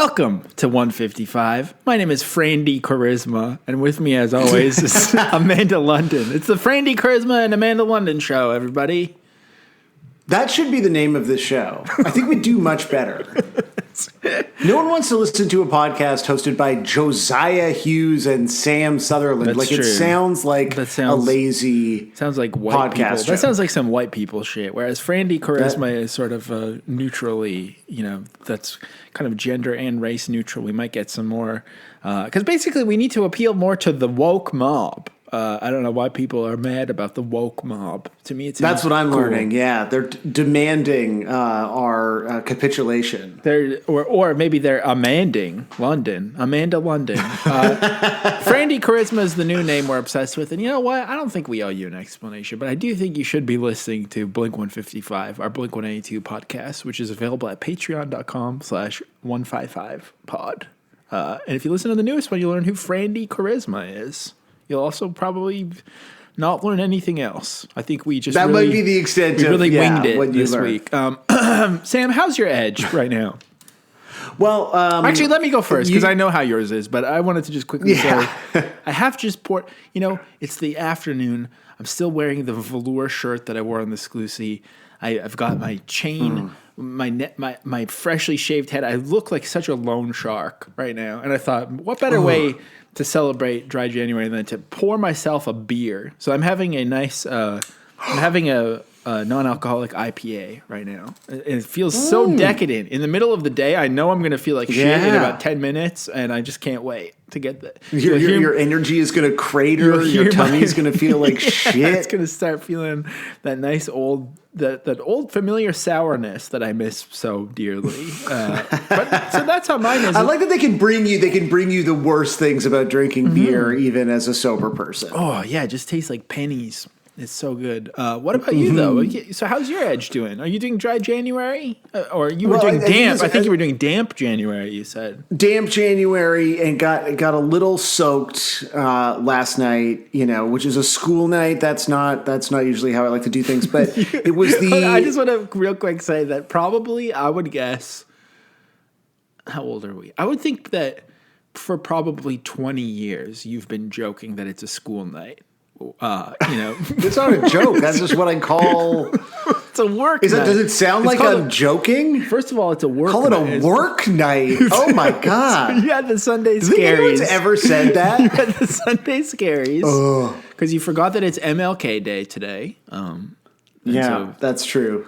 Welcome to 155. My name is Frandy Charisma, and with me, as always, is Amanda London. It's the Frandy Charisma and Amanda London show, everybody. That should be the name of this show. I think we do much better. No one wants to listen to a podcast hosted by Josiah Hughes and Sam Sutherland. That's true. It sounds like a lazy sounds like white people. show. That sounds like some white people shit. Whereas Frandy Charisma is sort of neutrally, that's kind of gender and race neutral. We might get some more because basically we need to appeal more to the woke mob. I don't know why people are mad about the woke mob. To me, that's what I'm learning. Yeah, they're demanding our capitulation. Or maybe they're Amanda London. Frandy Charisma is the new name we're obsessed with, and you know what? I don't think we owe you an explanation, but I do think you should be listening to Blink 155, our Blink 182 podcast, which is available at patreon.com/155pod. And if you listen to the newest one, you'll learn who Frandy Charisma is. You'll also probably not learn anything else. I think we just might be the extent of winged it what you this learned. week. Sam, how's your edge right now? Well, actually, let me go first because I know how yours is. But I wanted to just quickly say I have just poured. It's the afternoon. I'm still wearing the velour shirt that I wore on the Sclusy. I've got my chain. My freshly shaved head. I look like such a loan shark right now. And I thought, what better way to celebrate dry January than to pour myself a beer? So I'm having a nice, a non-alcoholic IPA right now. It feels so decadent. In the middle of the day, I know I'm going to feel like shit in about 10 minutes, and I just can't wait to get that. Your energy is going to crater. Your tummy's going to feel like shit. It's going to start feeling that nice old, that old familiar sourness that I miss so dearly. So that's how mine is. I like that they can bring you the worst things about drinking beer, even as a sober person. Oh yeah, it just tastes like pennies. It's so good. What about you, though? So how's your edge doing? Are you doing dry January? Or you were doing damp? I think you were doing damp January, you said. Damp January, and got a little soaked last night, which is a school night. That's not usually how I like to do things. But it was I just want to real quick say that probably I would guess, how old are we? I would think that for probably 20 years, you've been joking that it's a school night. It's not a joke. That's just what I call. It's a work. Does it sound like I'm joking? First of all, it's a work. Call it a work night. Oh my god! You had the Sunday scaries. Do you think anyone's ever said that? You had the Sunday scaries because you forgot that it's MLK Day today. That's true.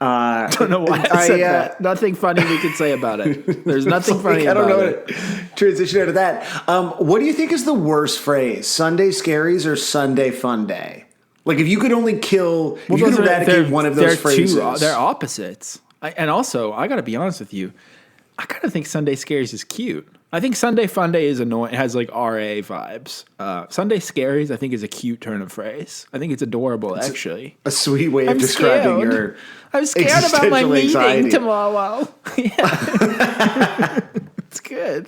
I don't know why I said that. Nothing funny we could say about it. There's nothing funny about it. I don't know how to transition out of that. What do you think is the worst phrase? Sunday scaries or Sunday fun day? Like if you could only if you could eradicate one of those phrases. They're opposites. And also, I got to be honest with you. I kind of think Sunday scaries is cute. I think Sunday Fun Day is annoying. It has like RA vibes. Sunday Scaries, I think, is a cute turn of phrase. I think it's adorable, actually. A sweet way of describing your I'm scared about my anxiety. meeting tomorrow. Yeah. It's good.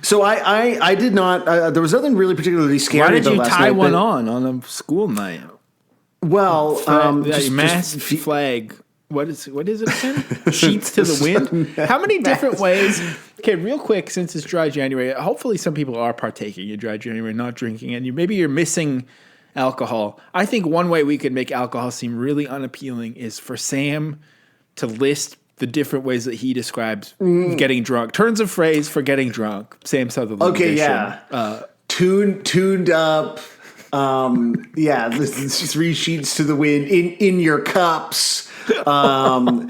So I did not. There was nothing really particularly scary. Why did you last tie night, one on a school night? Well, flag. What is it again? Sheets to the wind? How many different ways? Okay, real quick, since it's dry January, hopefully some people are partaking in dry January, not drinking, and maybe you're missing alcohol. I think one way we could make alcohol seem really unappealing is for Sam to list the different ways that he describes getting drunk. Turns of phrase for getting drunk. Sam Sutherland. Okay, edition. Yeah. Tuned up. This is 3 sheets to the wind in your cups. Blotto.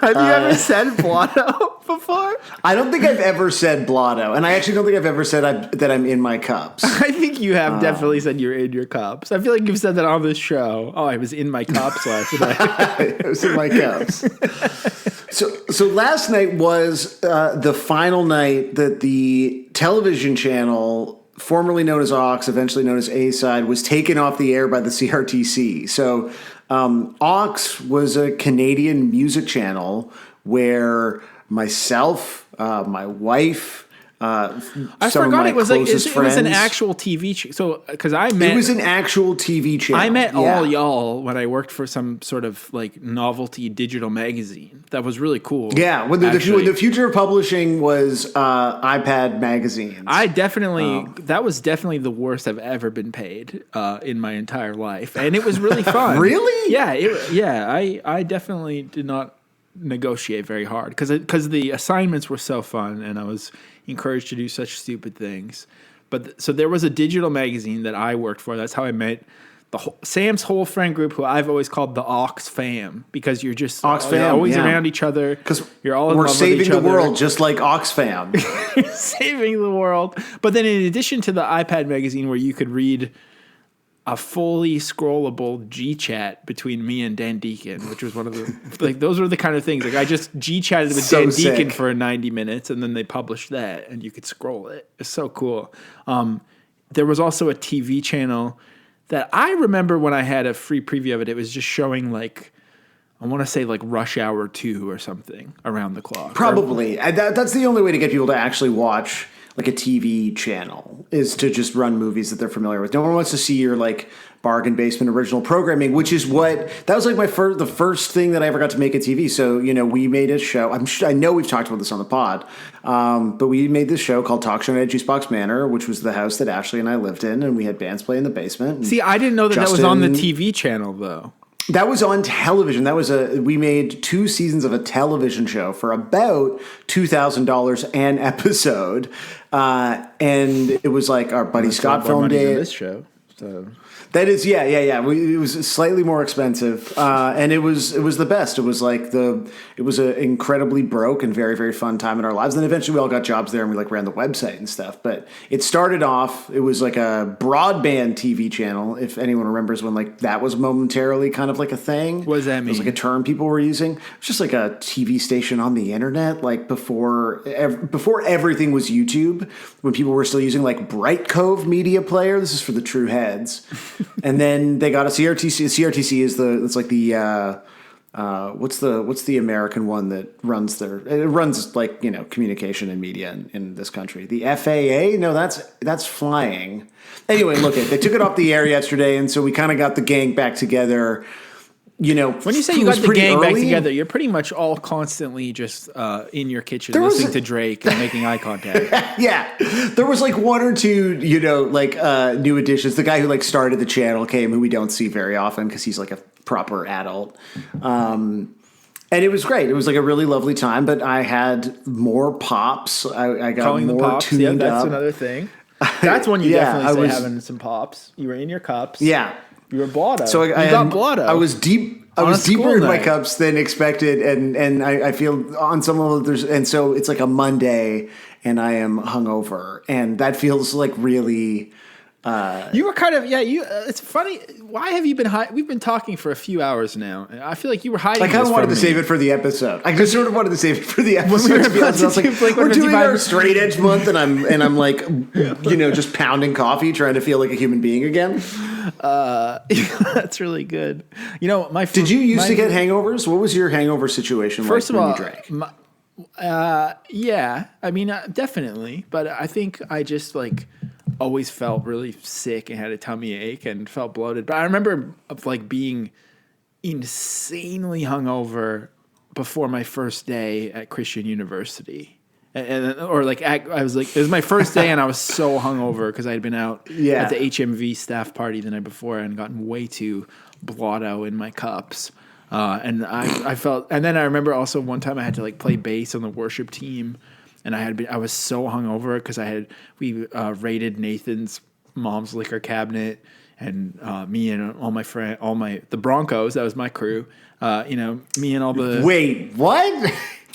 Have you ever said blotto before? I don't think I've ever said blotto, and I actually don't think I've ever said that I'm in my cups. I think you have definitely said you're in your cups. I feel like you've said that on this show. Oh, I was in my cups last night. I was in my cups. So last night was the final night that the television channel, formerly known as Aux, eventually known as A-Side, was taken off the air by the CRTC. So Aux was a Canadian music channel where myself, my wife, I forgot it was it was an actual TV. So because it was an actual TV channel. I met all y'all when I worked for some sort of like novelty digital magazine. That was really cool. Yeah, when the future of publishing was iPad magazines. That was definitely the worst I've ever been paid in my entire life, and it was really fun. Really? Yeah. I definitely did not negotiate very hard because the assignments were so fun, and I was encouraged to do such stupid things. But so there was a digital magazine that I worked for. That's how I met Sam's whole friend group, who I've always called the Ox Fam, because you're just always around each other. Because you're all we're saving the world, just like Ox Fam. Saving the world. But then in addition to the iPad magazine, where you could read a fully scrollable G-chat between me and Dan Deacon, which was one of the like those were the kind of things. Like I just G-chatted with Dan Deacon for 90 minutes, and then they published that, and you could scroll it. It's so cool. There was also a TV channel that I remember when I had a free preview of it. It was just showing like I want to say like Rush Hour 2 or something around the clock. Probably. That's the only way to get people to actually watch like a TV channel, is to just run movies that they're familiar with. No one wants to see your like bargain basement original programming, which is that was like the first thing that I ever got to make a TV. So, we made a show. I know we've talked about this on the pod, but we made this show called Talk Show Night at Juicebox Manor, which was the house that Ashley and I lived in, and we had bands play in the basement. See, I didn't know that was on the TV channel though. That was on television. We made 2 seasons of a television show for about $2,000 an episode, and it was like our buddy Scott filmed it. This show, so. That is, yeah. It was slightly more expensive, and it was the best. It was like it was an incredibly broke and very, very fun time in our lives. And then eventually we all got jobs there, and we like ran the website and stuff. But it started off, it was like a broadband TV channel. If anyone remembers when like that was momentarily kind of like a thing. What does that mean? It was like a term people were using. It was just like a TV station on the internet, like before everything was YouTube, when people were still using like Bright Cove Media Player. This is for the true heads. And then they got a CRTC. CRTC is what's the American one that runs it runs like communication and media in this country. The FAA? No, that's flying. Anyway, they took it off the air yesterday, and so we kind of got the gang back together. When you say you got the gang back together, you're pretty much all constantly just in your kitchen listening to Drake and making eye contact. Yeah. There was like 1 or 2, new additions. The guy who like started the channel came, who we don't see very often because he's like a proper adult. And it was great. It was like a really lovely time, but I had more pops. I got calling more the pops. tuned Yeah, that's up. another thing. That's when you definitely having some pops. You were in your cups. Yeah. You were blotto. So I got blotto. I was deep. I was deeper in my cups than expected, and I feel on some level and so it's like a Monday, and I am hungover, and that feels like really. You were kind of it's funny. Why have you been high? We've been talking for a few hours now. I feel like you were hiding. I kind of wanted to save it for the episode. I just sort of wanted to save it for the episode. When we were I was like, we're doing our straight edge month, and I'm like, just pounding coffee, trying to feel like a human being again. That's really good. Did you used to get hangovers? What was your hangover situation like when you drank? Yeah. I mean, definitely. But I think I just like always felt really sick and had a tummy ache and felt bloated. But I remember like being insanely hungover before my first day at Christian University. I was like, it was my first day, and I was so hungover because I had been out at the HMV staff party the night before and gotten way too blotto in my cups. And I felt, and then I remember also one time I had to like play bass on the worship team, and I was so hungover because we raided Nathan's mom's liquor cabinet, and me and all my the Broncos, that was my crew. Me and all the wait, what?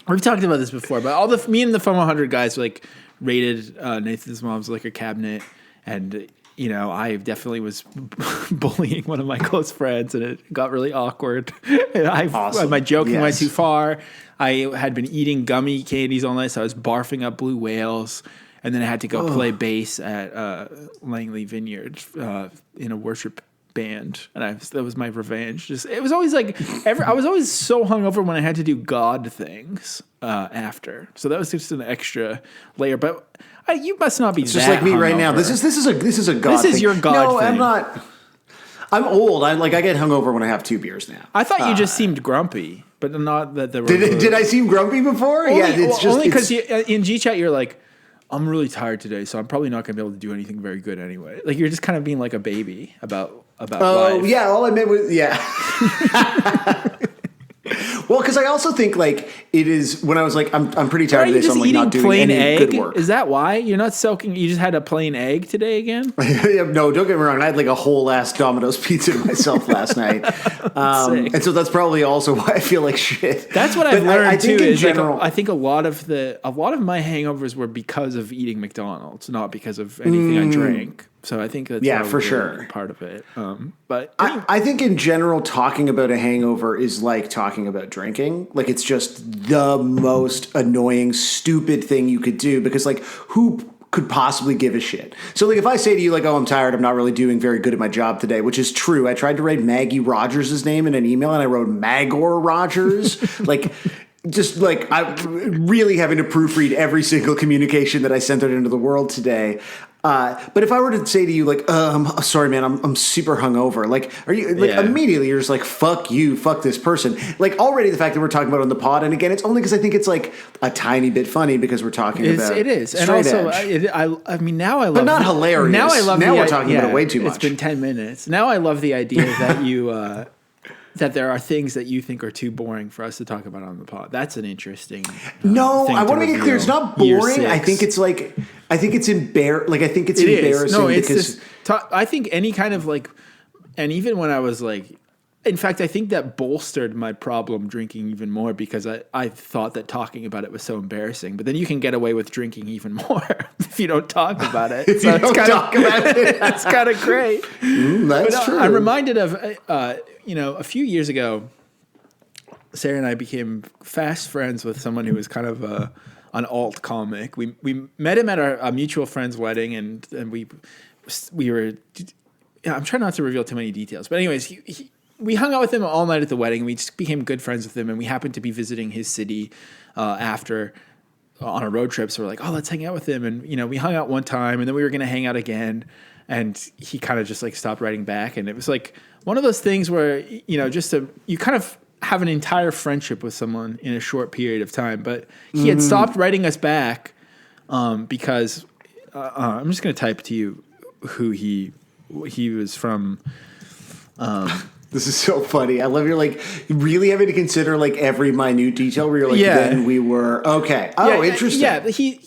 We've talked about this before, but me and the Fun 100 guys like raided Nathan's mom's liquor cabinet, and I definitely was bullying one of my close friends, and it got really awkward. Awesome. My joking went too far. I had been eating gummy candies all night, so I was barfing up blue whales, and then I had to go play bass at Langley Vineyard in a worship banned, and that was my revenge. It was always like I was always so hungover when I had to do God things after, so that was just an extra layer. But you must not be. It's just like me right now. This is a God. This is your God. No, thing. I'm not. I'm old. I get hungover when I have 2 beers now. I thought you just seemed grumpy, but not that there were. Did I seem grumpy before? Only because in GChat you're like, I'm really tired today, so I'm probably not going to be able to do anything very good anyway. Like you're just kind of being like a baby about life. Oh yeah, all I meant was Well, because I also think like it is when I was like I'm pretty tired today, so I'm like not doing any good work. Is that why you're not soaking? You just had a plain egg today again? No, don't get me wrong. I had like a whole ass Domino's pizza myself last night, and so that's probably also why I feel like shit. That's what I've learned too. Is general, I think a lot of my hangovers were because of eating McDonald's, not because of anything I drank. So I think that's for sure part of it. But I think in general, talking about a hangover is like talking about drinking. Like it's just the most annoying, stupid thing you could do because like who could possibly give a shit? So like if I say to you like, oh, I'm tired, I'm not really doing very good at my job today, which is true. I tried to write Maggie Rogers' name in an email and I wrote Magor Rogers. Like just like I'm really having to proofread every single communication that I sent out into the world today. But if I were to say to you, like, sorry, man, I'm super hungover. Like, are you like immediately you're just like, fuck you, fuck this person. Like already the fact that we're talking about it on the pod, and again, it's only because I think it's like a tiny bit funny because we're talking about it is, and also I mean now I love, but not hilarious. Now I love. Now we're talking about it way too much. It's been 10 minutes. Now I love the idea that you. That there are things that you think are too boring for us to talk about on the pod. That's an interesting. No, I want to make it clear. It's not boring. I think it's like. I think it's embarrassing. Like I think it's embarrassing. No, it's because I think any kind of like, and even when I was like, in fact, I think that bolstered my problem drinking even more because I thought that talking about it was so embarrassing. But then you can get away with drinking even more if you don't talk about it. If you don't talk about it, it's kind of great. That's true. I'm reminded of. A few years ago, Sarah and I became fast friends with someone who was kind of an alt comic. We met him at a mutual friend's wedding, and we were. I'm trying not to reveal too many details, but anyways, we hung out with him all night at the wedding. We just became good friends with him, and we happened to be visiting his city after on a road trip. So we're like, oh, let's hang out with him, and we hung out one time, and then we were going to hang out again, and he kind of just like stopped writing back, and it was like one of those things where you kind of have an entire friendship with someone in a short period of time, but he had stopped writing us back because I'm just going to type to you who he was from. This is so funny. I love you're like really having to consider like every minute detail where you're like, then we were okay. Oh, interesting. Yeah, but he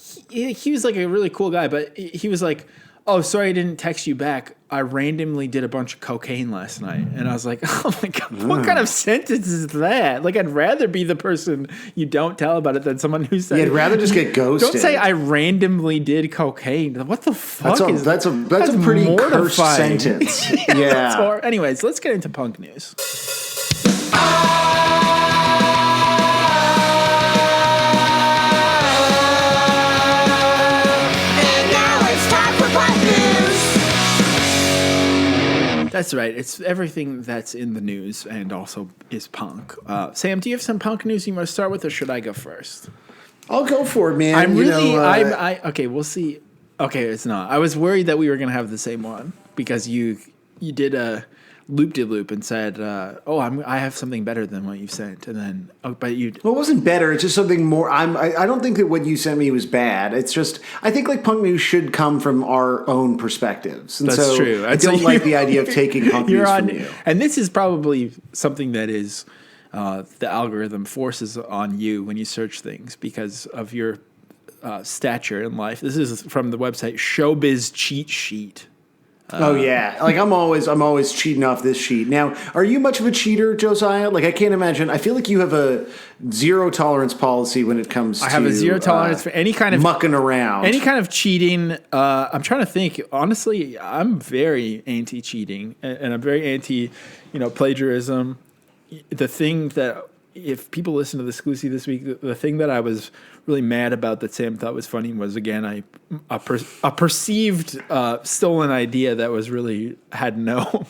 was like a really cool guy, but he was like, oh, sorry, I didn't text you back. I randomly did a bunch of cocaine last night. And I was like, oh my God, what kind of sentence is that? Like, I'd rather be the person you don't tell about it than someone who said, you'd rather just get ghosted. Don't say I randomly did cocaine. What the fuck that's a pretty cursed sentence. Yeah. Anyways, let's get into punk news. That's right. It's everything that's in the news and also is punk. Sam, do you have some punk news you want to start with, or should I go first? I'll go for it, man. Okay, we'll see. Okay, it's not. I was worried that we were going to have the same one because you did a loop-de-loop and said, I have something better than what you sent. And then, but you... Well, it wasn't better. It's just something more... I don't think that what you sent me was bad. It's just... I think like punk news should come from our own perspectives. And that's true. I don't like the idea of taking punk news from you. And this is probably something that is... the algorithm forces on you when you search things because of your stature in life. This is from the website Showbiz Cheat Sheet. Like I'm always cheating off this sheet. Now, are you much of a cheater, Josiah? Like I can't imagine. I feel like you have a zero tolerance policy when it comes to I have a zero tolerance for any kind of mucking around. Any kind of cheating. I'm trying to think. Honestly, I'm very anti-cheating and I'm very anti, plagiarism. The thing that if people listen to the Scoozy this week, the thing that I was really mad about that Sam thought was funny was, again, a perceived stolen idea that was really had no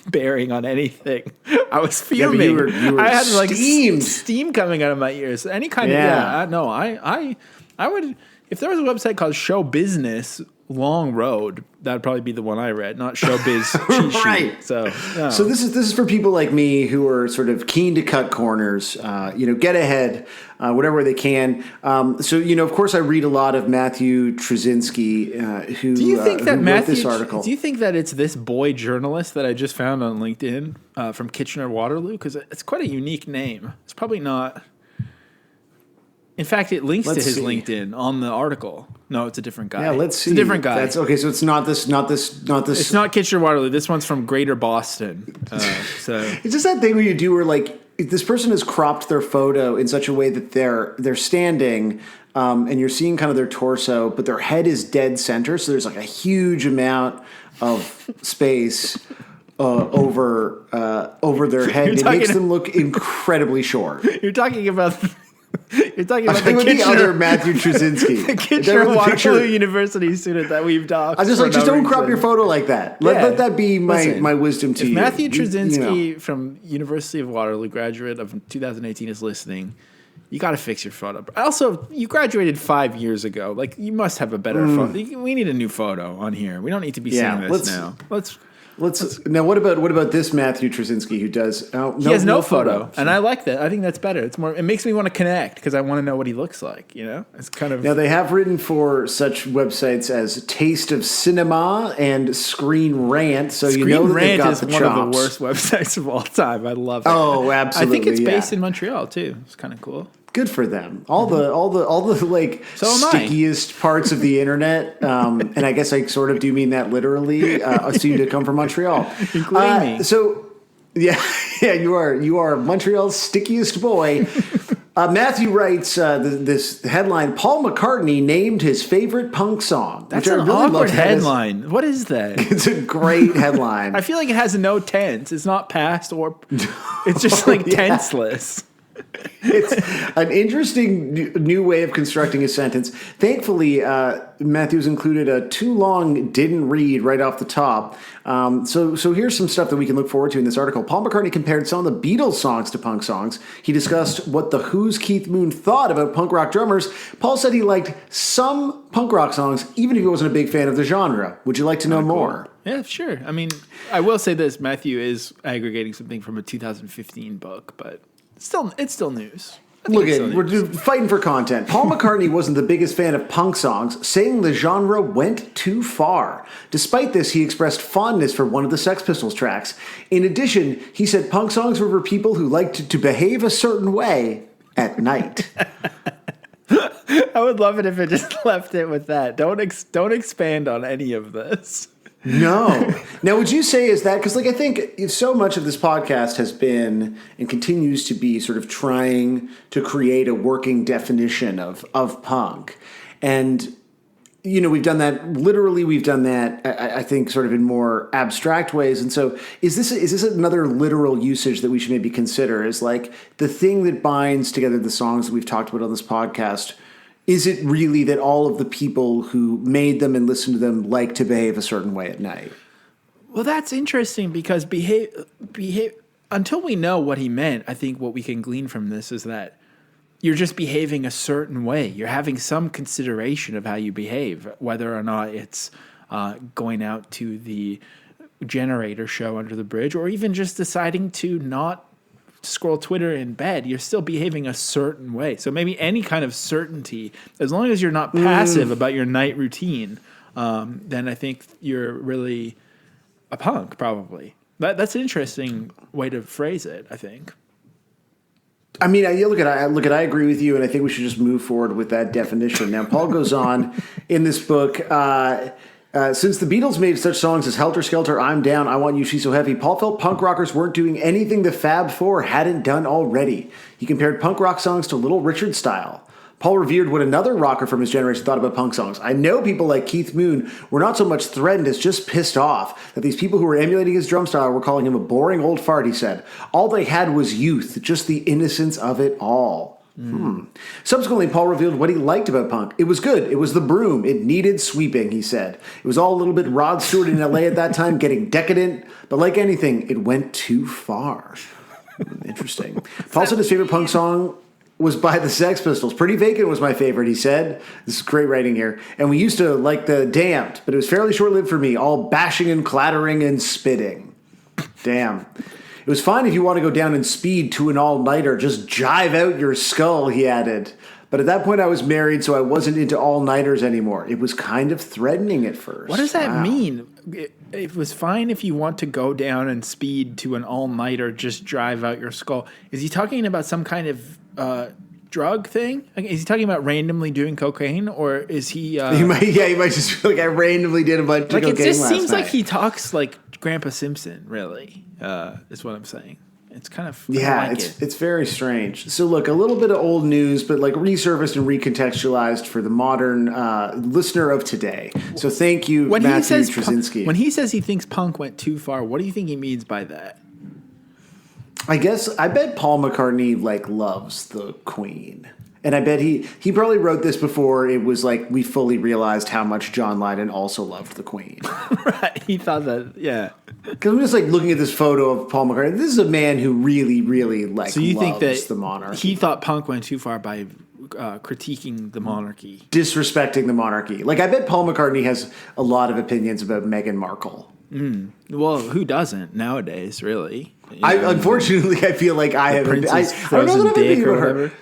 bearing on anything. I was fuming. you were I had like steamed. steam coming out of my ears. Any kind of I would, if there was a website called Show Business Long Road, that'd probably be the one I read, not Showbiz Cheat Sheet. Right. So this is for people like me who are sort of keen to cut corners, get ahead, whatever they can. Of course, I read a lot of Matthew Trzynski, who do you think that who wrote this article. Do you think that it's this boy journalist that I just found on LinkedIn from Kitchener-Waterloo? Because it's quite a unique name. It's probably not. In fact, it links to his LinkedIn on the article. No, it's a different guy. Yeah, let's see. It's a different guy. That's okay. So it's not this. It's not Kitchener-Waterloo. This one's from Greater Boston. It's just that thing where you do where like this person has cropped their photo in such a way that they're standing, and you're seeing kind of their torso, but their head is dead center. So there's like a huge amount of space over their head. It makes them look incredibly short. You're talking about. You're talking about the other Matthew Trzynski, the Kitchener-Waterloo University student that we've doxed. I just don't crop your photo like that. Let that be my wisdom to you. Matthew Trzynski from University of Waterloo, graduate of 2018, is listening. You got to fix your photo. Also, you graduated 5 years ago. Like, you must have a better photo. We need a new photo on here. We don't need to be seeing this now. Let's now. What about this Matthew Trzynski who does? He has no photo, and I like that. I think that's better. It's more. It makes me want to connect because I want to know what he looks like. It's kind of. Now they have written for such websites as Taste of Cinema and Screen Rant, so Screen you know that Rant they've got is the one chops. of the worst websites of all time. I love it. Oh, absolutely! I think it's based in Montreal too. It's kind of cool. Good for them. All the like stickiest parts of the internet, and I guess I sort of do mean that literally, seem to come from Montreal, including me. So, yeah, you are Montreal's stickiest boy. Matthew writes this headline: Paul McCartney named his favorite punk song. That's an awkward headline. What is that? It's a great headline. I feel like it has no tense. It's not past or. It's just like tenseless. It's an interesting new way of constructing a sentence. Thankfully, Matthew's included a too long didn't read right off the top. So here's some stuff that we can look forward to in this article. Paul McCartney compared some of the Beatles songs to punk songs. He discussed what the Who's Keith Moon thought about punk rock drummers. Paul said he liked some punk rock songs, even if he wasn't a big fan of the genre. Would you like to know more? Yeah, sure. I mean, I will say this. Matthew is aggregating something from a 2015 book, but... It's still news. Look, we're fighting for content. Paul McCartney wasn't the biggest fan of punk songs, saying the genre went too far. Despite this, he expressed fondness for one of the Sex Pistols tracks. In addition, he said punk songs were for people who liked to behave a certain way at night. I would love it if it just left it with that. Don't expand on any of this. No. Now, would you say is that because, I think so much of this podcast has been and continues to be sort of trying to create a working definition of punk, and we've done that. Literally, we've done that. I think sort of in more abstract ways. And so, is this another literal usage that we should maybe consider? Is like the thing that binds together the songs that we've talked about on this podcast. Is it really that all of the people who made them and listened to them like to behave a certain way at night? Well, that's interesting because behave until we know what he meant, I think what we can glean from this is that you're just behaving a certain way. You're having some consideration of how you behave, whether or not it's going out to the generator show under the bridge or even just deciding to not scroll Twitter in bed. You're still behaving a certain way. So maybe any kind of certainty, as long as you're not passive about your night routine, then I think you're really a punk, probably. That's an interesting way to phrase it, I think. I mean, I agree with you, and I think we should just move forward with that definition. Now, Paul goes on in this book, since the Beatles made such songs as Helter Skelter, I'm Down, I Want You, She's So Heavy, Paul felt punk rockers weren't doing anything the Fab Four hadn't done already. He compared punk rock songs to Little Richard style. Paul revered what another rocker from his generation thought about punk songs. I know people like Keith Moon were not so much threatened as just pissed off that these people who were emulating his drum style were calling him a boring old fart, he said. All they had was youth, just the innocence of it all. Subsequently, Paul revealed what he liked about punk. It was good. It was the broom. It needed sweeping, he said. It was all a little bit Rod Stewart in LA at that time, getting decadent. But like anything, it went too far. Interesting. Paul said his favorite punk song was by the Sex Pistols. Pretty Vacant was my favorite, he said. This is great writing here. And we used to like the Damned, but it was fairly short-lived for me, all bashing and clattering and spitting. Damn. It was fine if you want to go down in speed to an all-nighter. Just jive out your skull, he added. But at that point I was married, so I wasn't into all-nighters anymore. It was kind of threatening at first. What does that mean? It was fine if you want to go down in speed to an all-nighter, just drive out your skull. Is he talking about some kind of drug thing? Like, is he talking about randomly doing cocaine, or is he? He might just feel like I randomly did a bunch of cocaine. It just last seems night. like he talks like Grandpa Simpson. Really, is what I'm saying. It's kind of it's very strange. So look, a little bit of old news, but like resurfaced and recontextualized for the modern listener of today. So thank you, Matthew Trzynski. When he says he thinks punk went too far, what do you think he means by that? I bet Paul McCartney like loves the Queen. And I bet he probably wrote this before it was like we fully realized how much John Lydon also loved the Queen. Right. He thought that, yeah. Because I'm just like looking at this photo of Paul McCartney. This is a man who really, really So you loves think that the monarchy. He thought punk went too far by critiquing the monarchy. Disrespecting the monarchy. Like I bet Paul McCartney has a lot of opinions about Meghan Markle. Well, who doesn't nowadays, really? Unfortunately, I feel like I have. I don't know that I have dick or about whatever. her.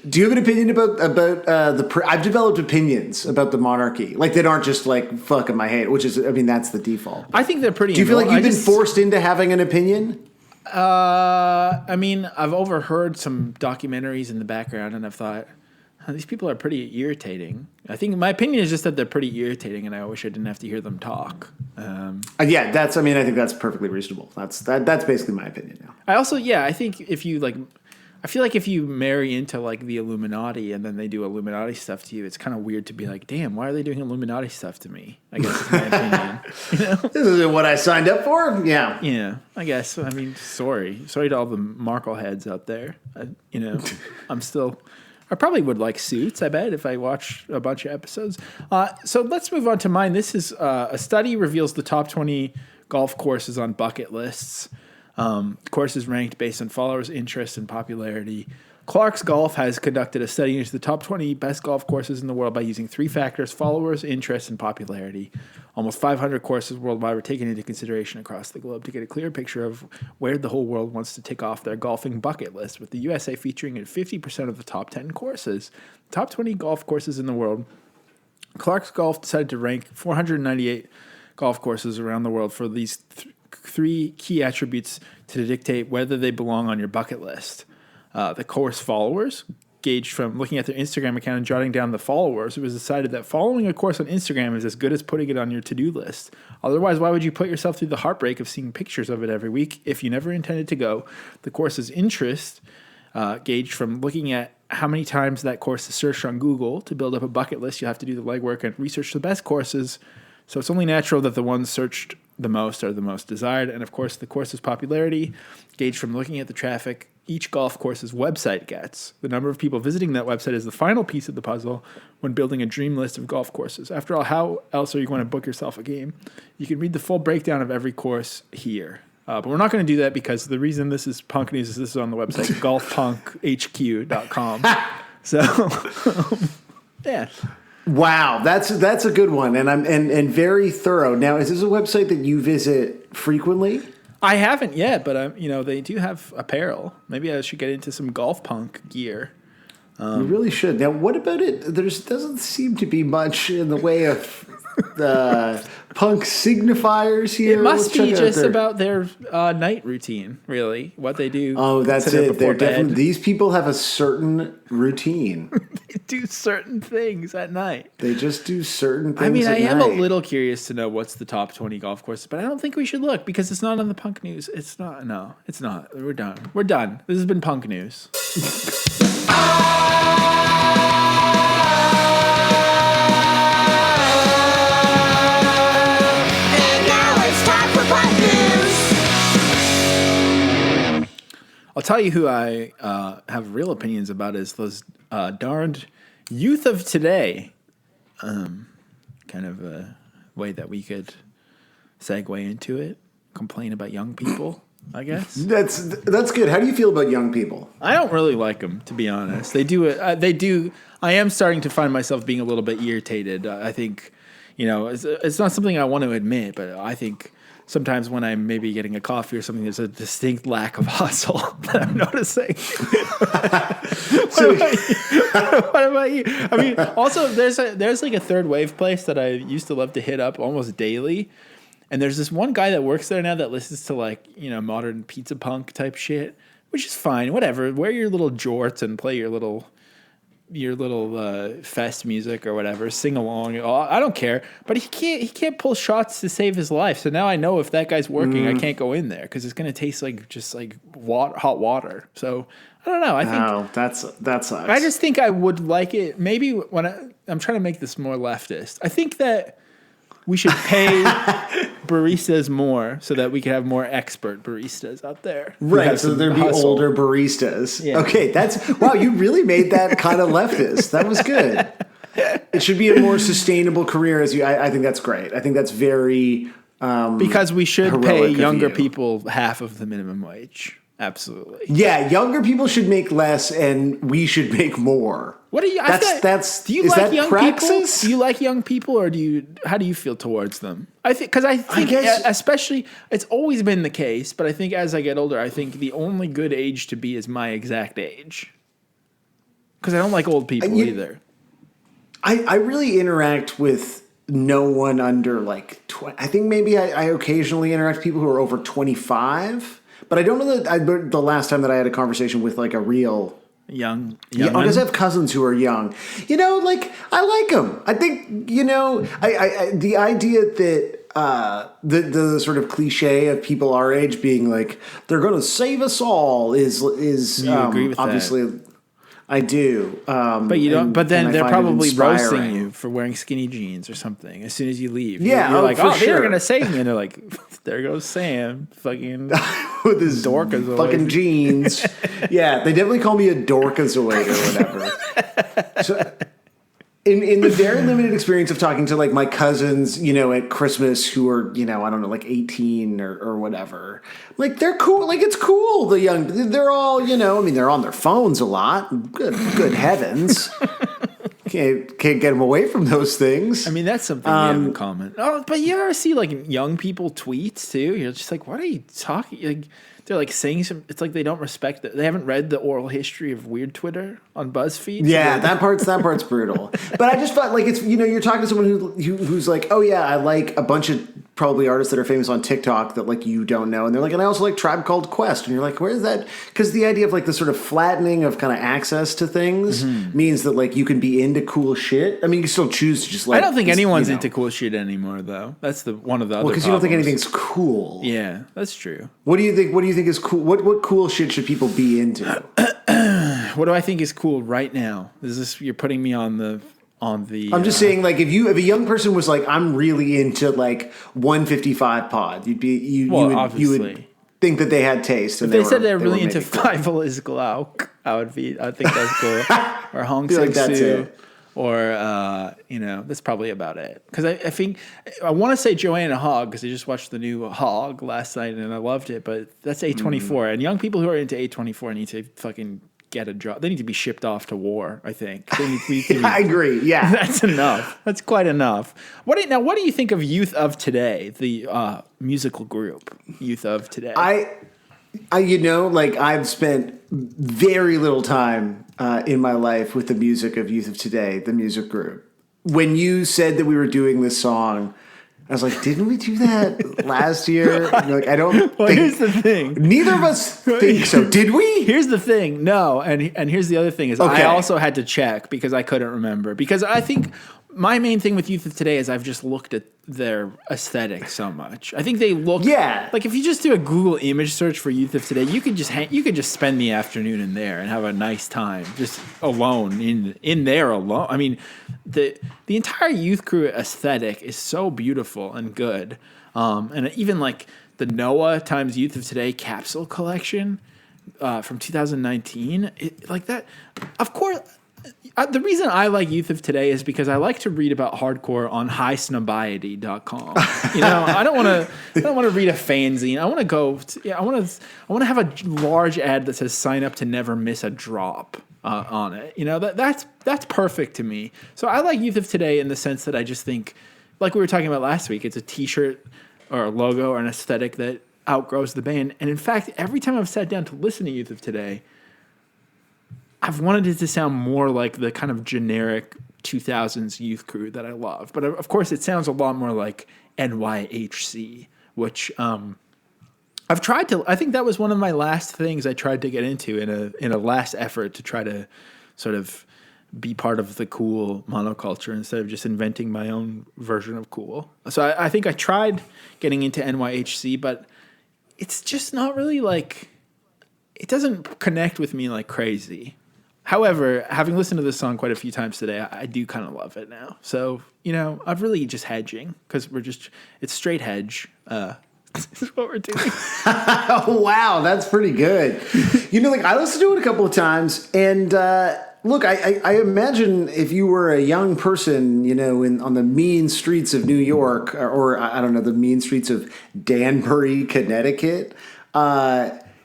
Do you have an opinion about the? I've developed opinions about the monarchy, like that aren't just like fuck 'em, I hate it, which is, I mean, that's the default. I think they're pretty. Do you feel like you've been forced into having an opinion? I mean, I've overheard some documentaries in the background, and I've thought these people are pretty irritating. I think my opinion is just that they're pretty irritating, and I wish I didn't have to hear them talk. Yeah, that's. I mean, I think that's perfectly reasonable. That's basically my opinion now. I think if you like. I feel like if you marry into like the Illuminati and then they do Illuminati stuff to you, it's kind of weird to be like, damn, why are they doing Illuminati stuff to me? I guess is my opinion. You know? This isn't what I signed up for. Yeah. Yeah, I guess. I mean, sorry to all the Markle heads out there. I probably would like Suits, I bet, if I watch a bunch of episodes. So let's move on to mine. This is a study reveals the top 20 golf courses on bucket lists. Courses ranked based on followers' interest and popularity. Clark's Golf has conducted a study into the top 20 best golf courses in the world by using 3 factors: followers, interest, and popularity. Almost 500 courses worldwide were taken into consideration across the globe to get a clear picture of where the whole world wants to tick off their golfing bucket list, with the USA featuring at 50% of the top 10 courses. Top 20 golf courses in the world. Clark's Golf decided to rank 498 golf courses around the world for these 3 key attributes to dictate whether they belong on your bucket list. The course followers, gauged from looking at their Instagram account and jotting down the followers. It was decided that following a course on Instagram is as good as putting it on your to-do list. Otherwise, why would you put yourself through the heartbreak of seeing pictures of it every week if you never intended to go? The course's interest, gauged from looking at how many times that course is searched on Google. To build up a bucket list, you have to do the legwork and research the best courses. So it's only natural that the ones searched the most are the most desired. And of course, the course's popularity, gauged from looking at the traffic each golf course's website gets. The number of people visiting that website is the final piece of the puzzle when building a dream list of golf courses. After all, how else are you going to book yourself a game? You can read the full breakdown of every course here. But we're not going to do that because the reason this is punk news is this is on the website golfpunkhq.com. So, yeah. Wow, that's a good one, and very thorough. Now, is this a website that you visit frequently? I haven't yet, but they do have apparel. Maybe I should get into some golf punk gear. You really should. Now, what about it? There doesn't seem to be much in the way of punk signifiers here. It must be just about their night routine, really, what they do. Oh, that's it. They're definitely, these people have a certain routine. They do certain things at night. They just do certain things. I mean, I am night. a little curious to know what's the top 20 golf courses, but I don't think we should look because it's not on the punk news. It's not. No, it's not. We're done. We're done. This has been punk news. I'll tell you who I have real opinions about is those darned youth of today. Kind of a way that we could segue into it. Complain about young people, I guess. That's good. How do you feel about young people? I don't really like them, to be honest. They do. I am starting to find myself being a little bit irritated. I think, it's not something I want to admit, but I think sometimes when I'm maybe getting a coffee or something, there's a distinct lack of hustle that I'm noticing. What about you? I mean, also there's like a third wave place that I used to love to hit up almost daily. And there's this one guy that works there now that listens to like, modern pizza punk type shit, which is fine. Whatever. Wear your little jorts and play your little fest music or whatever. Sing along. I don't care. But he can't pull shots to save his life. So now I know if that guy's working, I can't go in there because it's going to taste like just like hot water. So I don't know. I think that sucks. I just think I would like it. Maybe when I'm trying to make this more leftist. I think that we should pay baristas more so that we can have more expert baristas out there. Right, so there'd be older baristas. Yeah. Okay, wow, you really made that kind of leftist. That was good. It should be a more sustainable career I think that's great. I think that's very because we should pay younger people half of the minimum wage. Absolutely. Yeah, younger people should make less and we should make more. What do you? Do you like young people? Do you like young people, or how do you feel towards them? I think especially it's always been the case, but I think as I get older, I think the only good age to be is my exact age. Because I don't like old people either. I really interact with no one under like 20. I think maybe I occasionally interact with people who are over 25. But I don't know that the last time that I had a conversation with like a real young. Yeah, because I have cousins who are young. Like I like them. I think I the idea that the sort of cliche of people our age being like they're going to save us all is you agree with obviously. That? I do, but you don't. But then they're probably roasting you for wearing skinny jeans or something. As soon as you leave, you're like, "Oh, they're gonna save me," and they're like, "There goes Sam, fucking with his dorkazoid fucking jeans." Yeah, they definitely call me a dorkazoid or whatever. So, in the very limited experience of talking to like my cousins, at Christmas who are, I don't know, like 18 or whatever, like they're cool. Like it's cool. They're all, they're on their phones a lot. Good heavens. Can't get them away from those things. I mean, that's something we have in common. Oh, but you ever see like young people tweets too? You're just like, what are you talking? Like, they're like saying some. It's like they don't respect it. They haven't read the oral history of weird Twitter on BuzzFeed. Yeah, that part's brutal. But I just felt like it's you're talking to someone who's like, oh yeah, I like a bunch of probably artists that are famous on TikTok that like you don't know, and they're like, and I also like Tribe Called Quest, and you're like, where is that? Because the idea of like the sort of flattening of kind of access to things means that like you can be into cool shit. I mean, you can still choose to just like. I don't think anyone's into cool shit anymore, though. That's one of the other. Well, because you don't think anything's cool. Yeah, that's true. What do you think is cool? What cool shit should people be into? What do I think is cool right now? You're putting me on the. I'm just saying, like, if a young person was like, I'm really into like 155 pod, you would think that they had taste. And if they said they're really into Fievel is Glauc, I think that's cool. Or Hong Sang Soo, or that's probably about it. Because I think I want to say Joanna Hogg because I just watched the new Hogg last night and I loved it, but that's A24, and young people who are into A24 need to fucking get a job. They need to be shipped off to war, I think. They need to I agree, yeah. That's enough. That's quite enough. What do you think of Youth of Today, the musical group Youth of Today? I've spent very little time in my life with the music of Youth of Today, the music group. When you said that we were doing this song, I was like, didn't we do that last year? Like, I don't think. Here's the thing. Neither of us think so. Did we? Here's the thing. No. And here's the other thing is I also had to check because I couldn't remember. Because I think my main thing with Youth of Today is I've just looked at their aesthetic so much. I think they look like if you just do a Google image search for Youth of Today, you could just spend the afternoon in there and have a nice time just alone in there alone. I mean, the entire Youth Crew aesthetic is so beautiful and good. And even like the Noah times Youth of Today capsule collection, from 2019, like that. Of course, the reason I like Youth of Today is because I like to read about hardcore on highsnobiety.com. You know, I don't want to read a fanzine. I want to go. I want to have a large ad that says "Sign up to never miss a drop" on it. You know, that's perfect to me. So I like Youth of Today in the sense that I just think, like we were talking about last week, it's a T-shirt or a logo or an aesthetic that outgrows the band. And in fact, every time I've sat down to listen to Youth of Today, I've wanted it to sound more like the kind of generic 2000s youth crew that I love. But of course, it sounds a lot more like NYHC, which I've tried to. I think that was one of my last things I tried to get into in a last effort to try to sort of be part of the cool monoculture instead of just inventing my own version of cool. So I think I tried getting into NYHC, but it's just not really like, it doesn't connect with me like crazy. However, having listened to this song quite a few times today, I do kind of love it now. So, you know, I'm really just hedging because it's straight hedge. This is what we're doing. Oh, wow. That's pretty good. You know, like I listened to it a couple of times and, look, I imagine if you were a young person, you know, on the mean streets of New York or I don't know, the mean streets of Danbury, Connecticut,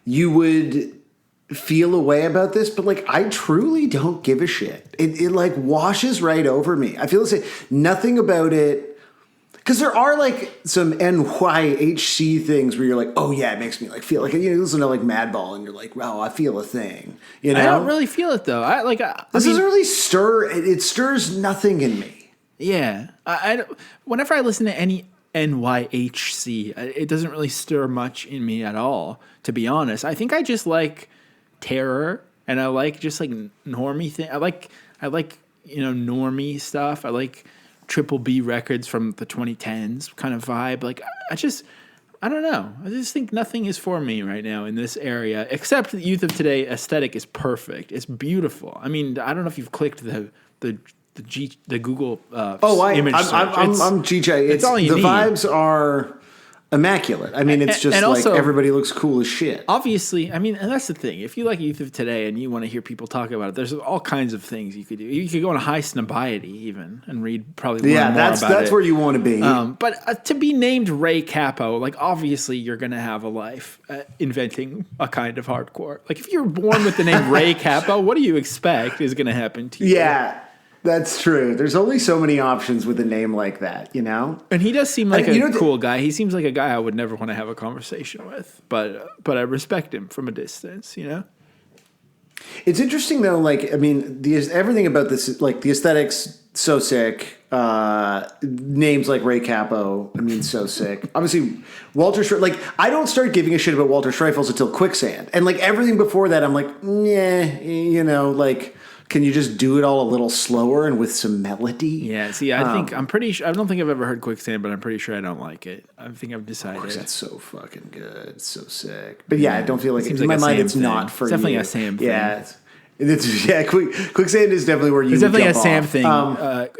you would feel a way about this, but like I truly don't give a shit. It like washes right over me. I feel the same. Nothing about it, because there are like some NYHC things where you're like, oh yeah, it makes me like feel like, you know, listen to like Madball and you're like, wow, I feel a thing. You know, I don't really feel it though. This doesn't really stir. It stirs nothing in me. Yeah, whenever I listen to any NYHC, it doesn't really stir much in me at all. To be honest, I think I just like Terror, and I like just like normie thing. I like you know, normie stuff. I like Triple B records from the 2010s kind of vibe. Like I don't know. I just think nothing is for me right now in this area, except the Youth of Today aesthetic is perfect. It's beautiful. I mean, I don't know if you've clicked the Google image search. I'm GJ. It's all you need. The vibes are immaculate. I mean, it's just like also, everybody looks cool as shit. Obviously, I mean, and that's the thing. If you like Youth of Today and you want to hear people talk about it, there's all kinds of things you could do. You could go on High Snobiety even and read probably more about it. Yeah, that's where you want to be. But to be named Ray Capo, like obviously you're going to have a life inventing a kind of hardcore. Like if you're born with the name Ray Capo, what do you expect is going to happen to you? Yeah. That's true. There's only so many options with a name like that, you know? And he does seem like a cool guy. He seems like a guy I would never want to have a conversation with, but I respect him from a distance, you know? It's interesting, though, like, I mean, everything about this, like, the aesthetics, so sick. Names like Ray Capo, I mean, so sick. Obviously, Walter like, I don't start giving a shit about Walter Streifels until Quicksand. And, like, everything before that, I'm like, yeah, you know, like... Can you just do it all a little slower and with some melody? Yeah, see, I'm pretty sure, I don't think I've ever heard Quicksand, but I'm pretty sure I don't like it. I think I've decided. Of course, that's so fucking good. It's so sick. But yeah, I don't feel like in my mind it's not for you. It's definitely a Sam thing. Yeah, Quicksand is definitely where you It's definitely a Sam off. thing,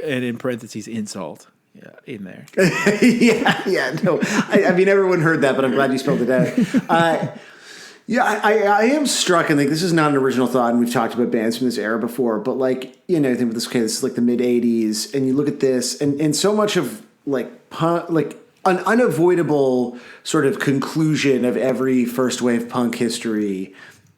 and in parentheses, insult. Yeah, in there. No. I mean, everyone heard that, but I'm glad you spelled it out. Yeah, I am struck, and like this is not an original thought, and we've talked about bands from this era before, but like, you know, I think this is like the mid '80s, and you look at this, and so much of like punk, like an unavoidable sort of conclusion of every first wave punk history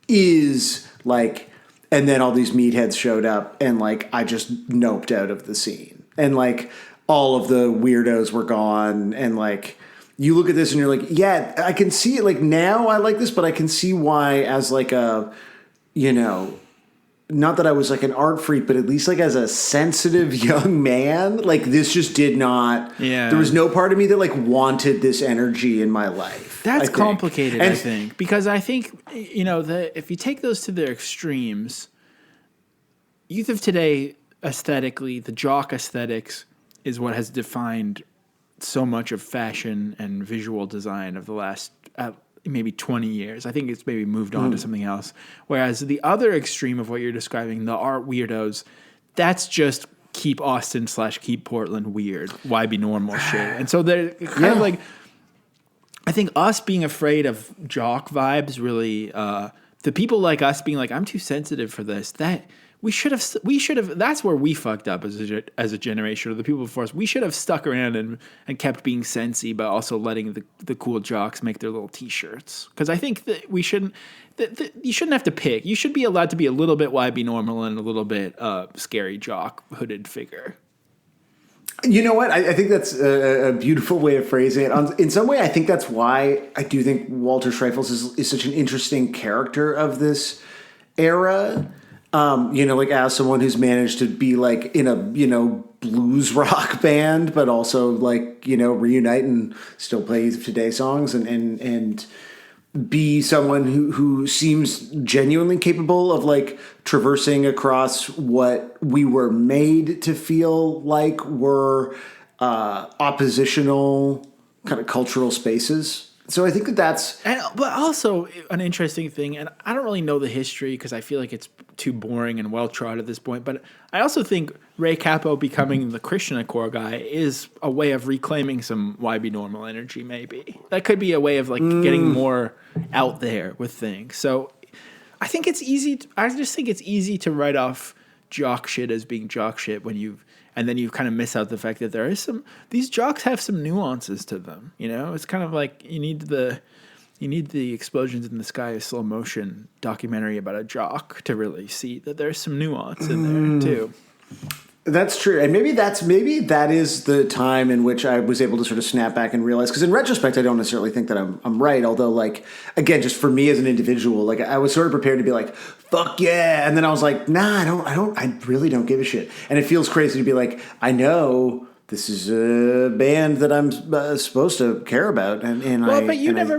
is like, and then all these meatheads showed up, and like I just noped out of the scene, and like all of the weirdos were gone, and like. You look at this and you're like, yeah, I can see it. Like now I like this, but I can see why as like a, you know, not that I was like an art freak, but at least like as a sensitive young man, like this just did not, there was no part of me that like wanted this energy in my life. That's complicated, I think, because I think, you know, if you take those to their extremes, Youth of Today aesthetically, the jock aesthetics is what has defined so much of fashion and visual design of the last maybe 20 years. I think it's maybe moved on to something else. Whereas the other extreme of what you're describing, the art weirdos, that's just keep Austin / keep Portland weird. Why be normal shit? And so they're kind of like, I think us being afraid of jock vibes really the people like us being like, I'm too sensitive for this. That we should have. That's where we fucked up as a generation, or the people before us. We should have stuck around and kept being sensy, but also letting the cool jocks make their little T-shirts. Because I think that we shouldn't. You shouldn't have to pick. You should be allowed to be a little bit YB normal and a little bit scary jock hooded figure. You know what? I think that's a beautiful way of phrasing it. In some way, I think that's why I do think Walter Schreifels is such an interesting character of this era. Like as someone who's managed to be like in a, blues rock band, but also like, reunite and still play Youth of Today songs and be someone who seems genuinely capable of like traversing across what we were made to feel like were oppositional kind of cultural spaces. So I think that's... But also an interesting thing, and I don't really know the history because I feel like it's too boring and well-trod at this point, but I also think Ray Cappo becoming the Krishna core guy is a way of reclaiming some YB Normal energy, maybe. That could be a way of like getting more out there with things. So I think it's easy... I just think it's easy to write off jock shit as being jock shit when you've... And then you kind of miss out the fact that there is these jocks have some nuances to them. It's kind of like you need the explosions in the sky of slow motion documentary about a jock to really see that there's some nuance in there too. That's true. And maybe that is the time in which I was able to sort of snap back and realize, because in retrospect, I don't necessarily think that I'm right. Although like, again, just for me as an individual, like I was sort of prepared to be like, fuck yeah. And then I was like, nah, I really don't give a shit. And it feels crazy to be like, I know this is a band that I'm supposed to care about. But you never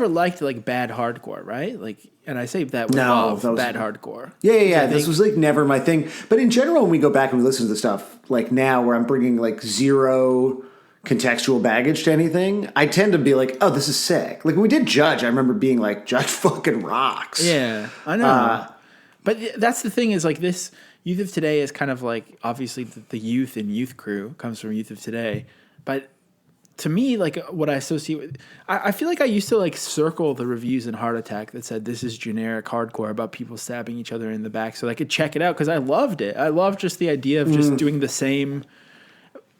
liked like bad hardcore, right? Like, and I say that with love, bad hardcore. Yeah. This was like never my thing. But in general, when we go back and we listen to the stuff like now where I'm bringing like zero contextual baggage to anything, I tend to be like, oh, this is sick. Like when we did Judge, I remember being like, Judge fucking rocks. Yeah, I know. But that's the thing is like this Youth of Today is kind of like, obviously the youth and youth crew comes from Youth of Today. But to me, like what I associate with, I feel like I used to like circle the reviews in Heart Attack that said this is generic hardcore about people stabbing each other in the back so I could check it out because I loved it. I loved just the idea of just doing the same.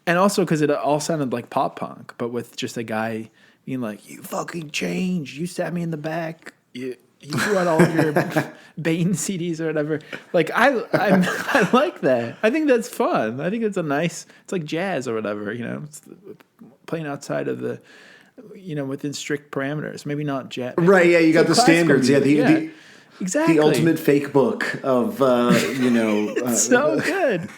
And also because it all sounded like pop punk, but with just a guy being like, you fucking changed. You stabbed me in the back. You threw out all of your Bane CDs or whatever. Like, I like that. I think that's fun. I think it's it's like jazz or whatever, It's playing outside of the, within strict parameters. Maybe not jazz. Right, yeah, you got the standards. Yeah, exactly. The ultimate fake book of, It's so good.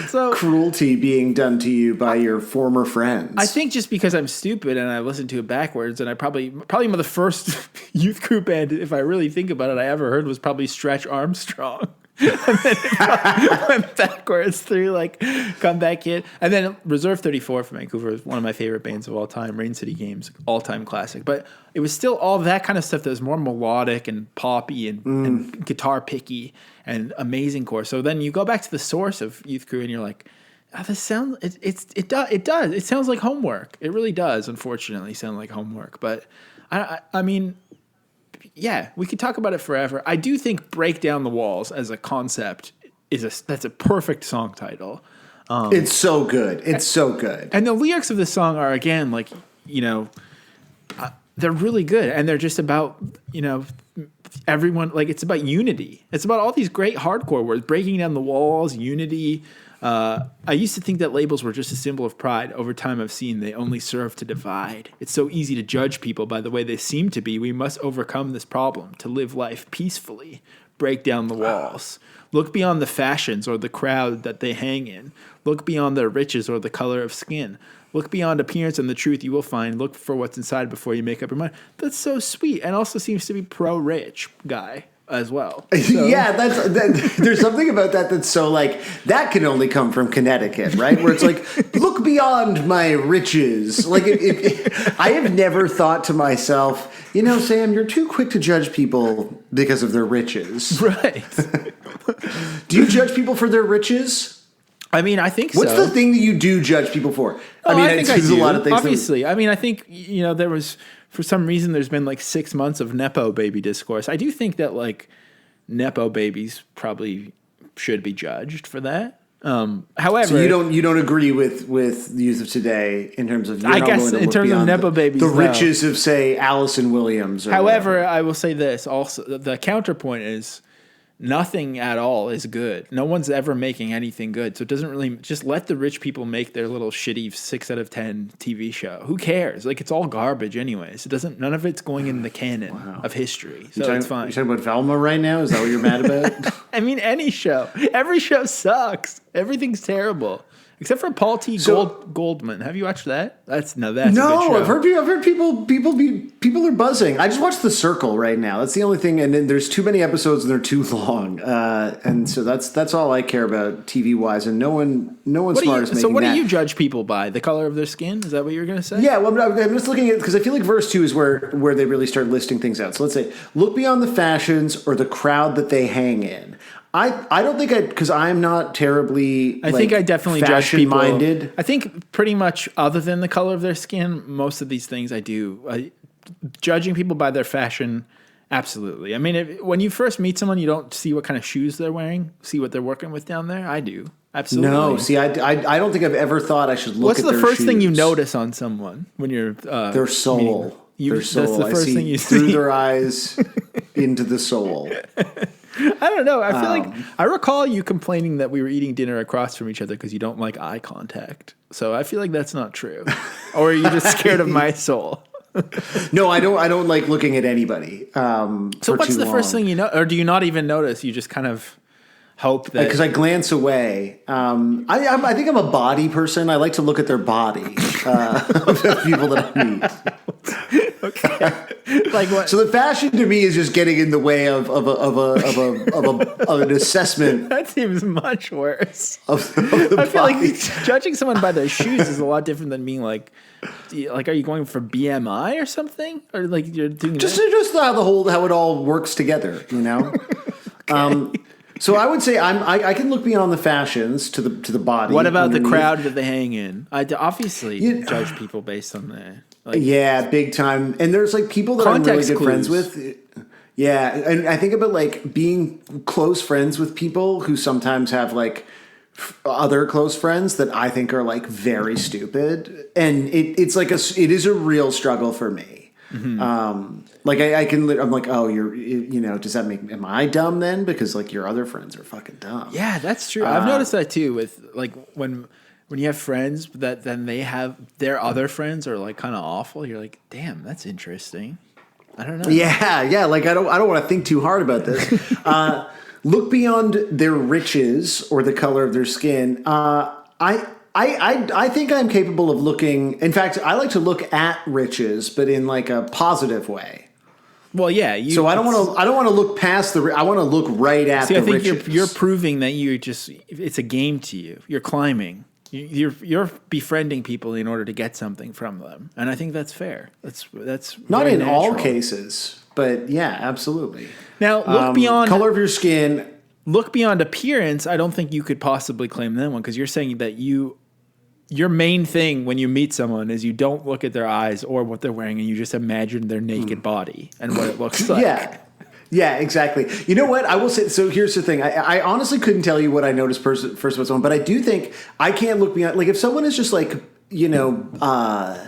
So cruelty being done to you by your former friends. I think just because I'm stupid and I listened to it backwards, and I probably the first youth group band, if I really think about it, I ever heard was probably Stretch Armstrong. And then it went backwards through like Comeback Kid, and then Reserve 34 from Vancouver is one of my favorite bands of all time. Rain City Games, all time classic. But it was still all that kind of stuff that was more melodic and poppy and guitar picky and amazing core. So then you go back to the source of Youth Crew and you're like, this sounds it does. It sounds like homework. It really does. Unfortunately, sound like homework. But I mean. Yeah, we could talk about it forever. I do think "Break Down the Walls" as a concept that's a perfect song title. It's so good. It's so good. And the lyrics of the song are again like they're really good, and they're just about everyone. Like it's about unity. It's about all these great hardcore words: breaking down the walls, unity. I used to think that labels were just a symbol of pride. Over time, I've seen they only serve to divide. It's so easy to judge people by the way they seem to be. We must overcome this problem to live life peacefully. Break down the walls. Look beyond the fashions or the crowd that they hang in. Look beyond their riches or the color of skin. Look beyond appearance and the truth you will find. Look for what's inside before you make up your mind. That's so sweet, and also seems to be pro-rich guy as well. So. Yeah, there's something about that that's so like, that can only come from Connecticut, right? Where it's like, look beyond my riches. Like, I have never thought to myself, Sam, you're too quick to judge people because of their riches. Right. Do you judge people for their riches? I mean, I think What's the thing that you do judge people for? I think there's a lot of things. Obviously. I mean, I think, there was for some reason there's been like 6 months of Nepo baby discourse. I do think that like Nepo babies probably should be judged for that. However, so you don't agree with the youth of today in terms of I guess in terms of Nepo babies, the riches of say Allison Williams. However, whatever. I will say this also: the counterpoint is nothing at all is good. No one's ever making anything good, so it doesn't really just let the rich people make their little shitty 6 out of 10 TV show. Who cares? Like it's all garbage, anyways. It doesn't. None of it's going in the canon of history, so it's fine. You talking about Velma right now? Is that what you're mad about? I mean, any show. Every show sucks. Everything's terrible. Except for Paul T. Goldman. Have you watched that? That's a good show. I've heard people are buzzing. I just watched The Circle right now. That's the only thing. And then there's too many episodes and they're too long. And so that's all I care about TV wise. And no one smart is making that. So what do you judge people by? The color of their skin? Is that what you're going to say? Yeah. Well, I'm just looking at because I feel like verse 2 is where they really start listing things out. So let's say look beyond the fashions or the crowd that they hang in. I don't think because I'm not terribly. I think I definitely judge people. Fashion-minded. I think pretty much other than the color of their skin, most of these things I do. Judging people by their fashion, absolutely. I mean, when you first meet someone, you don't see what kind of shoes they're wearing, see what they're working with down there. I do. Absolutely. No, see, I don't think I've ever thought I should look at their shoes. What's the first thing you notice on someone when you're their soul? Their soul. That's the first thing you see. Through their eyes into the soul. I don't know. I feel like I recall you complaining that we were eating dinner across from each other because you don't like eye contact. So I feel like that's not true. Or are you just scared of my soul? No, I don't like looking at anybody. So what's the first thing you know? Or do you not even notice? You just kind of hope that because I glance away. I think I'm a body person. I like to look at their body of the people that I meet. Okay. Like what? So the fashion to me is just getting in the way of an assessment. That seems much worse. Of the I feel body. like judging someone by their shoes is a lot different than being like, are you going for BMI or something, or like you're doing just how it all works together, you know. Okay. So I would say I can look beyond the fashions to the body. What about the crowd that they hang in? I obviously judge people based on that. Like, yeah, big time. And there's like people that I'm really good friends with. Yeah, and I think about like being close friends with people who sometimes have like other close friends that I think are like very stupid, and it is a real struggle for me. Mm-hmm. Like I'm like, oh, does that make, am I dumb then? Because like your other friends are fucking dumb. Yeah, that's true. I've noticed that too with like when you have friends that then they have their other friends are like kind of awful. You're like, damn, that's interesting. I don't know. Yeah. Like I don't want to think too hard about this. Look beyond their riches or the color of their skin. I think I'm capable of looking. In fact, I like to look at riches, but in like a positive way. Well, yeah. So I don't want to look past the. I want to look right at the riches. I think you're proving that it's a game to you. You're climbing. You're befriending people in order to get something from them, and I think that's fair. That's not in natural. all cases, but yeah, absolutely. Now look beyond color of your skin. Look beyond appearance. I don't think you could possibly claim that one because you're saying that your main thing when you meet someone is you don't look at their eyes or what they're wearing, and you just imagine their naked body and what it looks like. Yeah, exactly. You know what? I will say, so here's the thing. I honestly couldn't tell you what I noticed first about someone, but I do think I can't look beyond, like if someone is just like, not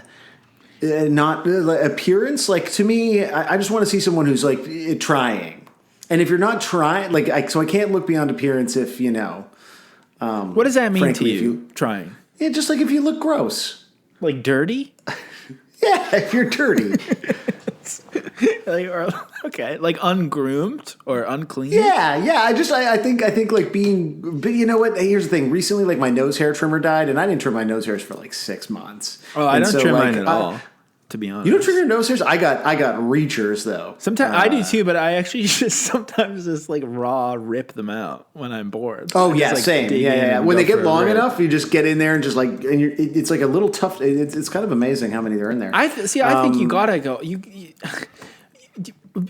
appearance, like to me, I just want to see someone who's like trying. And if you're not trying, so I can't look beyond appearance if, what does that mean frankly, to you, trying? Yeah, just like if you look gross. Like dirty? Yeah, if you're dirty. Like ungroomed or unclean. Yeah. I think like being, but you know what? Here's the thing. Recently, like my nose hair trimmer died, and I didn't trim my nose hairs for like 6 months. Oh, I don't trim mine at all. To be honest, you don't trim your nose hairs. I got reachers though. Sometimes I do too, but I actually just sometimes just like raw rip them out when I'm bored. Oh yeah, same. Yeah. When they get long enough, you just get in there and just like, and it's like a little tough. It's kind of amazing how many are in there. I think you gotta go.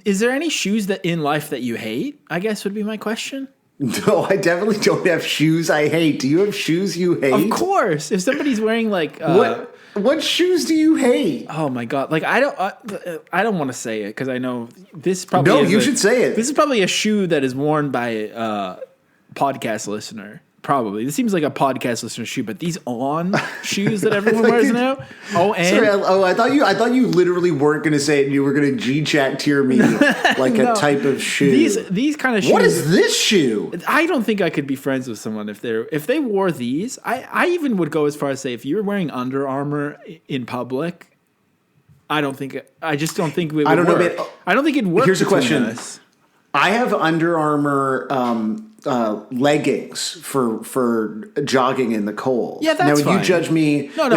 Is there any shoes that in life that you hate? I guess would be my question. No, I definitely don't have shoes I hate. Do you have shoes you hate? Of course. If somebody's wearing like what? What shoes do you hate? Oh my god! Like I don't want to say it because I know this probably. No, you should say it. This is probably a shoe that is worn by a podcast listener. Probably. This seems like a podcast listener shoe, but these On shoes that everyone wears now. Sorry, I thought you literally weren't going to say it. And you were going to G-chat tier me like no, a type of shoe. These kind of shoes. What is this shoe? I don't think I could be friends with someone if they wore these. I even would go as far as say if you were wearing Under Armour in public. I just don't think we would I don't work. know, man. I don't think it'd work. Here's a question. Us. I have Under Armour leggings for jogging in the cold. Yeah, that's fine. Now, would you judge me? No,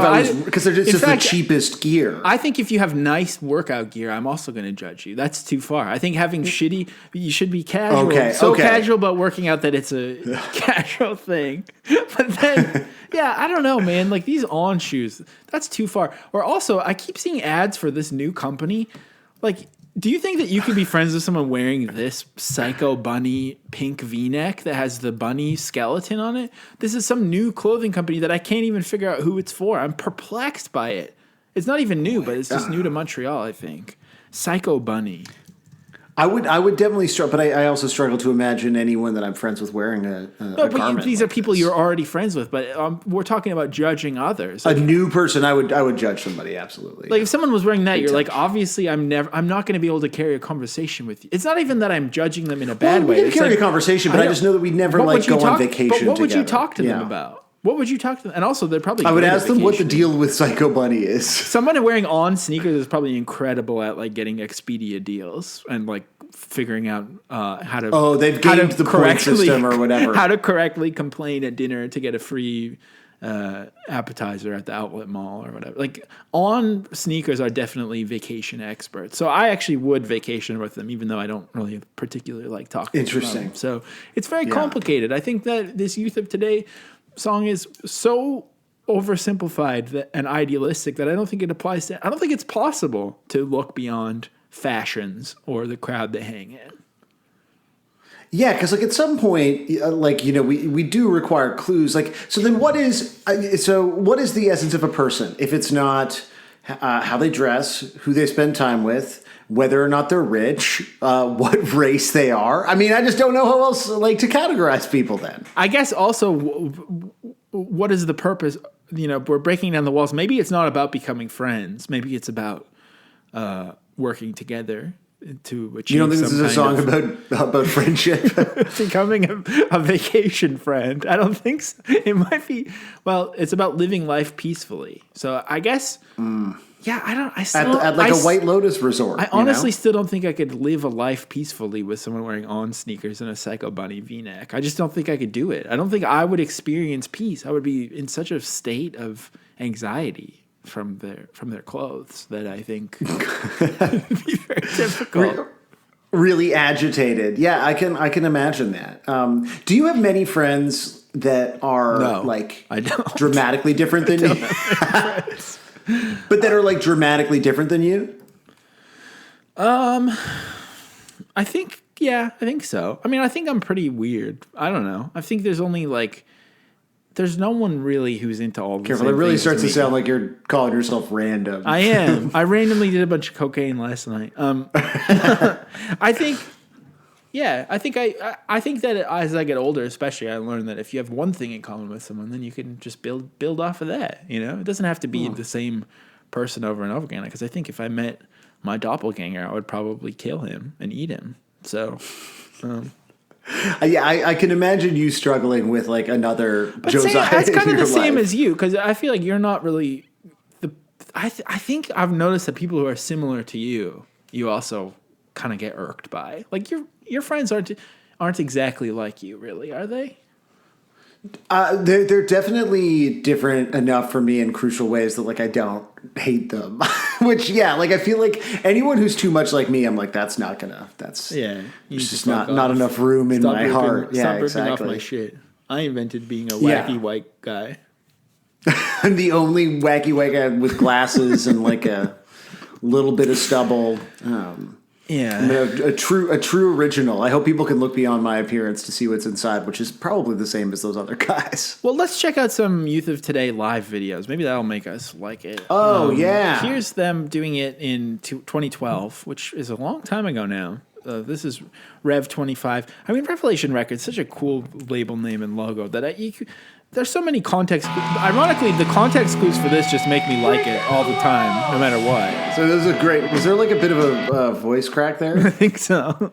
because they're just the cheapest gear. I think if you have nice workout gear, I'm also going to judge you. That's too far. I think having shitty, you should be casual. Casual about working out that it's a casual thing. But then, yeah, I don't know, man. Like these On shoes, that's too far. Or also, I keep seeing ads for this new company, like. Do you think that you could be friends with someone wearing this Psycho Bunny pink V-neck that has the bunny skeleton on it? This is some new clothing company that I can't even figure out who it's for. I'm perplexed by it. It's not even new, but it's just new to Montreal, I think. Psycho Bunny. I would definitely struggle, but I also struggle to imagine anyone that I'm friends with wearing a garment. These are people you're already friends with, but we're talking about judging others. Like, a new person, I would judge somebody, absolutely. Like if someone was wearing that, you're like, obviously I'm not going to be able to carry a conversation with you. It's not even that I'm judging them in a bad way. We can carry a conversation, but I just know that we'd never go on vacation. But what would together. you talk to them about? What would you talk to them? And also, they're probably. I would ask them what the deal with Psycho Bunny is. Someone wearing On sneakers is probably incredible at like getting Expedia deals and like figuring out how to. Oh, they've gamed the point system or whatever. How to correctly complain at dinner to get a free appetizer at the outlet mall or whatever. Like On sneakers are definitely vacation experts. So I actually would vacation with them, even though I don't really particularly like talking. Interesting. About them. So it's very complicated. I think that this youth of today song is so oversimplified and idealistic that I don't think it applies to. I don't think it's possible to look beyond fashions or the crowd they hang in. Yeah, because like at some point, we do require clues. Like, so then what is the essence of a person if it's not how they dress, who they spend time with, whether or not they're rich, what race they are? I mean, I just don't know how else to categorize people then. I guess also, what is the purpose? We're breaking down the walls. Maybe it's not about becoming friends. Maybe it's about working together to achieve. You don't think this is a song about friendship? Becoming a vacation friend. I don't think so. It might be. Well, it's about living life peacefully. So I guess. Yeah, at a White Lotus resort. I honestly still don't think I could live a life peacefully with someone wearing On sneakers and a Psycho Bunny V-neck. I just don't think I could do it. I don't think I would experience peace. I would be in such a state of anxiety from their clothes that I think would be very difficult. Really agitated. Yeah, I can imagine that. Do you have many friends that are I don't. Dramatically different than you? But that are like dramatically different than you? I think so. I mean, I think I'm pretty weird. I don't know. I think there's only there's no one really who's into all the Careful, same it really things starts as to me. sound like you're calling yourself random. I am. I randomly did a bunch of cocaine last night. I think that as I get older, especially, I learned that if you have one thing in common with someone, then you can just build off of that. It doesn't have to be the same person over and over again. Because I think if I met my doppelganger, I would probably kill him and eat him. So, I can imagine you struggling with another Josiah. That's kind of the same life. as you, because I feel like you're not really I think I've noticed that people who are similar to you also kind of get irked by. Like your friends aren't exactly like you, really, are they? They're definitely different enough for me in crucial ways that I don't hate them. Which I feel like anyone who's too much like me, I'm like, there's just not enough room in my heart. Stop ripping off my shit. I invented being a wacky white guy. I'm the only wacky white guy with glasses and a little bit of stubble. Yeah. A true original. I hope people can look beyond my appearance to see what's inside, which is probably the same as those other guys. Well, let's check out some Youth of Today live videos. Maybe that'll make us like it. Oh, yeah. Here's them doing it in 2012, which is a long time ago now. This is Rev 25. I mean, Revelation Records, such a cool label name and logo that there's so many context. Ironically, the context clues for this just make me like it all the time, no matter what. So this is a great. Was there like a bit of a voice crack there? I think so.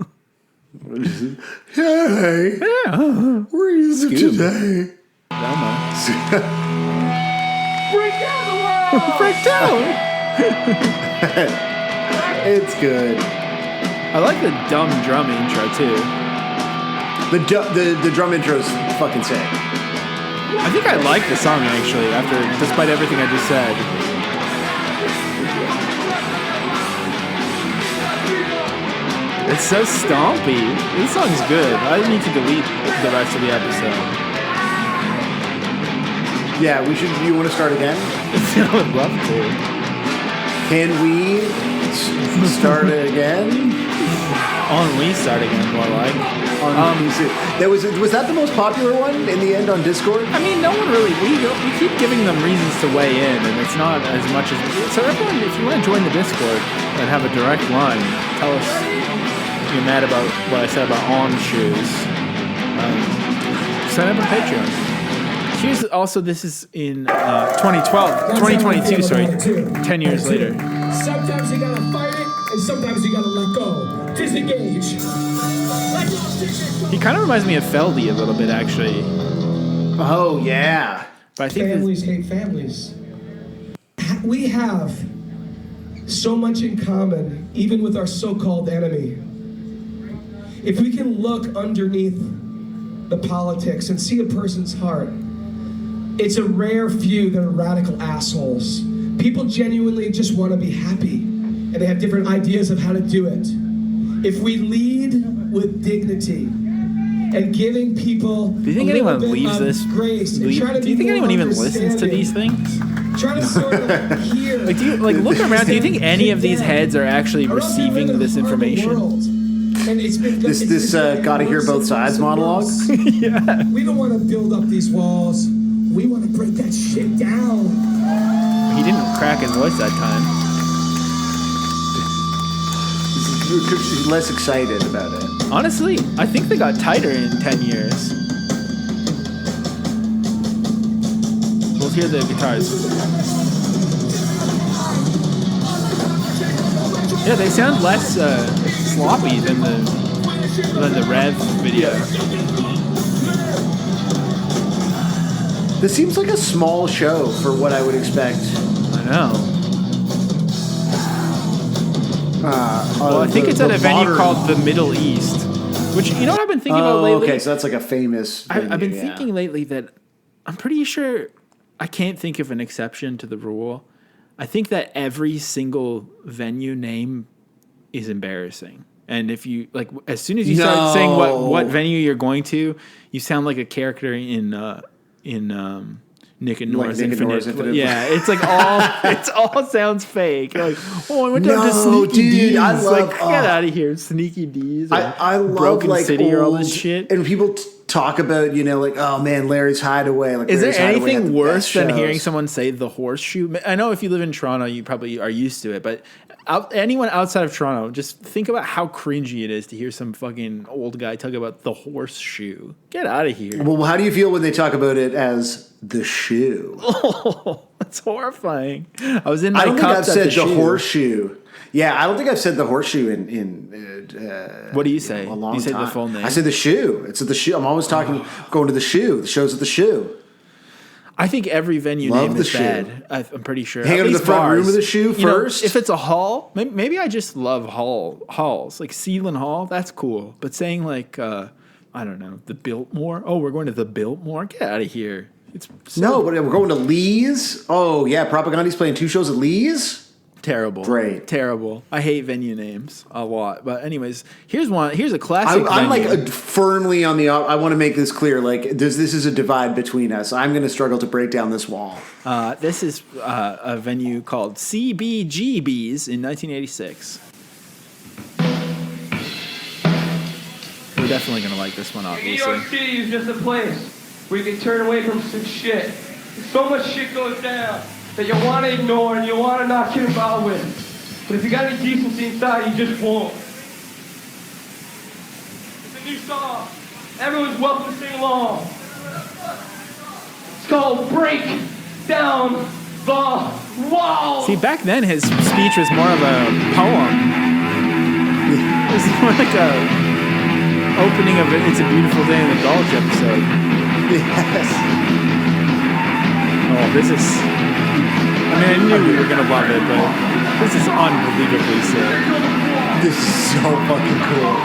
Hey, Yeah. where is it Scoob. today? Velma. Break down the wall! Break down. It's good. I like the dumb drum intro too. The drum intro's fucking sick. I think I like the song actually, despite everything I just said. It's so stompy. This song's good. I need to delete the rest of the episode. Yeah, we should. You want to start again? I would love to. Can we start it again? On restart again, more like. Was that the most popular one in the end on Discord? I mean, no one really. We keep giving them reasons to weigh in, and it's not as much as. So everyone, if you want to join the Discord and have a direct line, tell us you're mad about what I said about on shoes. Sign up on Patreon. Here's also, this is in 2022, sorry, 10 years later. Sometimes you gotta fight it, and sometimes you gotta let go. Disengage. He kind of reminds me of Feldy a little bit, actually. Oh yeah. But I think Families hate families. We have so much in common, even with our so-called enemy. If we can look underneath the politics and see a person's heart, it's a rare few that are radical assholes. People genuinely just want to be happy, and they have different ideas of how to do it. If we lead with dignity and giving people do you think anyone leaves this? Grace Do you think anyone even listens to these things? Trying to sort of hear. Like, do you look around? Do you think any of these heads are actually receiving this information? And it's been This gotta hear both sides monologue? Yeah. We don't want to build up these walls. We want to break that shit down. He didn't crack his voice that time. He's less excited about it. Honestly, I think they got tighter in 10 years. We'll hear the guitars. Yeah, they sound less sloppy than the Rev video. This seems like a small show for what I would expect. I know. Well, I think it's at a venue called the Middle East, which, you know what I've been thinking about lately? Okay, so that's like a famous venue, I've been thinking lately that I'm pretty sure I can't think of an exception to the rule. I think that every single venue name is embarrassing. And if you, like, as soon as you start saying what venue you're going to, you sound like a character in Nick and Nora's Infinite. Yeah, it's like it all sounds fake. You're like, I went down to Sneaky D's. I love, get out of here, Sneaky D's. I love Broken like City or all this old- shit. And people talk about, like, oh man, Larry's Hideaway. Like, Is there Larry's Hideaway had anything the worse best than shows. hearing someone say the Horseshoe? I know if you live in Toronto, you probably are used to it, but anyone outside of Toronto, just think about how cringy it is to hear some fucking old guy talk about the Horseshoe. Get out of here. Well, how do you feel when they talk about it as the shoe? Oh, that's horrifying. I was in my I don't think I've cups at said the shoe. horseshoe. Yeah, I don't think I've said the horseshoe in What do you say? a long You say time. the full name. I say the shoe. It's at the shoe. I'm always going to the shoe. The show's at the shoe. I think every venue Love name the is shoe. bad. I'm pretty sure. Hang At out in the least front bars. room of the shoe You know, first? if it's a hall, maybe I just love halls. Like Sealand Hall, that's cool. But saying like, I don't know, the Biltmore. Oh, we're going to the Biltmore? Get out of here. It's so No, but we're going to Lee's. Oh, yeah. Propagandi's playing 2 shows at Lee's. terrible. Great. Terrible. I hate venue names a lot. But anyways, here's a classic I'm venue. like firmly on the. I want to make this clear. Like, this is a divide between us. I'm going to struggle to break down this wall. This is a venue called CBGB's in 1986. definitely going to like this one, New obviously. York City is just a place where you can turn away from some shit. So much shit goes down that you want to ignore and you want to not get involved with. But if you got any decency inside, you just won't. It's a new song. Everyone's welcome to sing along. It's called Break Down the Wall. See, back then his speech was more of a poem. It was more like a opening of It's a Beautiful Day in the Gulch episode. Yes. Oh, this is... I mean, I knew we were going to love it, but this is unbelievably sick. This is so fucking cool.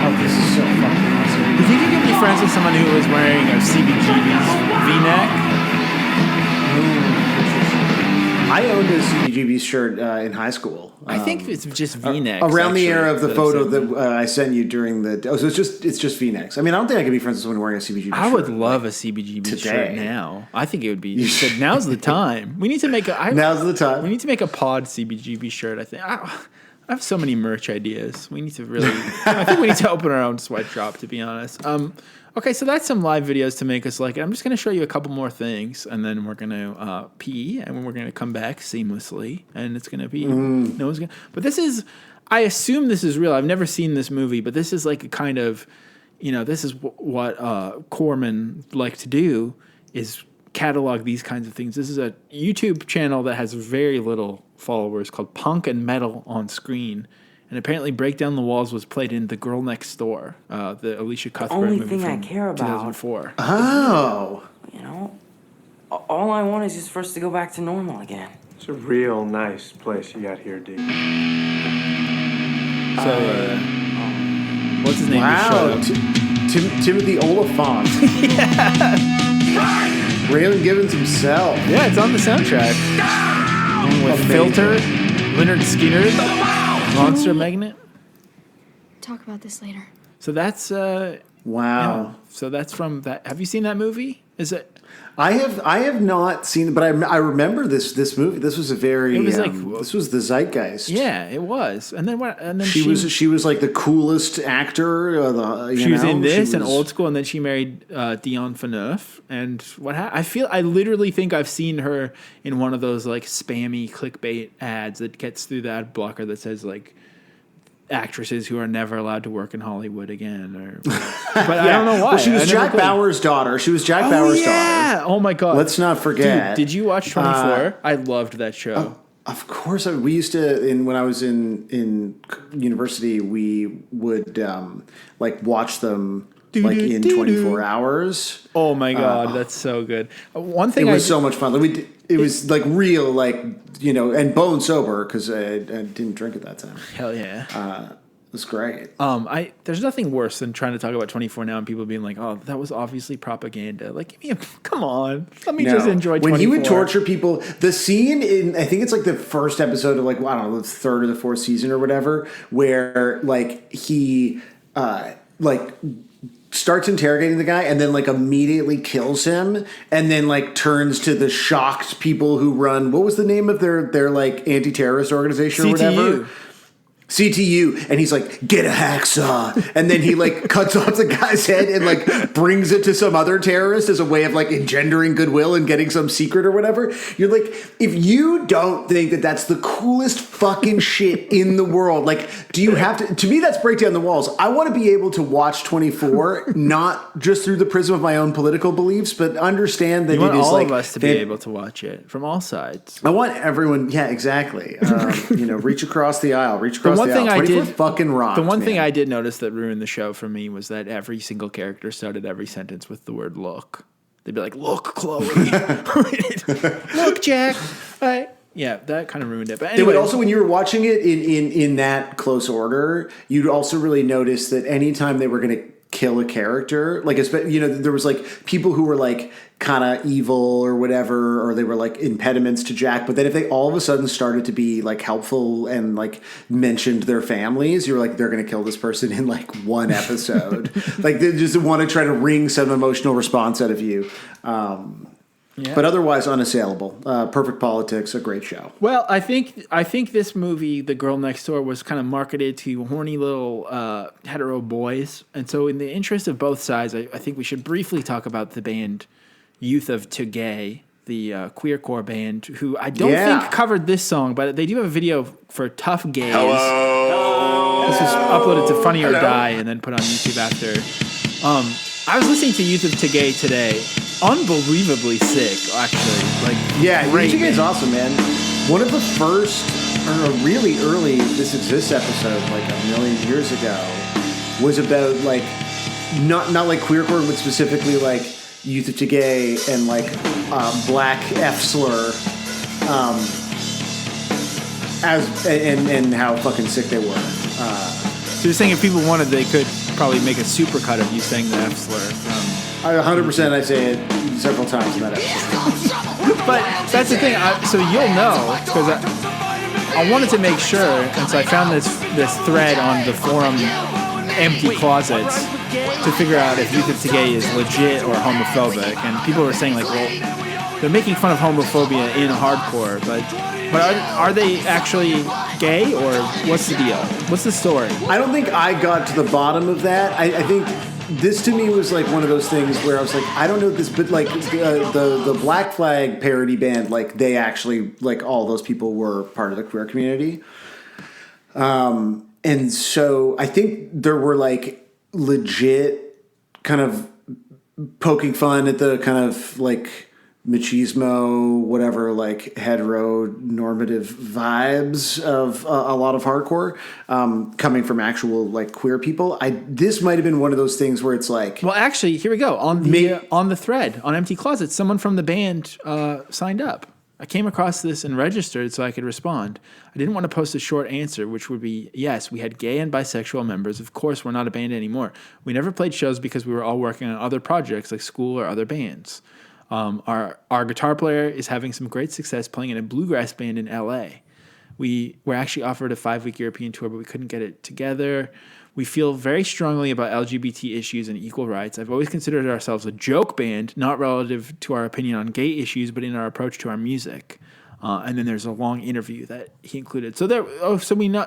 Oh, this is so fucking awesome. You think you could be friends with someone who was wearing a CBGB's V-neck? I owned a CBGB shirt in high school. I think it's just V-necks. Around the era of the that photo I've seen. that I sent you during the... Oh, so it's just V-necks. I mean, I don't think I could be friends with someone wearing a CBGB shirt. I would love a CBGB shirt now. I think it would be... Now's the time. We need to make a... Now's the time. We need to make a pod CBGB shirt, I think. I have so many merch ideas. We need to really... I think we need to open our own sweatshop, to be honest. Okay, so that's some live videos to make us like it. I'm just going to show you a couple more things, and then we're going to pee, and we're going to come back seamlessly, and it's going to be... No one's gonna, but this is... I assume this is real. I've never seen this movie, but this is like a kind of... this is what corpsmen like to do, is catalog these kinds of things. This is a YouTube channel that has very little followers called Punk and Metal on Screen. And apparently Break Down the Walls was played in The Girl Next Door, the Alicia Cuthbert movie thing I from care about. 2004. Oh. All I want is just for us to go back to normal again. It's a real nice place you got here, D. So, what's his name? Wow. Timothy Oliphant. Raylan Givens himself. Yeah, it's on the soundtrack. With Filter, Leonard Skinner, Monster Magnet. Talk about this later. So that's Wow. yeah. So that's from that. Have you seen that movie? Is it? I have not seen it, but I remember this movie. This was a very It was like- this was the zeitgeist. Yeah, it was. And then what? And then She was like the coolest actor. She was in this and Old School, and then she married Dion Phaneuf. And I literally think I've seen her in one of those like spammy clickbait ads that gets through the ad blocker that says like actresses who are never allowed to work in Hollywood again. But I don't know why. Well, she was I never Jack Bauer's daughter. She was Jack Bauer's daughter. Yeah. Oh my God. Let's not forget. Dude, did you watch 24? I loved that show. Of course, we used to. When I was in university, we would like watch them like in 24 hours. Oh my God, that's so good. One thing It was so much fun. Like it was like real, like and bone sober because I didn't drink at that time. Hell yeah. It was great. There's nothing worse than trying to talk about 24 now and people being like, "Oh, that was obviously propaganda." Like, come on, let me just enjoy 24. When he would torture people, the scene in I think it's like the first episode of like I don't know the third or the fourth season or whatever, where like he like starts interrogating the guy and then like immediately kills him and then like turns to the shocked people who run what was the name of their like anti-terrorist organization or whatever. CTU, and he's like, get a hacksaw, and then he like cuts off the guy's head and like brings it to some other terrorist as a way of like engendering goodwill and getting some secret or whatever. You're like, if you don't think that that's the coolest fucking shit in the world, like, do you have to me, that's Break Down the Walls. I want to be able to watch 24, not just through the prism of my own political beliefs, but understand that you want it is all like of us to be able to watch it from all sides. I want everyone, yeah, exactly. Reach across the aisle, reach across One thing I did fucking rocked, the one man. thing I did notice that ruined the show for me was that every single character started every sentence with the word "look." They'd be like, "Look, Chloe." "Look, Jack." Yeah, that kind of ruined it. But anyway, They would also, when you were watching it in that close order, you'd also really notice that anytime they were going to kill a character. Like, there was like people who were like kind of evil or whatever, or they were like impediments to Jack. But then if they all of a sudden started to be like helpful and like mentioned their families, you were like, they're going to kill this person in like one episode. Like they just want to try to wring some emotional response out of you. But otherwise unassailable. Perfect Politics, a great show. Well, I think this movie, The Girl Next Door, was kind of marketed to horny little hetero boys. And so in the interest of both sides, I think we should briefly talk about the band Youth of Today, the queercore band, who I don't think covered this song, but they do have a video for Tough Gays. Hello. This was uploaded to Funny or Die and then put on YouTube after. I was listening to Youth of Today today. Unbelievably sick, actually. Like, Youth of Today is awesome, man. One of the first, or really early This Exists episode, like a million years ago, was about like not like queercore, but specifically like Youth of Today and like black F slur, and how fucking sick they were. So you're saying if people wanted, they could probably make a supercut of you saying the F slur. 100%, I say it several times in that episode. But that's the thing. So you'll know, because I wanted to make sure, and so I found this thread on the forum Empty Closets to figure out if Youth of Today is legit or homophobic. And people were saying, like, well, they're making fun of homophobia in hardcore, but are they actually gay, or what's the deal? What's the story? I don't think I got to the bottom of that. I think this to me was like one of those things where I was like, I don't know this, but like the Black Flag parody band, like they actually, like all those people were part of the queer community. And so I think there were like legit kind of poking fun at the kind of like machismo, whatever, like heteronormative vibes of a lot of hardcore coming from actual like queer people. This might have been one of those things where it's like, well, actually, here we go on the thread on Empty Closets. Someone from the band signed up. I came across this and registered so I could respond. I didn't want to post a short answer, which would be, yes, we had gay and bisexual members. Of course, we're not a band anymore. We never played shows because we were all working on other projects like school or other bands. Our guitar player is having some great success playing in a bluegrass band in LA. We were actually offered a 5-week European tour, but we couldn't get it together. We feel very strongly about LGBT issues and equal rights. I've always considered ourselves a joke band, not relative to our opinion on gay issues, but in our approach to our music. And then there's a long interview that he included. So we know.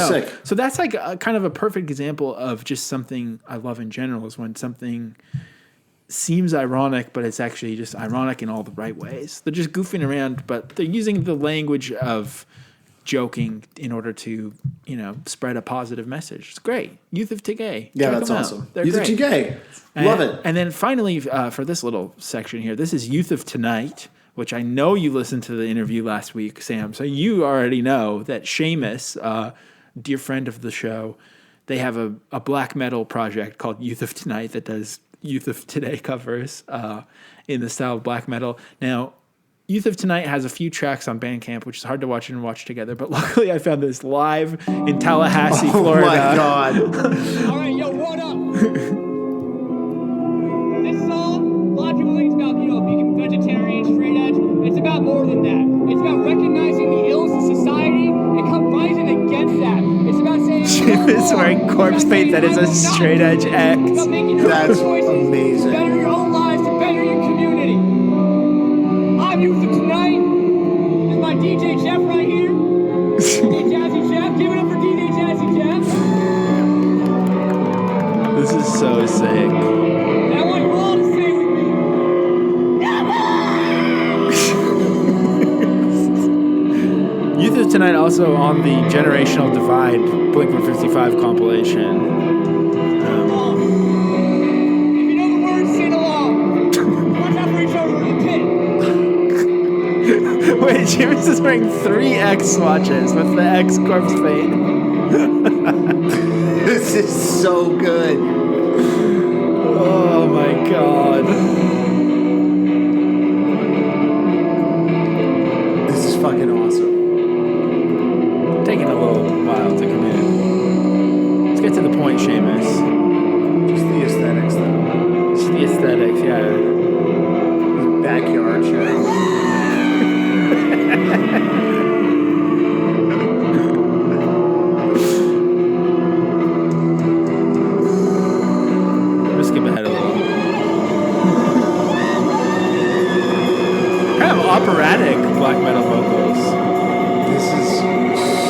Sick. So that's like kind of a perfect example of just something I love in general, is when something seems ironic, but it's actually just ironic in all the right ways. They're just goofing around, but they're using the language of joking in order to, spread a positive message. It's great. Youth of Today. Yeah, Check that's them awesome. Out. They're Youth great. of Today. Love it. And then finally, for this little section here, this is Youth of Tonight, which I know you listened to the interview last week, Sam. So you already know that Seamus, dear friend of the show, they have a black metal project called Youth of Tonight that does Youth of Today covers in the style of black metal. Now, Youth of Tonight has a few tracks on Bandcamp, which is hard to watch together, but luckily I found this live in Tallahassee, Florida. Oh my God. All right, yo, what up? This song, a lot of people think it's about, being vegetarian, straight edge. It's about more than that. It's about recognizing the ills of society and rising against that. It's about saying... She was wearing corpse paint that is a straight edge X. That's amazing. Better your own lives to better your community. I'm Youth of Tonight. This is my DJ Jeff right here. DJ Jazzy Jeff. Give it up for DJ Jazzy Jeff. This is so sick. And I want you all to say with me. Youth of Tonight also on the Generational Divide Blink-155 compilation. If you know the words, sing along. Watch out for each other in the pit. Wait, James is wearing 3 X swatches with the X corpse paint. This is so good. Oh my God. This is fucking awesome. Taking a little while to come in. Let's get to the point, Seamus. Just the operatic black metal vocals. This is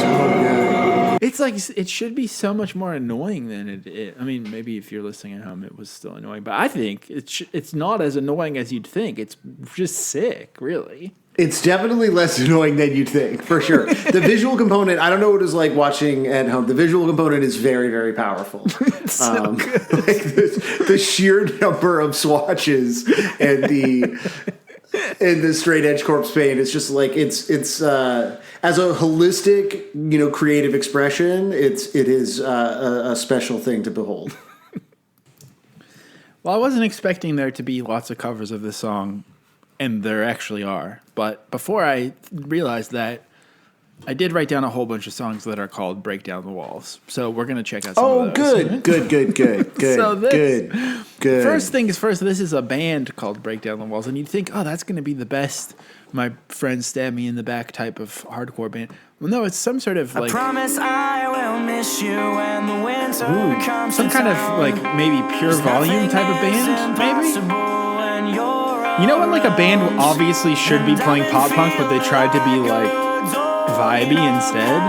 so good. It's like it should be so much more annoying than it is. I mean, maybe if you're listening at home, it was still annoying, but I think it's not as annoying as you'd think. It's just sick, really. It's definitely less annoying than you'd think, for sure. The visual component, I don't know what it's like watching at home. The visual component is very, very powerful. It's so good. Like the sheer number of swatches and the straight edge corpse paint. It's just like it's as a holistic, creative expression. It is a special thing to behold. Well, I wasn't expecting there to be lots of covers of this song, and there actually are. But before I realized that, I did write down a whole bunch of songs that are called "Break Down the Walls." So we're gonna check out some of those. Good. So good. First things first, this is a band called Break Down the Walls, and you'd think, oh, that's going to be the best My Friends Stab Me in the Back type of hardcore band. Well, no, it's some sort of like... I promise I will miss you when the winter comes. Some kind of like maybe Pure Volume type of band, maybe? You know when like a band obviously should be playing pop punk, but they tried to be like vibey instead?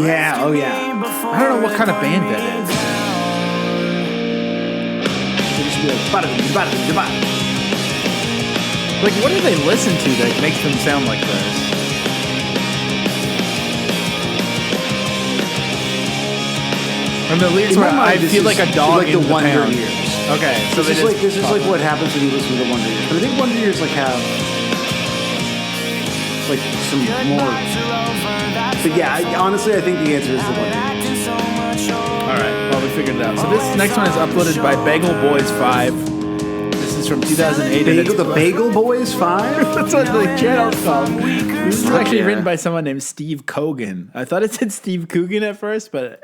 Yeah, oh yeah. I don't know what kind of band that is. Like, what do they listen to that makes them sound like this? And the lyrics where I feel like a dog like in the Wonder pound. Years. Okay, so this is like what happens when you listen to the Wonder Years. But I think Wonder Years like have like some more. But yeah, honestly, I think the answer is the Wonder Years. All right, well, we figured it out. So this next one is uploaded by Bagel Boys 5. This is from 2008. The Bagel Boys 5? That's what the channel's called. This is actually written by someone named Steve Coogan. I thought it said Steve Coogan at first, but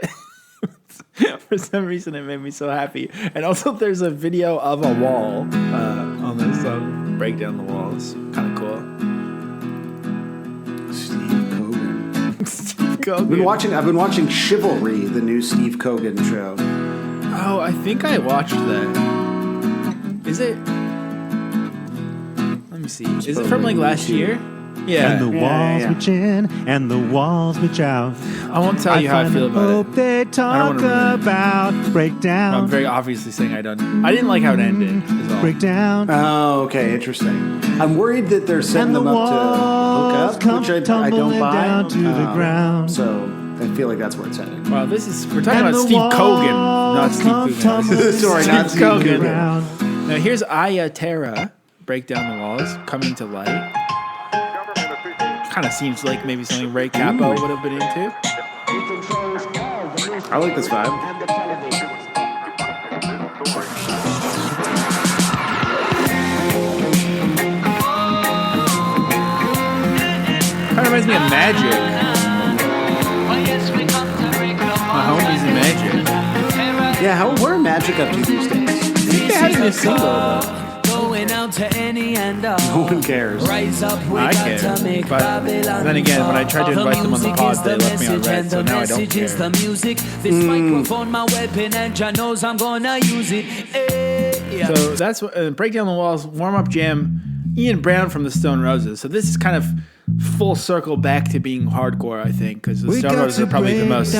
for some reason it made me so happy. And also there's a video of a wall on this song, Break Down the Walls. Kind of cool. Steve Coogan. Steve Coogan. I've been watching Chivalry, the new Steve Coogan show. Oh, I think I watched that. Is it? Let me see. Is it from like last year? Yeah. And the walls which in and the walls which out. I won't tell you how I feel about it. They talk about breakdown. I'm very obviously saying I didn't like how it ended. Is all. Breakdown. Oh, okay, interesting. I'm worried that they're setting them up to hook up, which I don't buy. Down to the ground. So I feel like that's where it's heading. Well, we're talking about Steve Coogan, not Steve Coogan. Sorry, not Steve Coogan. Now here's Aya Terra, Break Down the Walls, Coming to Light. Kind of seems like maybe something Ray Capo would have been into. I like this vibe. Kind of reminds me of Magic. My homies in Magic. Yeah, where are Magic up to these days? I think they had a new single though. No one cares. I care. But then again, when I tried to invite them on the pod, they left me on red, so now I don't care. So that's what Break Down the Walls, warm-up jam, Ian Brown from the Stone Roses. So this is kind of full circle back to being hardcore, I think, because the Stone Roses are probably the most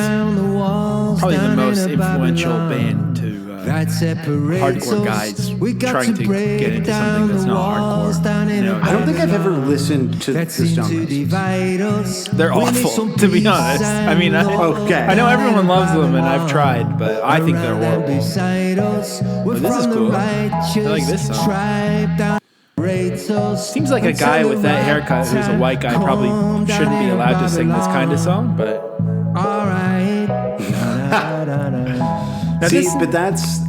influential band to hardcore guys trying to get into something that's not hardcore. I don't think I've ever listened to the Stone Roses. They're awful, to be honest. I mean, I know everyone loves them, and I've tried, but I think they're horrible. But this is cool. I like this song. Seems like a guy with that haircut who's a white guy probably shouldn't be allowed to sing this kind of song, but... But that's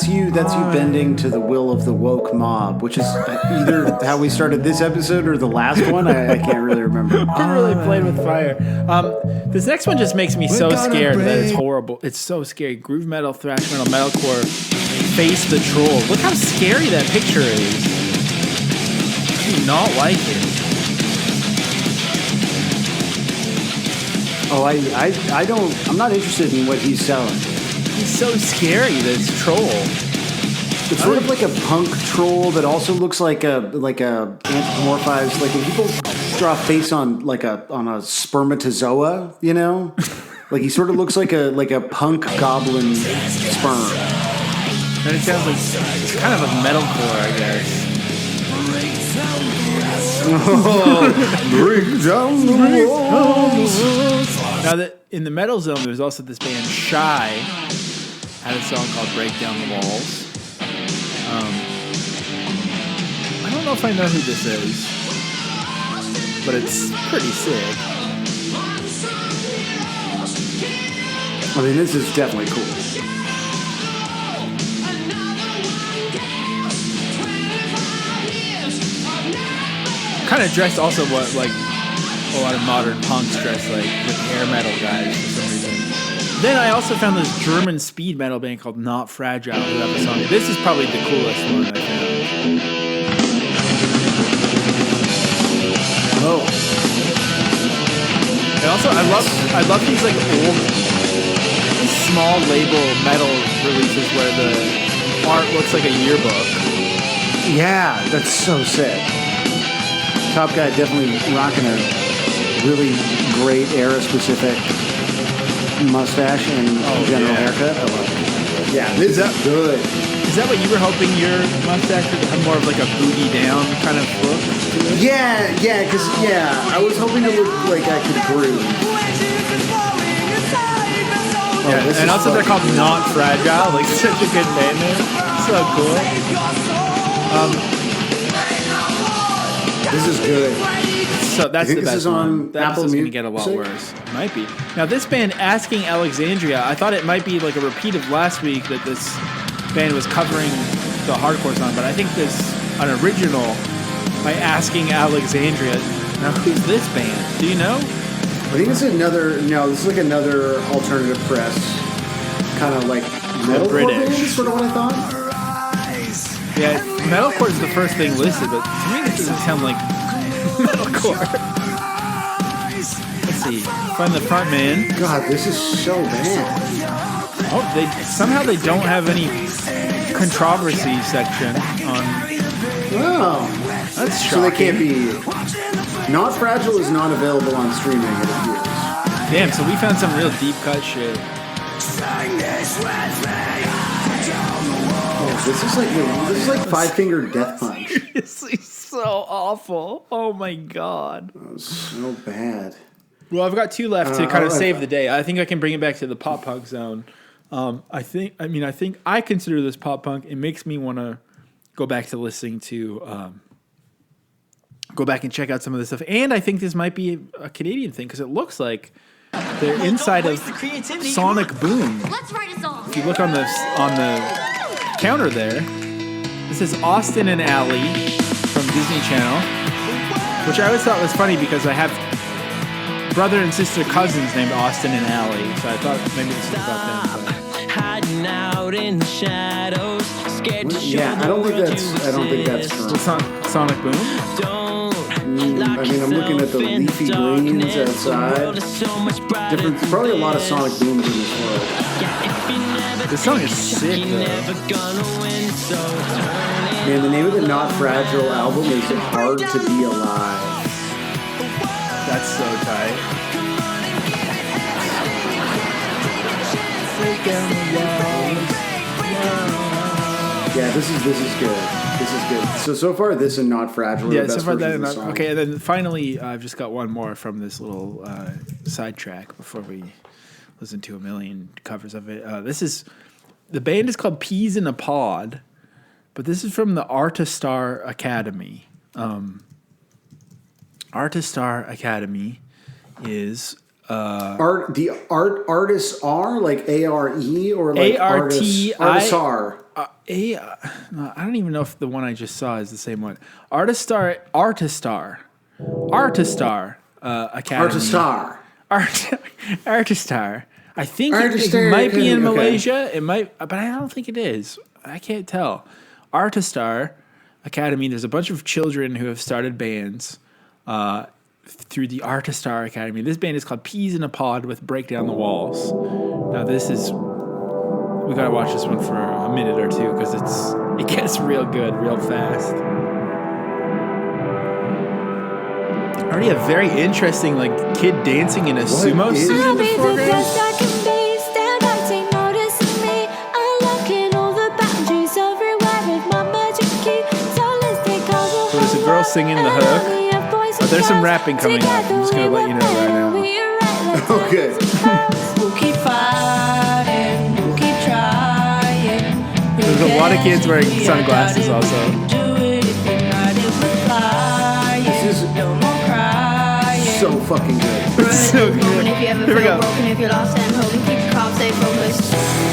you bending to the will of the woke mob, which is either how we started this episode or the last one. I can't really remember. I'm really playing with fire. This next one just makes me so scared that it's horrible. It's so scary. Groove metal, thrash metal, metalcore, Face the Troll. Look how scary that picture is. I do not like it. Oh, I'm not interested in what he's selling. He's so scary, this troll. It's sort of like a punk troll that also looks like a anthropomorphized, like when people draw a face on a spermatozoa, you know? Like he sort of looks like a punk goblin sperm. And it sounds like it's kind of a metalcore, I guess. Break down the walls. Now, in the metal zone, there's also this band Shy had a song called "Break Down the Walls." I don't know if I know who this is, but it's pretty sick. I mean, this is definitely cool. Kind of dressed also what like a lot of modern punks dress like hair metal guys for some reason. Then I also found this German speed metal band called Not Fragile who have a song. This is probably the coolest one I found. Oh. And also I love these like old small label metal releases where the art looks like a yearbook. Yeah, that's so sick. Top Guy definitely rocking a really great era-specific mustache and general haircut. I love it. Yeah, this is good. Is that what you were hoping your mustache would have more of like a booty down kind of look to it? Yeah, because I was hoping to look like I could groove. Yeah, and also they're called Not Fragile, like such a good band name. So cool. This is good. So that's the best this is on one. That Apple episode's going to Music? get a lot worse. Might be. Now this band, Asking Alexandria, I thought it might be like a repeat of last week that this band was covering the hardcore song, but I think this an original by Asking Alexandria. Now who's this band? Do you know? I think this is like another alternative press, kind of like metalcore band, sort of what I thought. Yeah, metalcore is the first thing listed, but to me this doesn't sound like metalcore. Let's see. Find the front man. God, this is so bad. Oh, they don't have any controversy section on. Wow, that's shocking. so they can't be. Not Fragile is not available on streaming. It appears. Damn, so we found some real deep cut shit. Oh, this is like Five Finger Death Punch. Seriously, so awful. Oh my god. That was so bad. Well, I've got two left to kind of save the day. I think I can bring it back to the pop punk zone. I think I consider this pop punk. It makes me want to go back to listening to, go back and check out some of this stuff. And I think this might be a Canadian thing because it looks like they're inside of Sonic Boom. Let's write a song. If you look on the counter there, this is Austin and Ally from Disney Channel, which I always thought was funny because I have brother and sister cousins named Austin and Ally, so I thought maybe this was about them. But. Hiding out in the shadows, scared to show. Yeah, I don't think that's true. Sonic Boom? I mean, I'm looking at the leafy greens outside. Probably a lot of Sonic Booms in this world. This song is sick, though. Man, the name of the Not Fragile album is Hard to Be Alive. That's so tight. Yeah, this is good. This is good. So far, this and Not Fragile. Yeah, are the best so far that versions of the song. okay, and then finally, I've just got one more from this little sidetrack before we listen to a million covers of it. The band is called Peas in a Pod, but this is from the Artistar Academy. Artistar Academy is artists are like ARE or like Artistar. I don't even know if the one I just saw is the same one. Artistar Academy. Artistar. I think it might be in Malaysia. It might, but I don't think it is. I can't tell. Artistar Academy. There's a bunch of children who have started bands through the Artistar Academy. This band is called Peas in a Pod with Break Down the Walls. Now we gotta watch this one for a minute or two because it's It gets real good, real fast. Already a very interesting like kid dancing in a sumo suit in the foreground. So there's a girl singing the hook. Oh, there's some rapping coming up. I'm just gonna let you know right now. Okay. We'll keep fighting, we'll keep trying. There's a lot of kids wearing sunglasses also. This is so fucking good. It's so good. Here we go. Oh,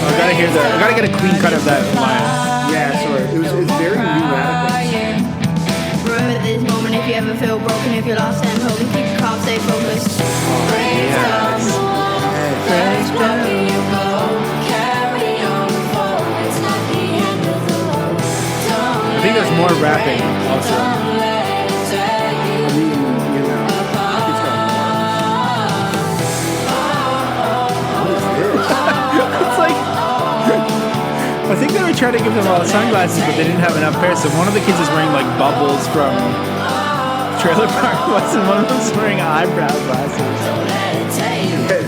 I gotta hear that. I gotta get a clean cut of that line. Yeah, sorry. It's very new radical. Remember this moment if you ever feel broken, if you're lost and hoping, keep calm, stay focused. I think there's more rapping also. It's like I think they were trying to give them all sunglasses, but they didn't have enough pairs. So one of the kids is wearing like Bubbles from Trailer Park West, and one of them's wearing eyebrow glasses.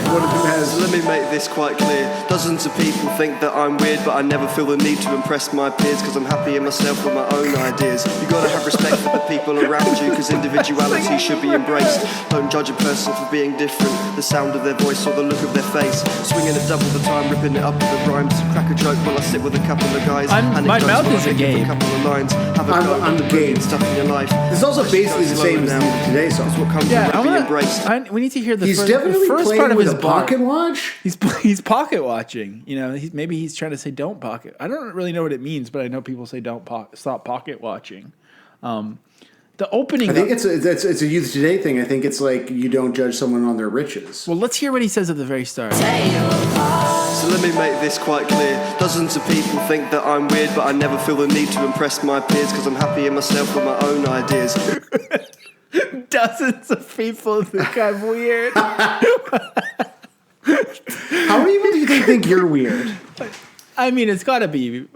One of them has. Let me make this quite clear. Dozens of people think that I'm weird, but I never feel the need to impress my peers, because I'm happy in myself with my own ideas. You gotta have respect for the people around you, because individuality should be embraced. Don't judge a person for being different, the sound of their voice or the look of their face. Swinging it double the time, ripping it up with the rhymes. Crack a joke while I sit with a couple of guys. My mouth is a game. A couple of lines. Have a I'm game. Stuff in your life. This is also basically the same as today's song. What comes We need to hear the He's first, definitely the first playing part of with his a pocket watch. He's pocket watching. You know, maybe he's trying to say don't pocket. I don't really know what it means, but I know people say don't stop pocket watching. The opening. I think it's a youth today thing. I think it's like you don't judge someone on their riches. Well, let's hear what he says at the very start. So let me make this quite clear. Dozens of people think that I'm weird, but I never feel the need to impress my peers, because I'm happy in myself with my own ideas. Dozens of people think I'm weird. How many people do you think you're weird? I mean, it's got to be.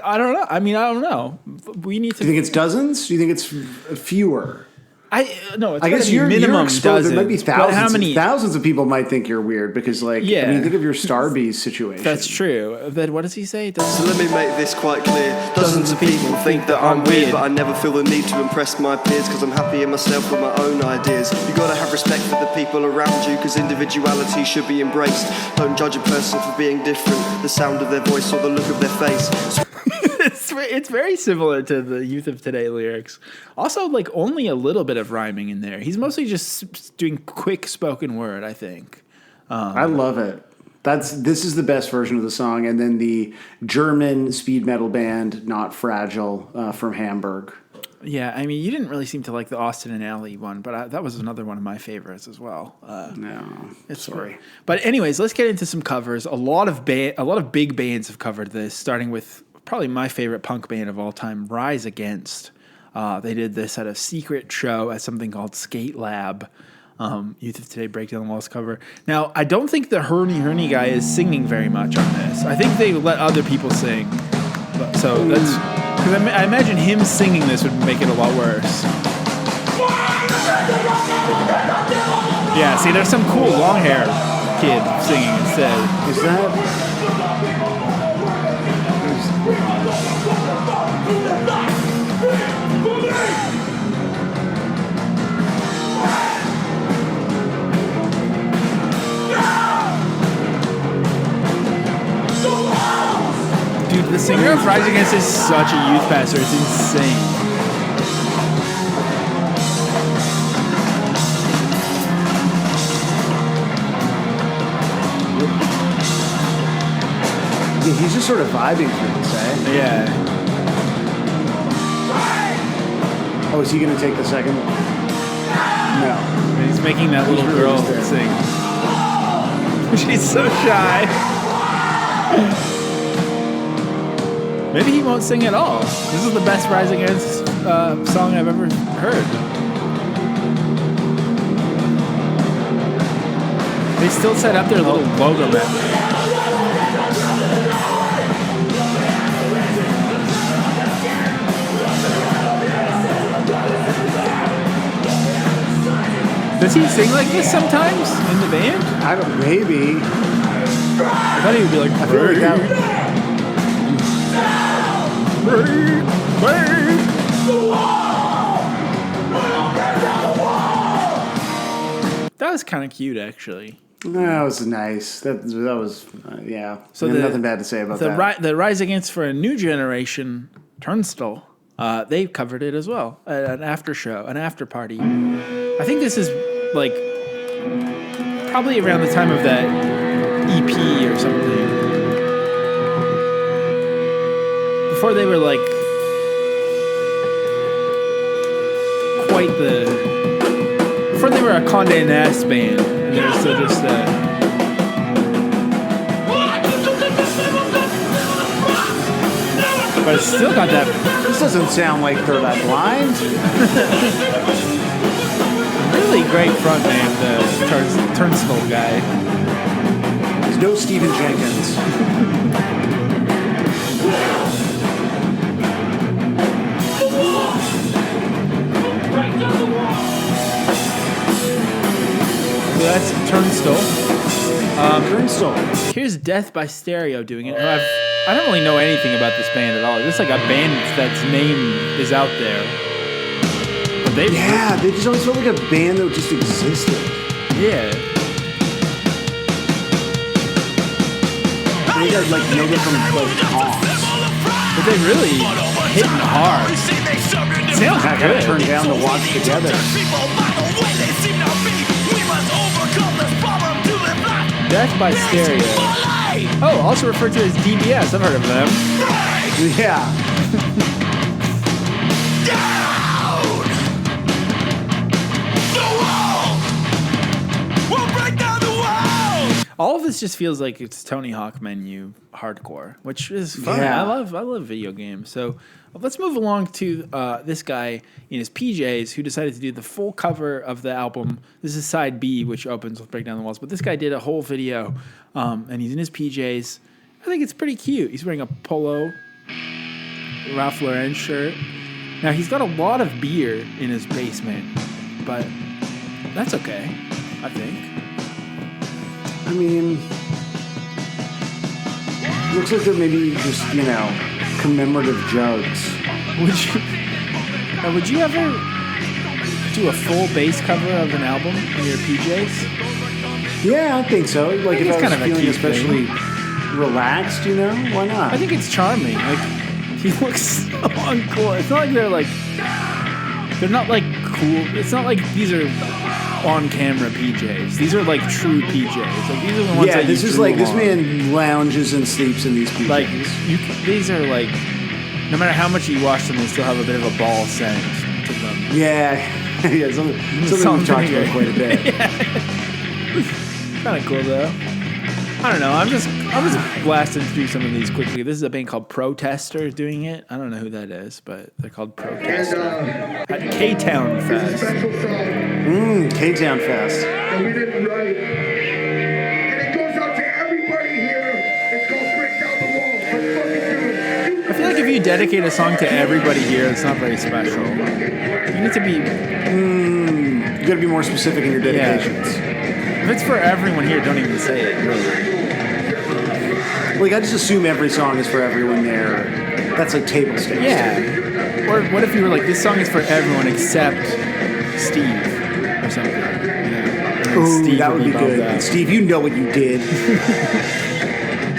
I don't know. I mean, I don't know. We need to. Do you think it's dozens? Do you think it's fewer? No. It's I guess you're minimum exposed. dozens. There might be thousands. How many? Thousands of people might think you're weird because, like, I mean, think of your Starbees situation. That's true. Then what does he say? So let me make this quite clear. Dozens of people think that I'm weird, but I never feel the need to impress my peers, because I'm happy in myself with my own ideas. You gotta have respect for the people around you, because individuality should be embraced. Don't judge a person for being different, the sound of their voice or the look of their face. It's very similar to the Youth of Today lyrics. Also, like, only a little bit of rhyming in there. He's mostly just doing quick spoken word, I think. I love it. This is the best version of the song. And then the German speed metal band, Not Fragile, from Hamburg. Yeah, I mean, you didn't really seem to like the Austin and Alley one, but that was another one of my favorites as well. Sorry. But anyways, let's get into some covers. A lot of big bands have covered this, starting with probably my favorite punk band of all time, Rise Against. They did this at a secret show at something called Skate Lab. Youth of Today Breakdown the Walls cover. Now, I don't think the Hurney guy is singing very much on this. I think they let other people sing. So that's... Because I imagine him singing this would make it a lot worse. Yeah, see, there's some cool long hair kid singing instead. Is that... Dude, the singer of Rise Against is such a youth pastor. It's insane. Yeah, he's just sort of vibing through this, eh? Yeah. Oh, is he going to take the second one? No. He's making that little girl sing. She's so shy. Maybe he won't sing at all. This is the best Rise Against song I've ever heard. They still set up their little logo map. Does he sing like this sometimes in the band? I don't. Maybe. I thought he would be like, I feel like that. That was kind of cute, actually. That was nice. That was yeah. So nothing bad to say about that. The Rise Against for a New Generation Turnstile. They covered it as well at an after show, an after party. I think this is like probably around the time of that EP or something. Before they were like before they were a Condé Nast band, and they were still just but it's still got that. This doesn't sound like Third Eye Blind. Really great front man, the Turnstile guy. There's no Stephen Jenkins. So that's Turnstile. Turnstile. Here's Death by Stereo doing it. I don't really know anything about this band at all. It's like a band that's name is out there. But they just always felt like a band that just existed. Yeah. You guys like know them from like songs. But they really hitting hard. Sounds I gotta turn down the watch together. Death by Stereo. Oh, also referred to as DBS. I've heard of them. Yeah. All of this just feels like it's Tony Hawk menu hardcore, which is fun. Yeah. I love video games. So let's move along to this guy in his PJs who decided to do the full cover of the album. This is side B, which opens with Break Down the Walls. But this guy did a whole video, and he's in his PJs. I think it's pretty cute. He's wearing a polo Ralph Lauren shirt. Now, he's got a lot of beer in his basement, but that's okay, I think. I mean, looks like they're maybe just, commemorative jugs. Would you ever do a full bass cover of an album in your PJs? Yeah, I think so. Like, if I was kind of feeling especially relaxed, why not? I think it's charming. Like, he looks so uncool. It's not like they're not like cool. It's not like these are on-camera PJs. These are like true PJs. Like these are the ones that this is like this man lounges and sleeps in these PJs. Like these are like, no matter how much you wash them, they still have a bit of a ball scent to them. Yeah, something we've talked about quite a bit. Kind of cool though. I don't know. I'm just blasting through some of these quickly. This is a band called Protester doing it. I don't know who that is, but they're called Protester. At K-Town Fest. K-Town Fest. And we didn't write. And it goes out to everybody here. It's called Break Down the Walls. Let's fucking do it. I feel like if you dedicate a song to everybody here, it's not very special. You need to be... You gotta be more specific in your dedications. Yeah. If it's for everyone here, don't even say it, really. Like, I just assume every song is for everyone there. That's like table stakes. Yeah. Or what if you were like, this song is for everyone except Steve or something? Ooh, Steve that would be good. Out. Steve, you know what you did.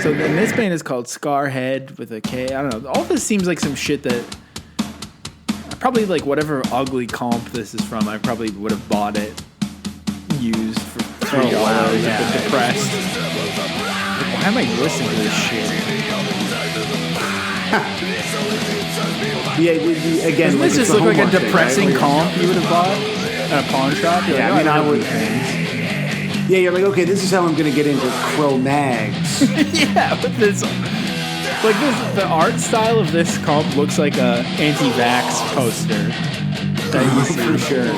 So and this band is called Scarhead with a K. I don't know. All this seems like some shit that probably like whatever ugly comp this is from, I probably would have bought it used for $3. Wow, yeah. I've been depressed. Why am I listening to this shit? Again, doesn't this just look like a depressing comp you would have bought at a pawn shop? You're yeah, like, I would. Yeah, you're like, okay, this is how I'm going to get into Cro-Mags. Yeah, but the art style of this comp looks like a anti-vax poster. For sure.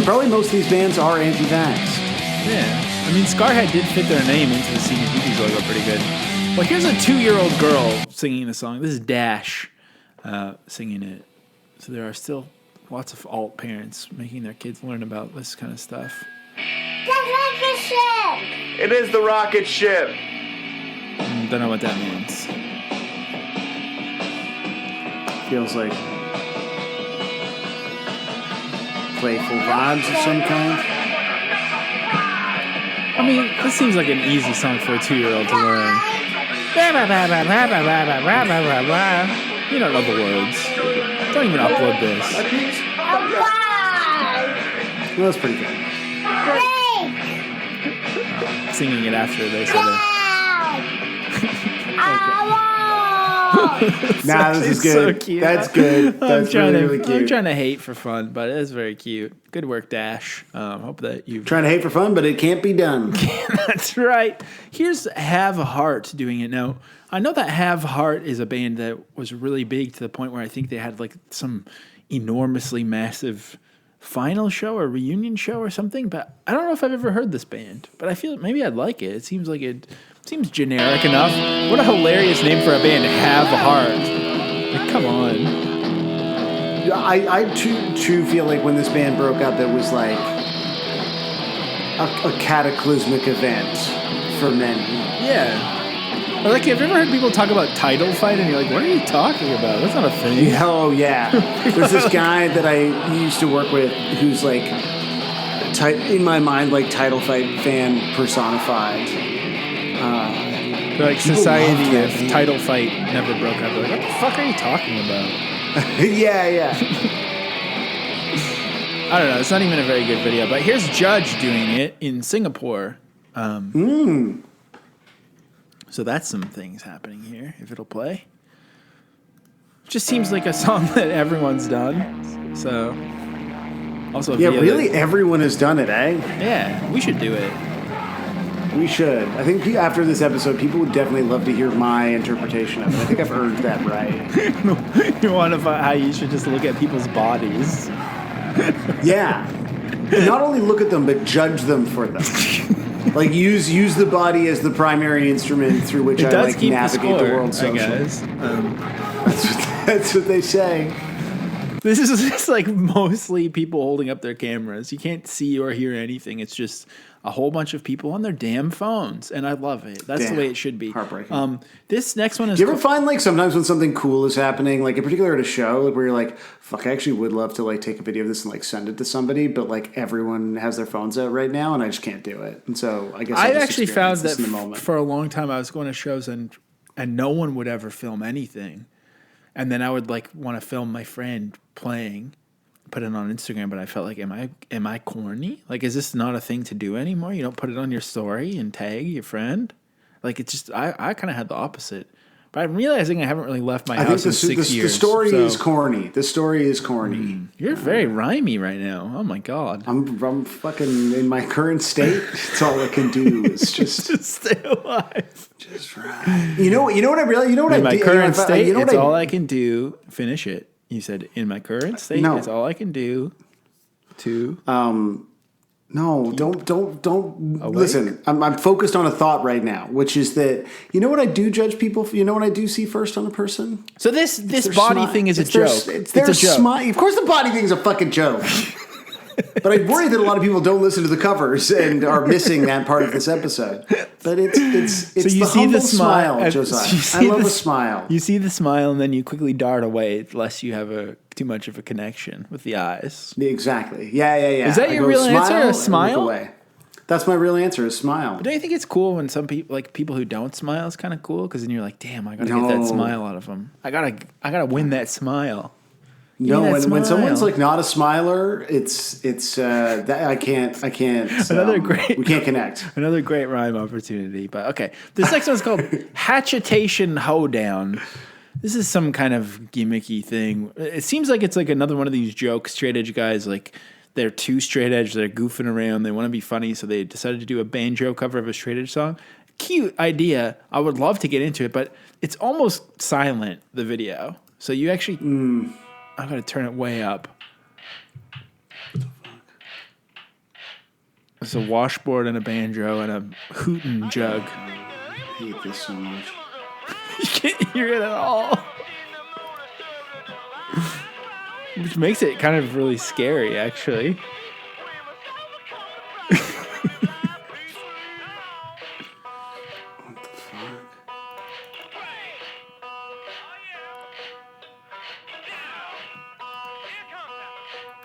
Probably most of these bands are anti-vax. Yeah. I mean, Scarhead did fit their name into the CDP's logo pretty good. Well, here's a 2-year-old girl singing the song. This is Dash singing it. So there are still lots of alt parents making their kids learn about this kind of stuff. It is the rocket ship. Don't know what that means. Feels like playful vibes of some kind. I mean, this seems like an easy song for a 2-year-old to learn. You don't know the words. Don't even upload this. Well, that's pretty good. Singing it after they said it. Nah, this is good. So cute. That's good. That's really cute. I'm trying to hate for fun, but it is very cute. Good work, Dash. Hope that you trying to hate for fun, but it can't be done. That's right. Here's Have Heart doing it now. I know that Have Heart is a band that was really big to the point where I think they had like some enormously massive final show or reunion show or something. But I don't know if I've ever heard this band. But I feel maybe I'd like it. It seems like it seems generic enough. What a hilarious name for a band, Have Heart. Like, come on. I too feel like when this band broke up, it was like a cataclysmic event for many. Yeah. Or like, have you ever heard people talk about title fight and you're like, what are you talking about? That's not a thing. Oh, yeah. There's this guy that I used to work with who's like, in my mind, like title fight fan personified. Like society if title fight never broke up. Like, what the fuck are you talking about? Yeah. I don't know. It's not even a very good video. But here's Judge doing it in Singapore. So that's some things happening here, if it'll play. Just seems like a song that everyone's done. So, also, yeah, really, everyone has done it, eh? Yeah, we should do it. We should. I think after this episode, people would definitely love to hear my interpretation of it. I think I've earned that right. You want to find how you should just look at people's bodies. Yeah. And not only look at them, but judge them for them. Like use the body as the primary instrument through which I like navigate the world socially. That's what they say. This is just like mostly people holding up their cameras. You can't see or hear anything. It's just a whole bunch of people on their damn phones, and I love it. That's the way it should be. Heartbreaking. This next one is. Do you ever find like sometimes when something cool is happening, like in particular at a show, like, where you're like, "Fuck, I actually would love to like take a video of this and like send it to somebody," but like everyone has their phones out right now, and I just can't do it. And so I guess I actually found that in the moment. for a long time I was going to shows and no one would ever film anything, and then I would like want to film my friend playing. Put it on Instagram, but I felt like, am I corny? Like, is this not a thing to do anymore? You don't put it on your story and tag your friend? Like, it's just, I kind of had the opposite. But I'm realizing I haven't really left my house in 6 years. The story is corny. The story is corny. You're very rhymey right now. Oh my God. I'm fucking in my current state. It's all I can do is just stay alive. Just right. You know what I realized? You know what in I my did? current state, it's all I can do. Finish it. You said, in my current state, no. It's all I can do to... No, don't listen. I'm focused on a thought right now, which is that, you know what I do judge people for? You know what I do see first on a person? So this body thing is a joke. It's a joke. Of course the body thing is a fucking joke. But I worry that a lot of people don't listen to the covers and are missing that part of this episode. But it's so you the see humble the smile, Josiah. I love a smile. You see the smile, and then you quickly dart away, lest you have too much of a connection with the eyes. Exactly. Yeah. Is that your real answer? A smile? Away. That's my real answer. A smile. But don't you think it's cool when some people, like people who don't smile, is kind of cool? Because then you're like, damn, I gotta get that smile out of them. I gotta win that smile. No, when someone's like not a smiler, it's that I can't. We can't connect. Another great rhyme opportunity. But okay, this next one's called Hatchetation Hoedown. This is some kind of gimmicky thing. It seems like it's like another one of these jokes. Straight edge guys, like they're too straight edge. They're goofing around. They want to be funny, so they decided to do a banjo cover of a straight edge song. Cute idea. I would love to get into it, but it's almost silent. The video, so you actually. I gotta turn it way up. It's a washboard and a banjo and a hootin' jug. I hate this so much. You can't hear it at all. Which makes it kind of really scary, actually.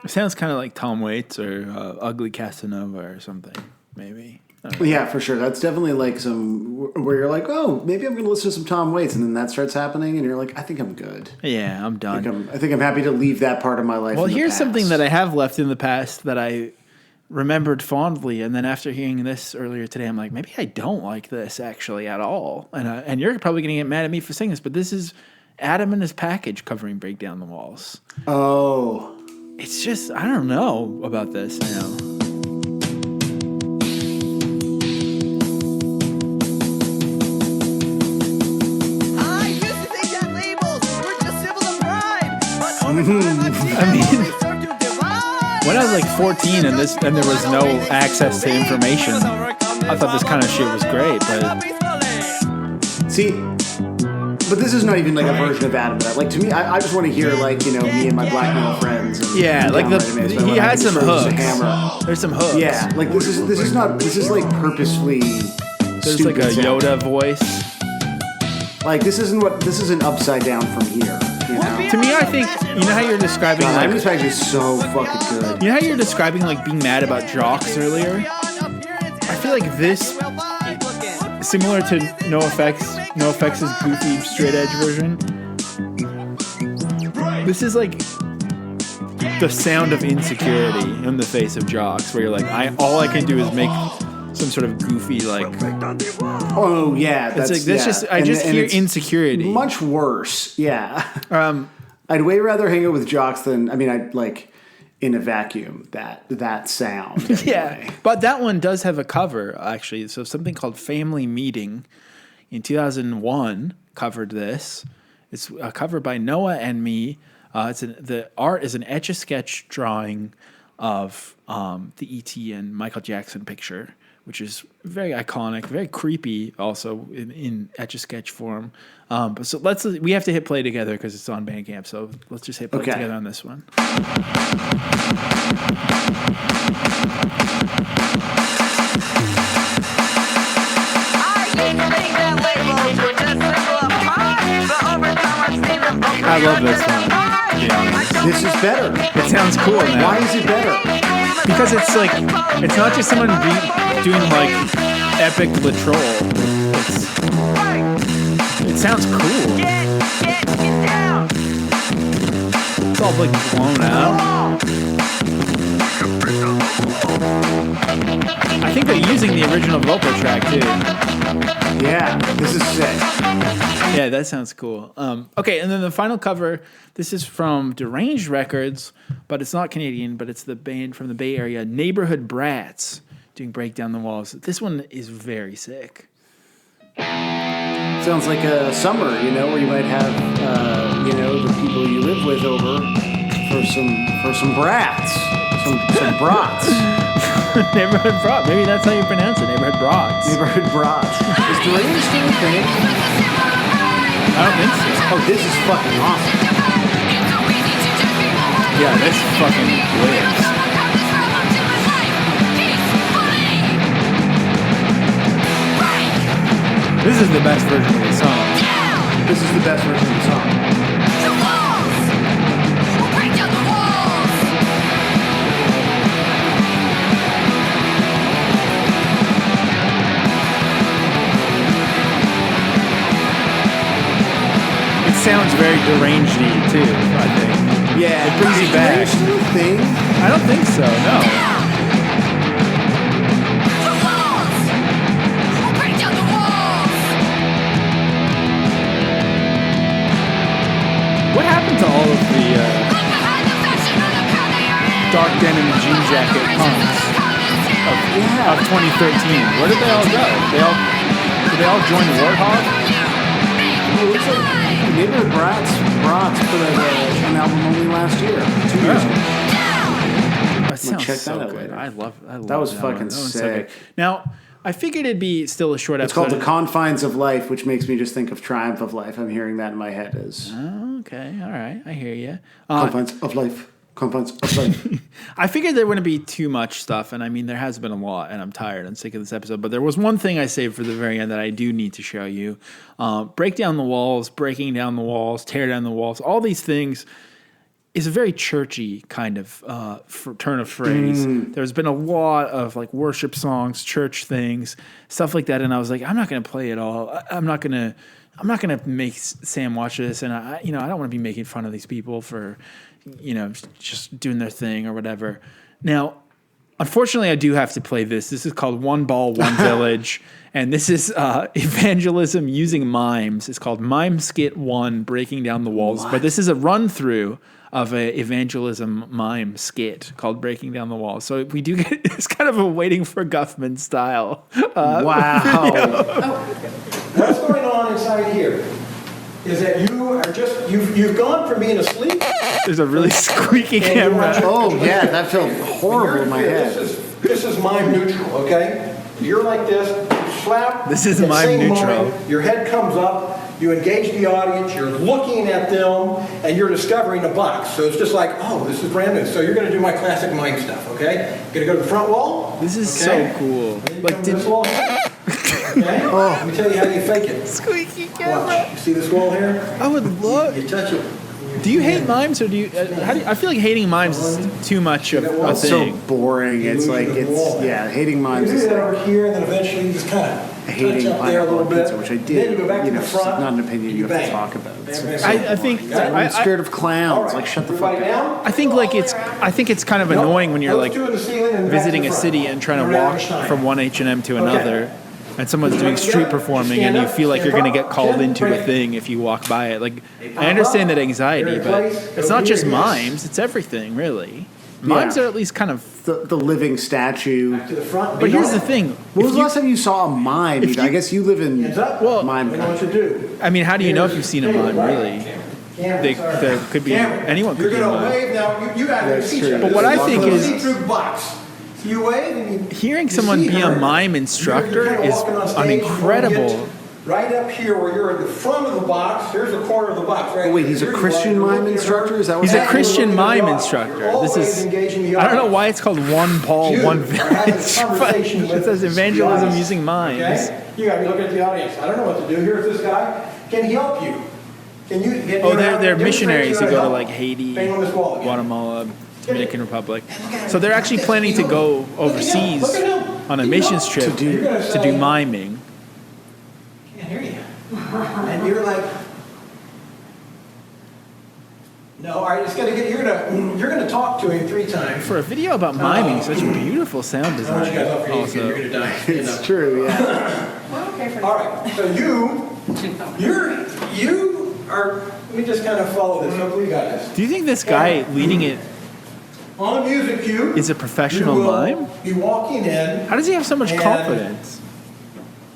It sounds kind of like Tom Waits or Ugly Casanova or something, maybe. Yeah, for sure. That's definitely like some where you're like, oh, maybe I'm going to listen to some Tom Waits, and then that starts happening, and you're like, I think I'm good. Yeah, I'm done. I think I'm happy to leave that part of my life. Well, in the here's past. something that I have left in the past that I remembered fondly, and then after hearing this earlier today, I'm like, maybe I don't like this actually at all. And you're probably going to get mad at me for saying this, but this is Adam and his package covering Break Down the Walls. Oh. It's just, I don't know about this now. I mean, when I was like 14 and there was no access to information, I thought this kind of shit was great. But see, but this is not even like a version of Adam. Like to me, I just want to hear like me and my black metal friends. And yeah, like he had some hooks. There's some hooks. Yeah, like this is like purposefully. There's like a Yoda voice. Like this isn't upside down from here. To me, I think, you know how you're describing like... This package is so fucking good. You know how you're describing like being mad about jocks earlier? I feel like this, similar to NoFX's goofy straight edge version, this is like the sound of insecurity in the face of jocks, where you're like, all I can do is make some sort of goofy like... Oh yeah, it's like that's just I just hear insecurity. Much worse, yeah. I'd way rather hang out with jocks than I'd like in a vacuum that sound. Anyway. Yeah, but that one does have a cover actually. So something called Family Meeting in 2001 covered this. It's a cover by Noah and me. The art is an Etch-a-Sketch drawing of the E.T. and Michael Jackson picture, which is very iconic, very creepy also in Etch-a-Sketch form. But so we have to hit play together because it's on Bandcamp. So let's just hit play together on this one. I love this one, to be honest. This is better. It sounds cool now. Why is it better? Because it's like, it's not just someone doing like epic latrol. It sounds cool. It's all like blown out. I think they're using the original vocal track too. Yeah, this is sick. Yeah, that sounds cool. Okay, and then the final cover, this is from Deranged Records, but it's not Canadian, but it's the band from the Bay Area, Neighborhood Brats, doing Break Down the Walls. This one is very sick. Sounds like a summer, where you might have, the people you live with over for some brats, some brats. Neighborhood Brats. Maybe that's how you pronounce it. Neighborhood Brats. Neighborhood Brats. Is Deranged still a thing? I don't think so. Oh, this is fucking awesome. Yeah, this fucking lives. This is the best version of the song. This is the best version of the song. The walls will break down the walls. It sounds very deranged-y too, I think. Yeah, it brings you back. Thing? I don't think so, no. What happened to all of the dark denim and jean jacket punks of 2013? Where did they all go? Did they all join Warthog? Well, it looks like Neighborhood Brats put an album only last year, 2 years ago. That sounds check so that out good. later. I love that was fucking sick. Now, I figured it'd be still a short episode. It's called The Confines of Life, which makes me just think of Triumph of Life. I'm hearing that in my head as... Oh, okay. All right. I hear you. Confines of Life. Confines of Life. I figured there wouldn't be too much stuff, and I mean, there has been a lot, and I'm tired and sick of this episode, but there was one thing I saved for the very end that I do need to show you. Break Down the Walls, Breaking Down the Walls, Tear Down the Walls, all these things. is a very churchy kind of turn of phrase. There's been a lot of like worship songs, church things, stuff like that, and I was like, I'm not going to play it all. I'm not going to make Sam watch this, and I don't want to be making fun of these people for, just doing their thing or whatever. Now, unfortunately, I do have to play this. This is called One Ball, One Village, and this is evangelism using mimes. It's called Mime Skit 1, Breaking Down the Walls. What? But this is a run-through of a evangelism mime skit called Breaking Down the Walls. So we do get, it's kind of a Waiting for Guffman style. Wow. What's going on inside here is that you are just, you've gone from being asleep. There's a really squeaky camera. Oh, yeah, that felt horrible in my head. This is mime neutral, okay? You're like this, you slap. This is mime neutral. Moment, your head comes up, you engage the audience, you're looking at them, and you're discovering a box. So it's just like, oh, this is brand new. So you're going to do my classic mime stuff, okay? You're going to go to the front wall. This is so cool. Like, this wall here. Okay? Let me tell you how you fake it. Squeaky camera. Watch. You see this wall here? I would love. You touch it. Do you hate mimes, or do you? I feel like hating mimes is too much of a thing. It's so boring. It's like hating mimes is like over here, and then eventually you just kind of hating pineapple on pizza, which I did. Then you go back to the it's front, not an opinion you have to talk about. I think I'm scared of clowns. Like, shut the fuck up. I think it's kind of annoying when you're like visiting a city and trying to walk from one H&M to another. And someone's doing street performing, and you feel like you're going to get called into a thing if you walk by it. Like, I understand that anxiety, but it's not just mimes; it's everything, really. Mimes are at least kind of the living statue. But here's the thing: when was the last time you saw a mime? I guess you live in mime country. I mean, how do you know if you've seen a mime? Really, there could be anyone could be a mime. That's true. But what I think is, you wave and hearing someone be a mime instructor is an incredible. Right up here where you're at the front of the box, here's the corner of the box. Right. Oh, wait, he's a Christian mime instructor? Is that what he's a Christian mime instructor? This is. I don't know why it's called One Ball, One Village, but it says evangelism using mimes. Okay? You got to be looking at the audience. I don't know what to do. Here's this guy. Can he help you? Can you? They're missionaries who go to like Haiti, Guatemala, Dominican Republic. So they're actually planning to go overseas on a missions trip to do miming. Can't hear you. And you're like, no, all right, it's gonna get. You're gonna talk to him 3 times. For a video about miming, such beautiful sound design. Also, you're gonna die. It's true, yeah. All right, so you are. Let me just kind of follow this. Hopefully, you got this. Do you think this guy leading it on a music cue is a professional mime? Be walking in. How does he have so much confidence?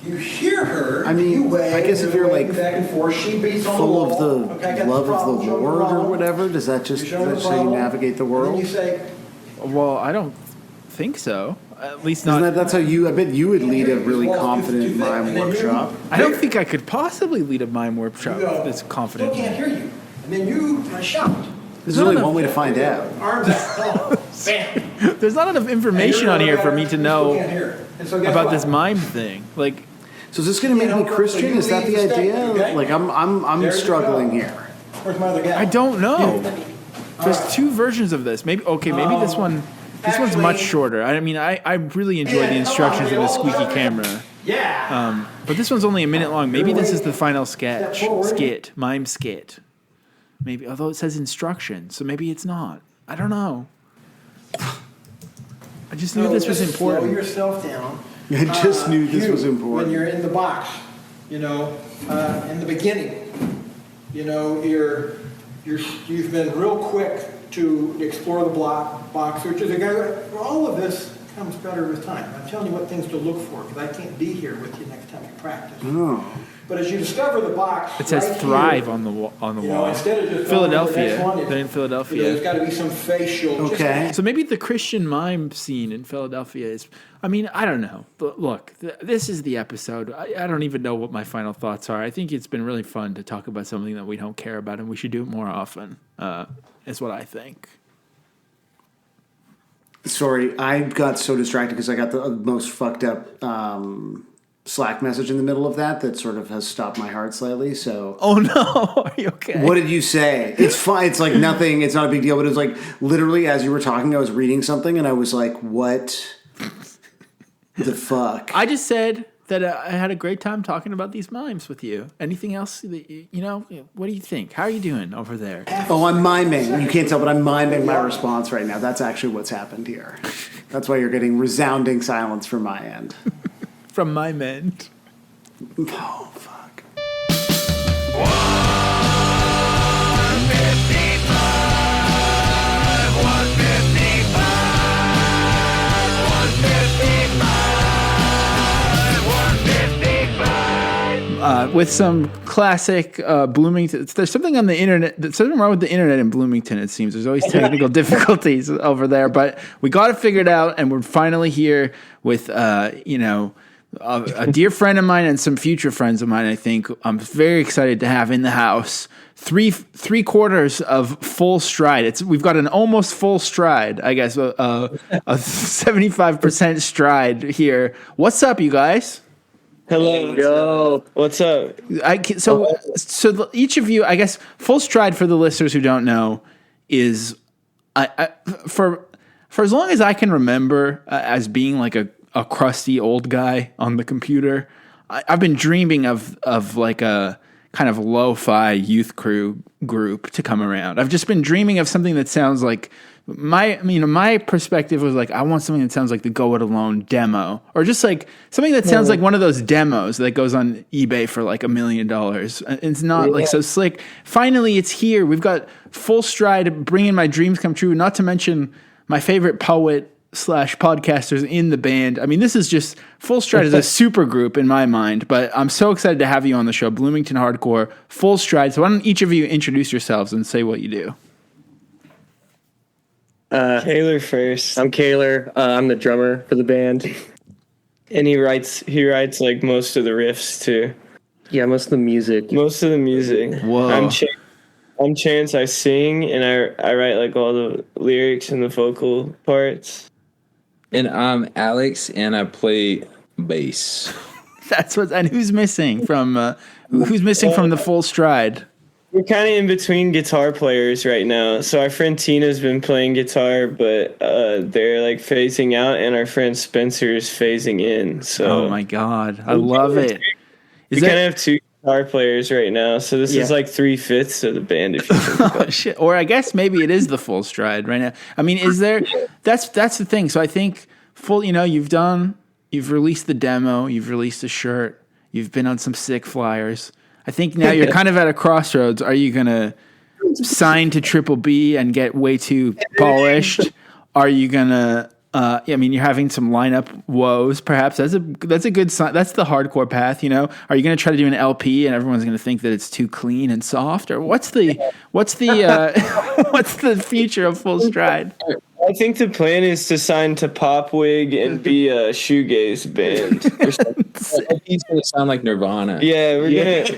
You hear her. I mean, wave, I guess if you're like back and forth, she beats on full the of the love of the Lord or whatever, does that just that's how you navigate the world? You say, well, I don't think so. At least not. That's how you. I bet you would lead a really confident mime workshop. I don't think I could possibly lead a mime workshop that's confident. I can't hear you. And then you shout. There's only one way to find out. Arms out. Bam. There's not enough information on here for me to know about this mime thing. Like, so is this going to make me Christian? Is that the idea? Like, I'm struggling here. Where's my other guy? I don't know. There's 2 versions of this. Maybe this one. This one's much shorter. I mean, I really enjoy the instructions of the squeaky camera. Yeah. But this one's only a minute long. Maybe this is the final mime skit. Maybe, although it says instructions, so maybe it's not. I don't know. I just knew this was important. Slow yourself down. I just knew this was important. When you're in the box, in the beginning, you've been real quick to explore the box, which is all of this comes better with time. I'm telling you what things to look for because I can't be here with you next time you practice. Oh. But as you discover the box, it says "Thrive" on the wall. Instead of just Philadelphia, they're in Philadelphia. There's got to be some facial. Okay. So maybe the Christian mime scene in Philadelphia is. I mean, I don't know. But look, this is the episode. I don't even know what my final thoughts are. I think it's been really fun to talk about something that we don't care about, and we should do it more often. Is what I think. Sorry, I got so distracted because I got the most fucked up Slack message in the middle of that sort of has stopped my heart slightly. So, oh no, are you okay? What did you say? It's fine. It's like nothing. It's not a big deal. But it was like literally as you were talking, I was reading something and I was like, "What the fuck?" I just said that I had a great time talking about these mimes with you. Anything else? That, what do you think? How are you doing over there? Oh, I'm miming. You can't tell, but I'm miming my response right now. That's actually what's happened here. That's why you're getting resounding silence from my end. From my end. Oh, fuck. With some classic Bloomington. There's something on the internet. There's something wrong with the internet in Bloomington, it seems. There's always technical difficulties over there. But we got it figured out, and we're finally here with, a dear friend of mine and some future friends of mine, I think. I'm very excited to have in the house three quarters of full stride. We've got an almost full stride, I guess, a 75% stride here. What's up, you guys? Hello. Yo. What's up? So each of you, I guess, full stride for the listeners who don't know is, for as long as I can remember, as being like a crusty old guy on the computer, I've been dreaming of like a kind of lo-fi youth crew group to come around. I've just been dreaming of something that sounds like my perspective was like, I want something that sounds like the Go It Alone demo, or just like something that sounds like one of those demos that goes on eBay for like $1 million. It's not like so slick. Finally, it's here. We've got full stride, bringing my dreams come true. Not to mention my favorite poet / podcasters in the band. I mean, this is just full stride as a super group in my mind, but I'm so excited to have you on the show. Bloomington Hardcore, full stride. So why don't each of you introduce yourselves and say what you do? Kaylor first. I'm Kaylor. I'm the drummer for the band. And he writes like most of the riffs too. Yeah, most of the music. Whoa. I'm Chance. I sing and I write like all the lyrics and the vocal parts. And I'm Alex, and I play bass. And who's missing from the full stride? We're kind of in between guitar players right now. So our friend Tina's been playing guitar, but they're like phasing out, and our friend Spencer's phasing in. So oh my god, I love it. We kind of have two guitar players right now, so this is like 3/5 of the band. If you think about it. Shit. Or I guess maybe it is the full stride right now. I mean, is there? That's the thing. So I think full. You've released the demo, you've released a shirt, you've been on some sick flyers. I think now you're kind of at a crossroads. Are you going to sign to Triple B and get way too polished? Are you going to, you're having some lineup woes, perhaps. That's a good sign. That's the hardcore path, Are you going to try to do an LP and everyone's going to think that it's too clean and soft? Or what's the what's the future of full stride? I think the plan is to sign to Popwig and be a shoegaze band. He's gonna sound like Nirvana. Yeah, we're gonna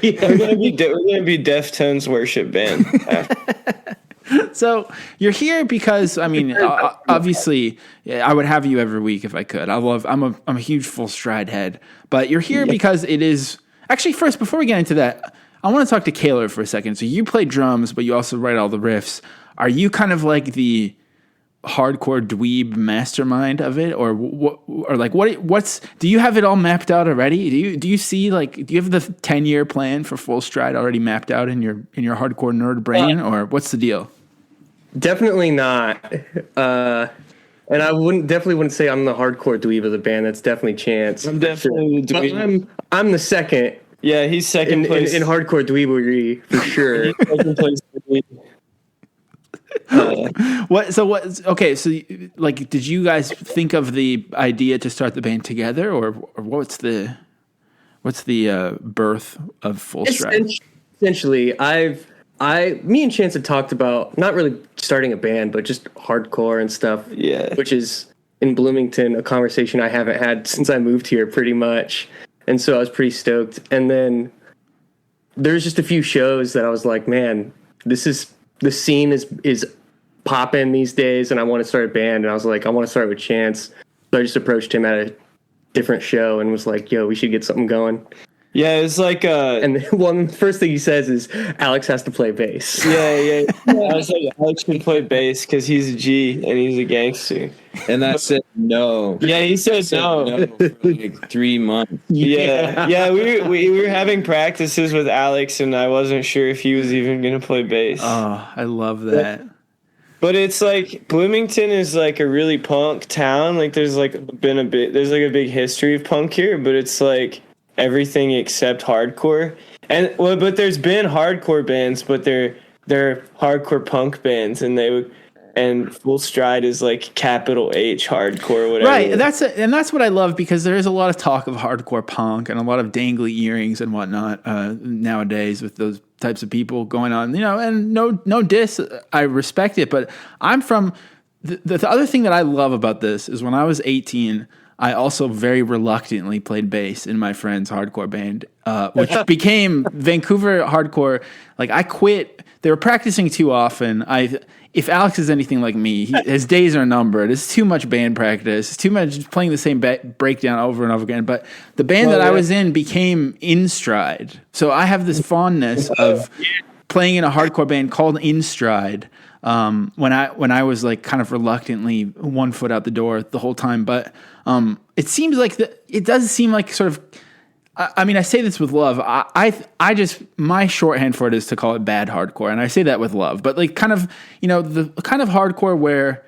be Deftones worship band. So you're here because obviously, I would have you every week if I could. I'm a huge full stride head, but you're here because it is actually. First, before we get into that, I want to talk to Kaylor for a second. So you play drums, but you also write all the riffs. Are you kind of like the hardcore dweeb mastermind of it, or what's do you have it all mapped out already? Do you see do you have the 10-year plan for full stride already mapped out in your hardcore nerd brain, or what's the deal? Definitely not. And I definitely wouldn't say I'm the hardcore dweeb of the band. That's definitely Chance. I'm definitely the dweeb. I'm the second. Yeah, he's second place in hardcore dweebery for sure. Second place. Did you guys think of the idea to start the band together, or what's the birth of full stride? Essentially, me and Chance had talked about not really starting a band, but just hardcore and stuff. Yeah, which is in Bloomington a conversation I haven't had since I moved here, pretty much. And so I was pretty stoked. And then there's just a few shows that I was like, man, the scene is popping these days, and I want to start a band. And I was like, I want to start with Chance. So I just approached him out different show and was like, "Yo, we should get something going." Yeah, it's like and the first thing he says is Alex has to play bass. Yeah. I was like, Alex can play bass because he's a G and he's a gangster. And I said no. Yeah, he said no for like 3 months. Yeah. We were having practices with Alex, and I wasn't sure if he was even gonna play bass. Oh, I love that. But it's like Bloomington is like a really punk town. Like there's like a big history of punk here, but it's like everything except hardcore. But there's been hardcore bands, but they're hardcore punk bands, and Full Stride is like capital H hardcore, whatever. Right, that's what I love, because there is a lot of talk of hardcore punk and a lot of dangly earrings and whatnot nowadays with those types of people going on. And no diss, I respect it, but I'm from the other thing that I love about this is when I was 18. I also very reluctantly played bass in my friend's hardcore band, which became Vancouver hardcore. Like I quit. They were practicing too often. If Alex is anything like me, his days are numbered. It's too much band practice. It's too much playing the same breakdown over and over again. But the band that I was in became In Stride. So I have this fondness of playing in a hardcore band called In Stride. When I was like kind of reluctantly one foot out the door the whole time, but it seems like it does seem like sort of. I mean, I say this with love. I just my shorthand for it is to call it bad hardcore, and I say that with love. But like kind of the kind of hardcore where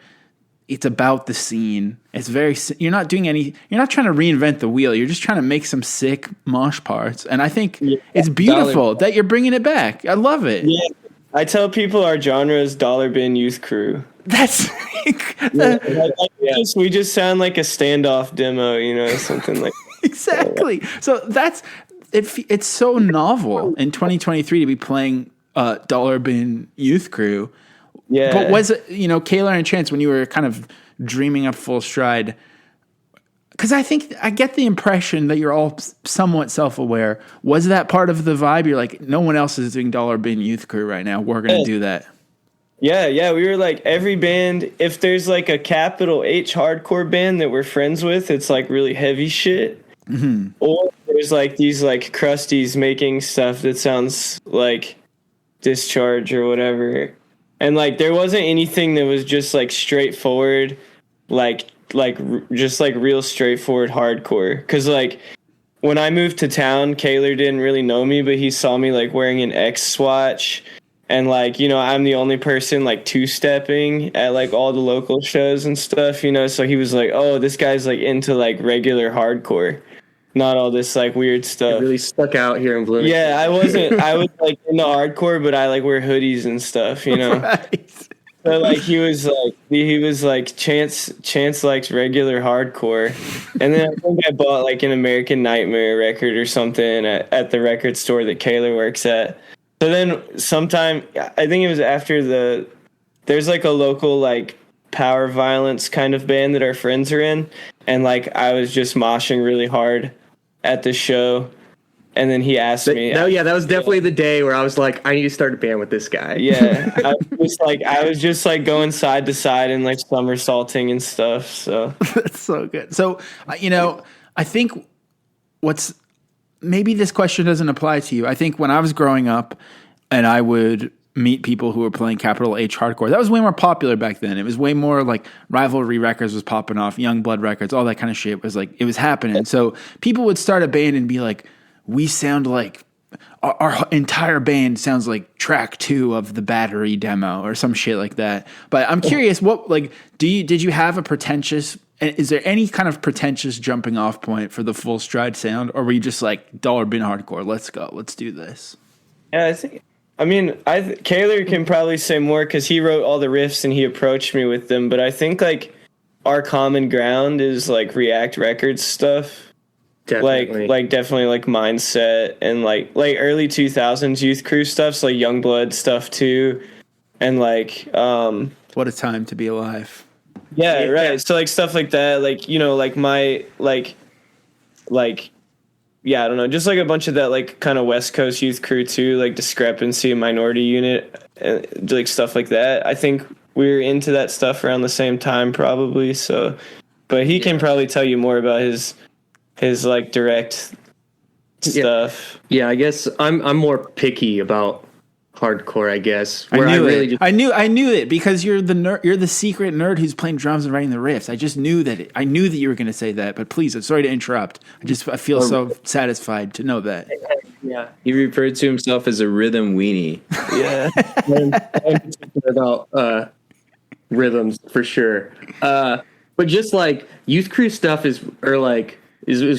it's about the scene. It's very you're not trying to reinvent the wheel. You're just trying to make some sick mosh parts, and I think it's beautiful that you're bringing it back. I love it. Yeah. I tell people our genre is Dollar Bin Youth Crew. That's we just sound like a standoff demo, something like exactly. So that's it. It's so novel in 2023 to be playing Dollar Bin Youth Crew. Yeah. But was it Kaylor and Chance when you were kind of dreaming up Full Stride? Because I get the impression that you're all somewhat self-aware. Was that part of the vibe? You're like, no one else is doing Dollar Bin Youth Crew right now. We're going to do that. Yeah. We were like, every band, if there's like a capital H hardcore band that we're friends with, it's like really heavy shit. Mm-hmm. Or there's like these like crusties making stuff that sounds like Discharge or whatever. And like there wasn't anything that was just like straightforward, just like real straightforward hardcore. Because like when I moved to town, Kaylor didn't really know me, but he saw me like wearing an X swatch, and like I'm the only person like two-stepping at like all the local shows and stuff, so he was like, oh, this guy's like into like regular hardcore, not all this like weird stuff. It really stuck out here in Bloomington. Yeah, I was like into hardcore, but I like wear hoodies and stuff, Right. So like he was like Chance likes regular hardcore, and then I think I bought like an American Nightmare record or something at the record store that Kaylor works at. So then sometime, I think it was after there's like a local like power violence kind of band that our friends are in, and like I was just moshing really hard at the show. And then he asked me. No, yeah, that was definitely the day where I was like, I need to start a band with this guy. Yeah, I was just like going side to side and like somersaulting and stuff. So that's so good. So I think maybe this question doesn't apply to you. I think when I was growing up, and I would meet people who were playing capital H hardcore, that was way more popular back then. It was way more like Rivalry Records was popping off, Young Blood Records, all that kind of shit was like it was happening. So people would start a band and be like, we sound like our entire band sounds like track 2 of the Battery demo or some shit like that. But I'm curious, what like did you have a pretentious? Is there any kind of pretentious jumping off point for the Full Stride sound, or were you just like Dollar Bin hardcore? Let's go, let's do this. Yeah, Kaylor can probably say more because he wrote all the riffs and he approached me with them. But I think like our common ground is like React Records stuff. Definitely. Like definitely like Mindset and like early 2000s Youth Crew stuff, so like Youngblood stuff too, and like what a time to be alive. Yeah, right. So like stuff like that, like like my like yeah, I don't know, just like a bunch of that like kind of West Coast Youth Crew too, like Discrepancy, Minority Unit, like stuff like that. I think we were into that stuff around the same time probably. So, but he can probably tell you more about his his like direct stuff. Yeah, I guess I'm more picky about hardcore, I guess. I knew it because you're the nerd, you're the secret nerd who's playing drums and writing the riffs. I just knew that. I knew that you were going to say that. But please, I'm sorry to interrupt. I feel so satisfied to know that. Yeah, he referred to himself as a rhythm weenie. Yeah, I'm about rhythms for sure. But just like youth crew stuff is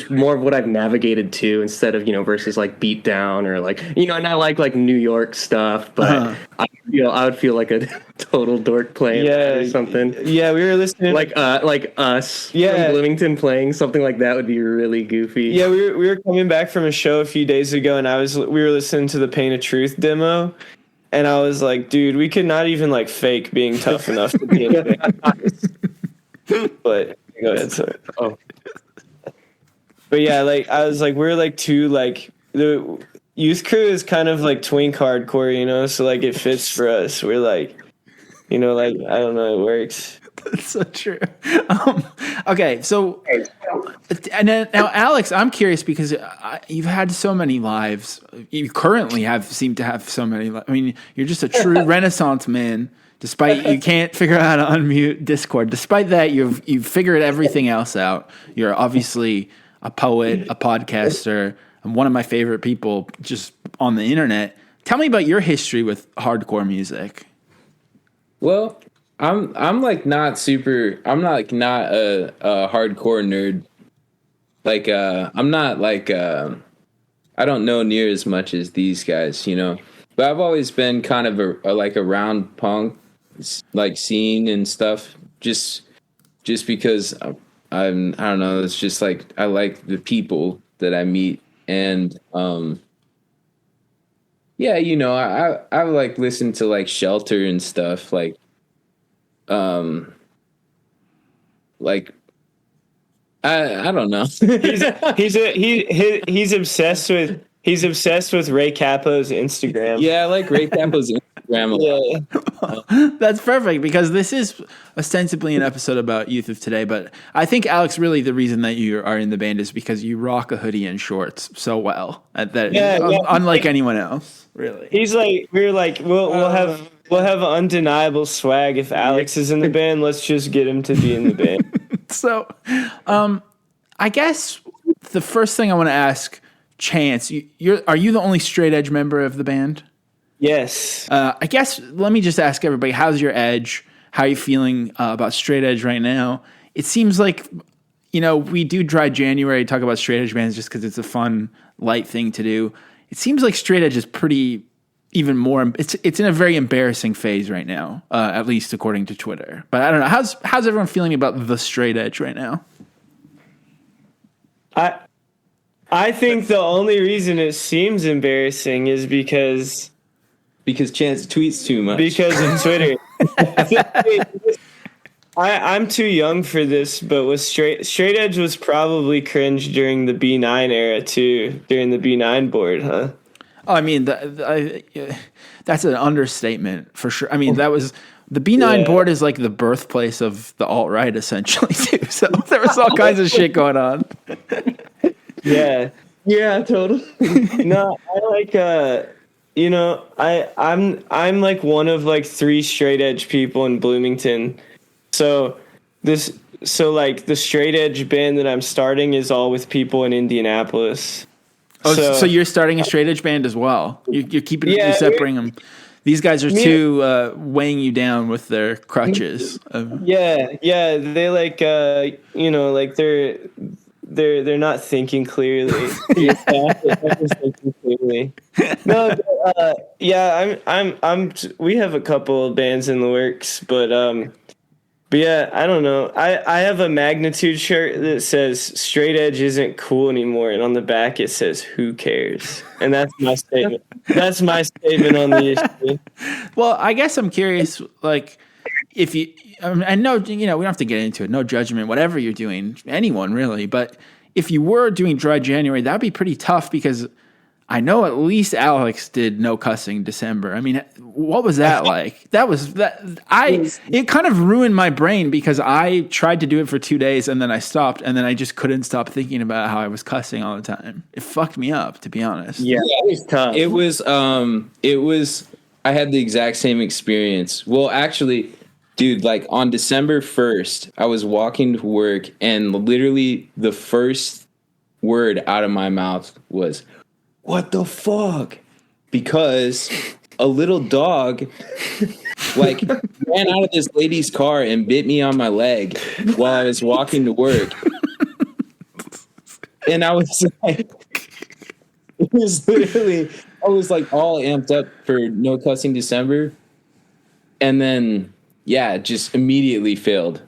more of what I've navigated to instead of, versus like beat down or like, and I like New York stuff, but I would feel like a total dork playing or something. Yeah, we were listening like us from Bloomington playing something like that would be really goofy. Yeah, we were coming back from a show a few days ago and we were listening to the Pain of Truth demo and I was like, dude, we could not even like fake being tough enough to be in a band. But go ahead, sorry. Oh. But yeah, like I was like, we're like two like the youth crew is kind of like twink hardcore, so like it fits for us. We're like, like I don't know, it works. That's so true. Okay, so and then now Alex, I'm curious because you've had so many lives. You currently seem to have so many. I mean, you're just a true Renaissance man. Despite you can't figure out how to unmute Discord. Despite that, you've figured everything else out. You're obviously a poet, a podcaster, and one of my favorite people just on the internet. Tell me about your history with hardcore music. Well, I'm like not a hardcore nerd. Like I'm not like I don't know near as much as these guys, But I've always been kind of around punk like scene and stuff just because I don't know, it's just like I like the people that I meet and I like listen to like Shelter and stuff like I don't know. He's obsessed with Ray Capo's Instagram. Yeah, I like Ray Capo's Instagram a lot. That's perfect because this is ostensibly an episode about youth of today, but I think Alex, really the reason that you are in the band is because you rock a hoodie and shorts so well unlike anyone else. Really, he's like we'll have undeniable swag if Alex is in the band. Let's just get him to be in the band. So, I guess the first thing I want to ask. Chance, are you the only straight edge member of the band? Yes. I guess let me just ask everybody, how's your edge? How are you feeling about straight edge right now? It seems like, we do Dry January, talk about straight edge bands just because it's a fun, light thing to do. It seems like straight edge is pretty even more. It's in a very embarrassing phase right now, at least according to Twitter. But I don't know. How's everyone feeling about the straight edge right now? I think the only reason it seems embarrassing is because Chance tweets too much. Because of Twitter. I'm too young for this, but with straight edge was probably cringe during the B9 era too, during the B9 board, huh? Oh, I mean, that's an understatement for sure. I mean, that was the B9 board is like the birthplace of the alt-right essentially too. So there was all kinds of shit going on. Yeah, totally. No, I like I'm like one of like 3 straight edge people in Bloomington. So the straight edge band that I'm starting is all with people in Indianapolis. Oh, so you're starting a straight edge band as well. You're keeping you're separating them. These guys are too weighing you down with their crutches. They like they're not thinking clearly. No, we have a couple of bands in the works, but yeah, I don't know. I have a Magnitude shirt that says straight edge isn't cool anymore, and on the back it says who cares? And that's my statement. That's my statement on the issue. Well, I guess I'm curious, like, if you, I know, we don't have to get into it, no judgment, whatever you're doing, anyone really, but if you were doing Dry January, that'd be pretty tough because I know at least Alex did no cussing December. I mean, what was that like? It kind of ruined my brain because I tried to do it for 2 days and then I stopped and then I just couldn't stop thinking about how I was cussing all the time. It fucked me up, to be honest. Yeah, it was tough. It was I had the exact same experience. Well, actually, dude, like on December 1st, I was walking to work and literally the first word out of my mouth was, "What the fuck?" Because a little dog like ran out of this lady's car and bit me on my leg while I was walking to work. And I was like, it was literally, I was like all amped up for no cussing December. And then, yeah, just immediately failed.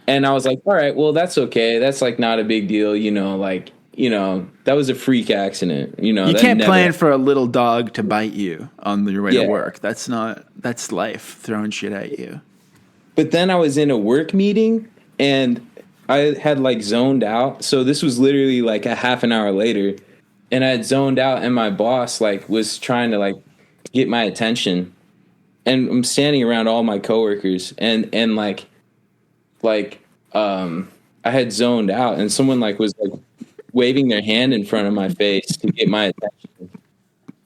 And I was like, all right, well, that's okay. That's like not a big deal, that was a freak accident. You can't plan for a little dog to bite you on your way to work. That's life throwing shit at you. But then I was in a work meeting and I had like zoned out. So this was literally like a half an hour later and I had zoned out and my boss like was trying to like get my attention and I'm standing around all my coworkers and I had zoned out and someone like was like waving their hand in front of my face to get my attention.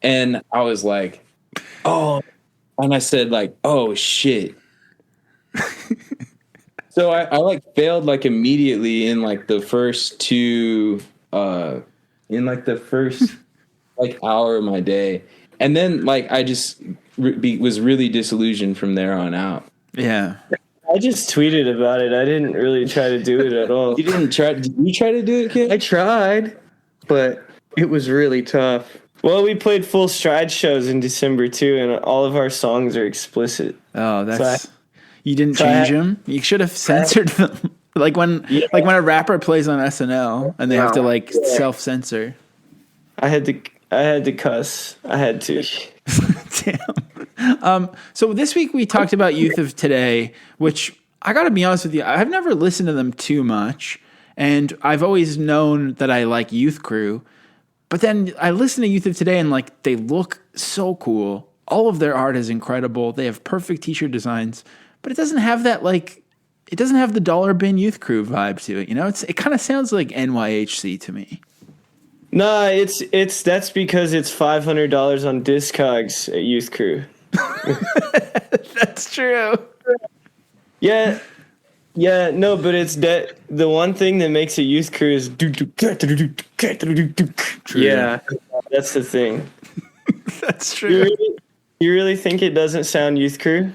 And I was like, oh, and I said like, oh shit. So I like failed like immediately in like the first like hour of my day. And then like I just was really disillusioned from there on out. Yeah. I just tweeted about it. I didn't really try to do it at all. You didn't try? Did you try to do it, kid? I tried, but it was really tough. Well, we played full stride shows in December too, and all of our songs are explicit. Oh, you didn't change them. You should have censored them, like when a rapper plays on SNL and they have to like self-censor. I had to cuss. I had to. Damn. So this week we talked about Youth of Today, which I got to be honest with you, I've never listened to them too much, and I've always known that I like Youth Crew, but then I listen to Youth of Today and like they look so cool. All of their art is incredible. They have perfect t-shirt designs, but it doesn't have that it doesn't have the Dollar Bin Youth Crew vibe to it. It kind of sounds like NYHC to me. Nah, that's because it's $500 on Discogs at Youth Crew. That's true. Yeah, no, but it's that the one thing that makes a Youth Crew is true. Yeah, that's the thing. That's true. You really think it doesn't sound Youth Crew?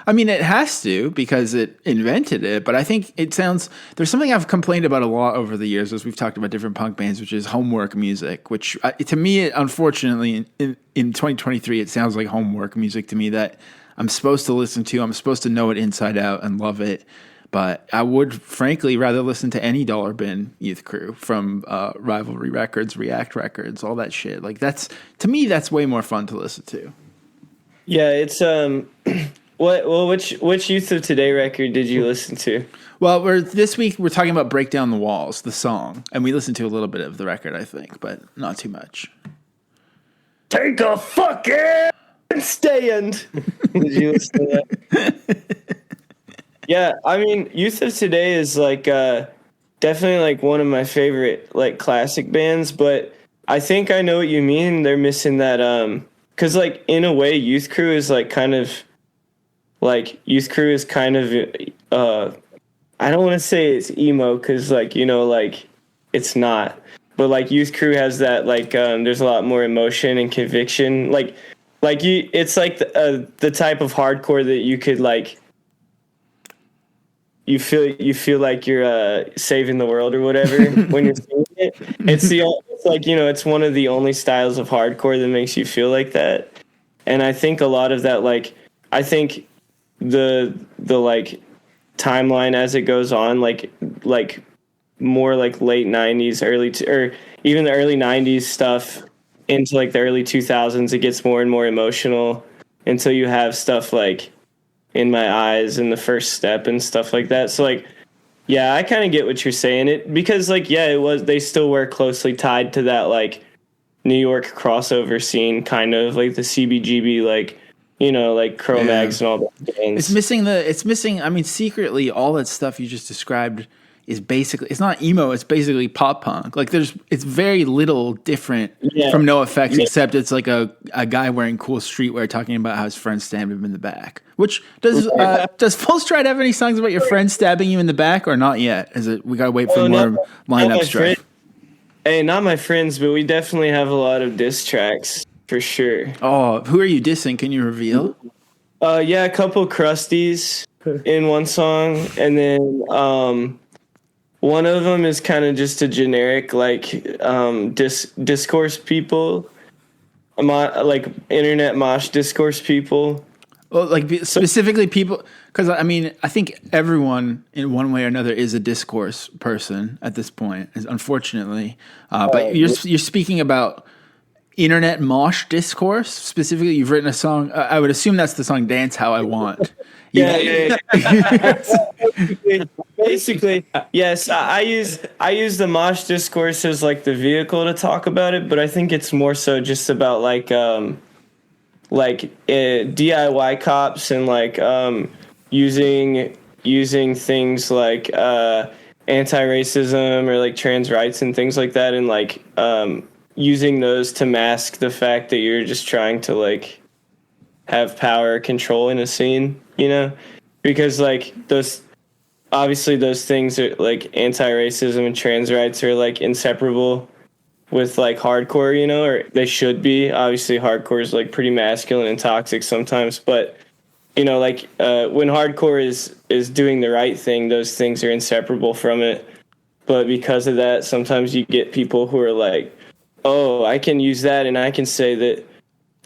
I mean, it has to because it invented it, but I think it sounds... There's something I've complained about a lot over the years as we've talked about different punk bands, which is homework music, which to me, unfortunately, in 2023, it sounds like homework music to me that I'm supposed to listen to. I'm supposed to know it inside out and love it, but I would, frankly, rather listen to any Dollar Bin Youth Crew from Rivalry Records, React Records, all that shit. Like to me, that's way more fun to listen to. Yeah, it's... Which Youth of Today record did you listen to? Well, this week we're talking about Break Down the Walls, the song, and we listened to a little bit of the record, I think, but not too much. Take a fucking stand. Did you listen to that? Yeah, I mean, Youth of Today is like definitely like one of my favorite like classic bands, but I think I know what you mean. They're missing that because like in a way, Youth Crew is like kind of. Like, Youth Crew is kind of, I don't want to say it's emo, because, like, it's not. But, like, Youth Crew has that, like, there's a lot more emotion and conviction. It's like the type of hardcore that you could, like, you feel like you're saving the world or whatever when you're singing it. It's one of the only styles of hardcore that makes you feel like that. And I think a lot of that, like, I think... the like timeline as it goes on, like more like late 90s, or even the early 90s stuff into like the early 2000s, it gets more and more emotional until you have stuff like In My Eyes and The First Step and stuff like that. So like Yeah, I kind of get what you're saying. Because they still were closely tied to that like New York crossover scene, kind of like the CBGB, like, you know, like Cro-Mags and all that things. It's missing. I mean, secretly, all that stuff you just described is basically, it's not emo, it's basically pop punk. Like it's very little different from NoFX, except it's like a guy wearing cool streetwear talking about how his friend stabbed him in the back. Which does Full Stride have any songs about your friend stabbing you in the back, or not yet? We gotta wait for more lineup strife. Hey, not my friends, but we definitely have a lot of diss tracks for sure. Oh, who are you dissing? Can you reveal? Yeah, a couple Crusties in one song, and then one of them is kind of just a generic like discourse people, like internet mosh discourse people. Well, like specifically people, because I mean, I think everyone in one way or another is a discourse person at this point, unfortunately. But you're speaking about internet mosh discourse specifically. You've written a song. I would assume that's the song "Dance How I Want." Yeah. Basically, yes. I use the mosh discourse as like the vehicle to talk about it, but I think it's more so just about like DIY cops and like using things like anti-racism or like trans rights and things like that, and like using those to mask the fact that you're just trying to like have power or control in a scene, you know, because like those things are like anti-racism and trans rights are like inseparable with like hardcore, you know, or they should be. Obviously hardcore is like pretty masculine and toxic sometimes, but you know, like when hardcore is doing the right thing, those things are inseparable from it. But because of that, sometimes you get people who are like, oh, I can use that and I can say that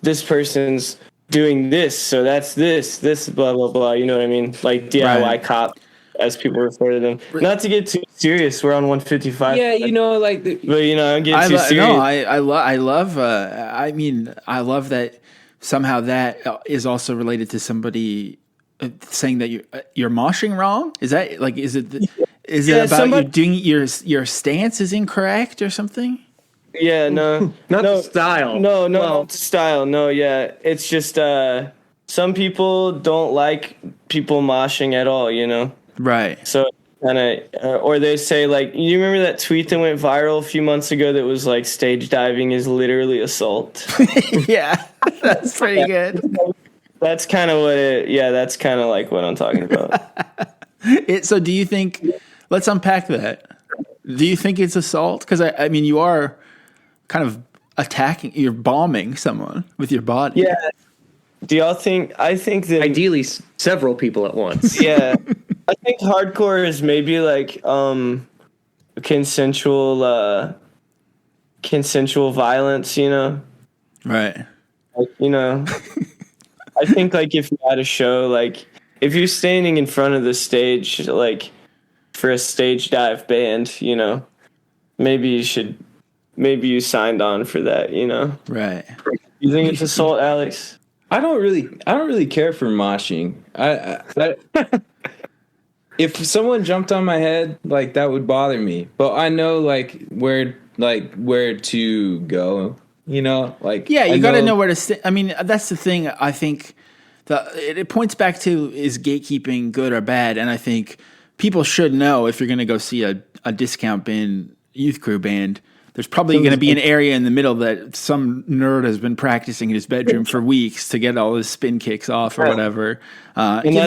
this person's doing this, so that's this blah blah blah, you know what I mean? Like DIY cop, as people refer to them. Not to get too serious, we're on 155. Yeah, you know, like, but you know, I'm getting too serious. No, I love. I mean, I love that somehow that is also related to somebody saying that you're moshing wrong. Is that like, is it about you doing your stance is incorrect or something? Yeah, no, not the style. No, not the style. No, yeah, it's just some people don't like people moshing at all, you know. Right. So kind of, or they say like, you remember that tweet that went viral a few months ago that was like, stage diving is literally assault. Yeah, that's pretty good. That's kind of what that's kind of like what I'm talking about. So do you think, let's unpack that. Do you think it's assault? Because I mean, you are kind of attacking, you're bombing someone with your body. Yeah. Do y'all think, I think that ideally several people at once. Yeah. I think hardcore is maybe like consensual violence, you know? Right. Like, you know, I think like if you had a show, like if you're standing in front of the stage, like for a stage dive band, you know, maybe you signed on for that, you know? Right. You think it's assault, Alex? I don't really care for moshing. I if someone jumped on my head, like that would bother me. But I know where to go. You know, like yeah, you got to know where to stay. I mean, that's the thing. I think it points back to, is gatekeeping good or bad? And I think people should know, if you're going to go see a discount bin youth crew band, there's probably going to be an area in the middle that some nerd has been practicing in his bedroom for weeks to get all his spin kicks off or whatever. And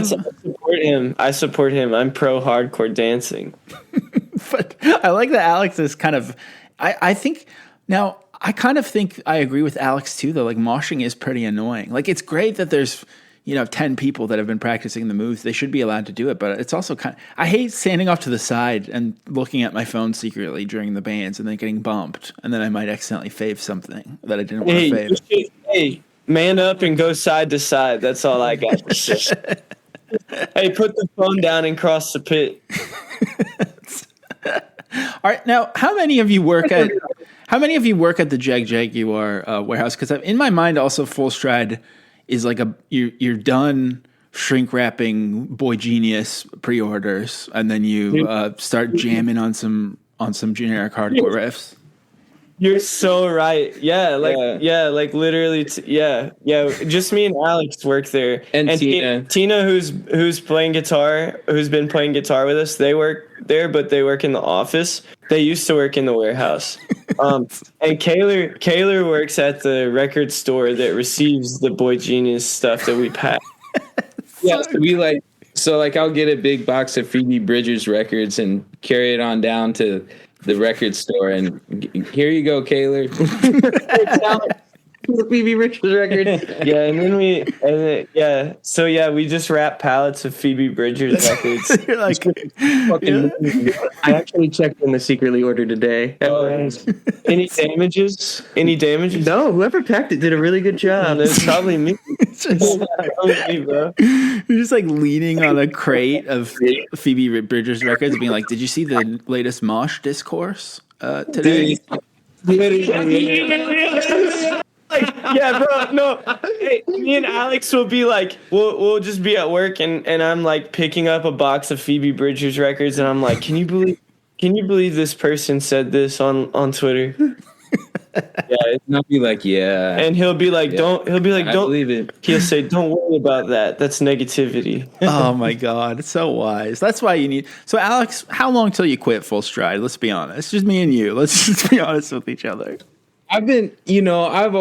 I support him. I'm pro hardcore dancing. But I like that Alex is kind of, I think now, I kind of think I agree with Alex too, though. Like moshing is pretty annoying. Like it's great that there's, 10 people that have been practicing the moves. They should be allowed to do it, but it's also I hate standing off to the side and looking at my phone secretly during the bands and then getting bumped. And then I might accidentally fave something that I didn't want to fave. Hey, man up and go side to side. That's all I got to say. Hey, put the phone down and cross the pit. All right. Now, how many of you work at the Jaguar warehouse? Because in my mind, also Full Stride is like you're done shrink wrapping Boy Genius pre-orders, and then you start jamming on some generic hardcore riffs. You're so right. Yeah, like literally, yeah. Just me and Alex work there, and Tina, who's playing guitar, who's been playing guitar with us. They work there, but they work in the office. They used to work in the warehouse. And Kaylor works at the record store that receives the Boy Genius stuff that we pack. Yeah, so I'll get a big box of Phoebe Bridgers records and carry it on down to the record store, and here you go, Kaylor. Phoebe Bridgers record. Yeah, and then we just wrap pallets of Phoebe Bridgers records. I actually checked in the secretly ordered today. Any damages? No, whoever packed it did a really good job. It's probably me. Me, bro. You're just like leaning on a crate of Phoebe Bridgers records, being like, "Did you see the latest Mosh discourse today?" Yeah, bro. No, hey, me and Alex will be like, we'll just be at work, and I'm like picking up a box of Phoebe Bridgers records, and I'm like, can you believe this person said this on Twitter? Yeah, and I'll be like, yeah, and he'll be like, don't believe it. He'll say, don't worry about that. That's negativity. Oh my God, it's so wise. That's why you need. So, Alex, how long till you quit Full Stride? Let's be honest. It's just me and you. Let's just be honest with each other. I've been, I've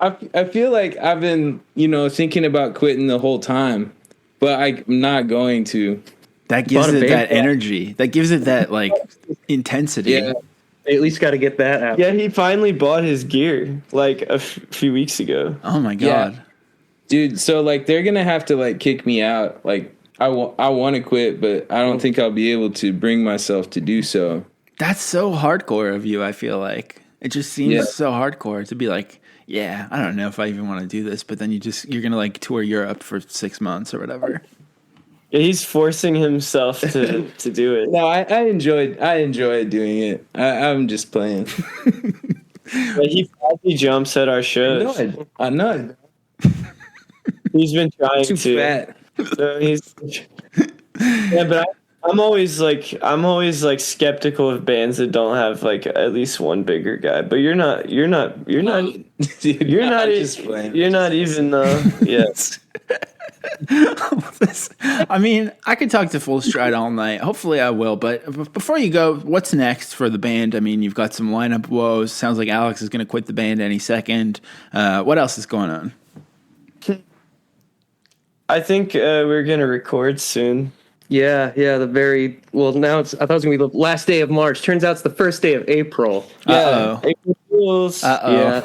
I feel like I've been, thinking about quitting the whole time, but I'm not going to. That gives it that energy. That gives it that intensity. Yeah, they at least got to get that out. Yeah, he finally bought his gear like a few weeks ago. Oh my God, dude! So they're gonna have to kick me out. I want to quit, but I don't think I'll be able to bring myself to do so. That's so hardcore of you, I feel like. It just seems so hardcore to be like, yeah, I don't know if I even want to do this, but then you're going to tour Europe for 6 months or whatever. Yeah, he's forcing himself to do it. No, I enjoy doing it. I'm just playing. He jumps at our shows. I know. He's been trying Too fat. So but I'm always skeptical of bands that don't have at least one bigger guy. But you're not even though. Yes. I mean, I could talk to Full Stride all night. Hopefully I will. But before you go, what's next for the band? I mean, you've got some lineup woes. Sounds like Alex is going to quit the band any second. What else is going on? I think we're gonna record soon. Yeah. Now I thought it was gonna be the last day of March. Turns out it's the first day of April. Yeah, April Fools. Yeah,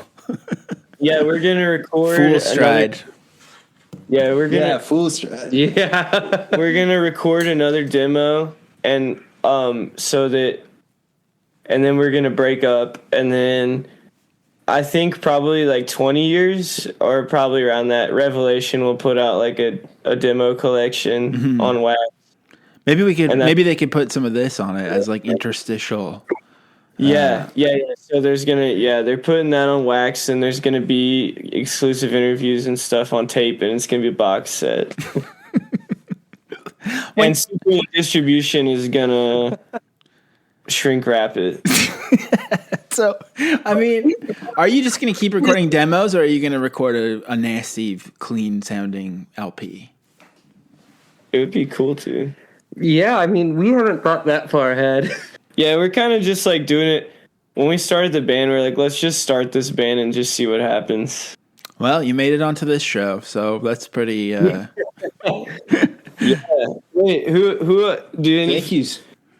we're gonna record. Full Stride. Full Stride. Yeah, we're gonna record another demo, and and then we're gonna break up, and then. I think probably 20 years or probably around that, Revelation will put out a demo collection on wax. Maybe maybe they could put some of this on it as interstitial. Yeah. So they're putting that on wax, and there's gonna be exclusive interviews and stuff on tape, and it's gonna be a box set. And Super Distribution is gonna shrink wrap it. So, I mean, are you just going to keep recording demos, or are you going to record a nasty, clean-sounding LP? It would be cool, too. Yeah, I mean, we haven't thought that far ahead. Yeah, we're kind of just, doing it. When we started the band, we're like, let's just start this band and just see what happens. Well, you made it onto this show, so that's pretty... Yeah. Wait, who do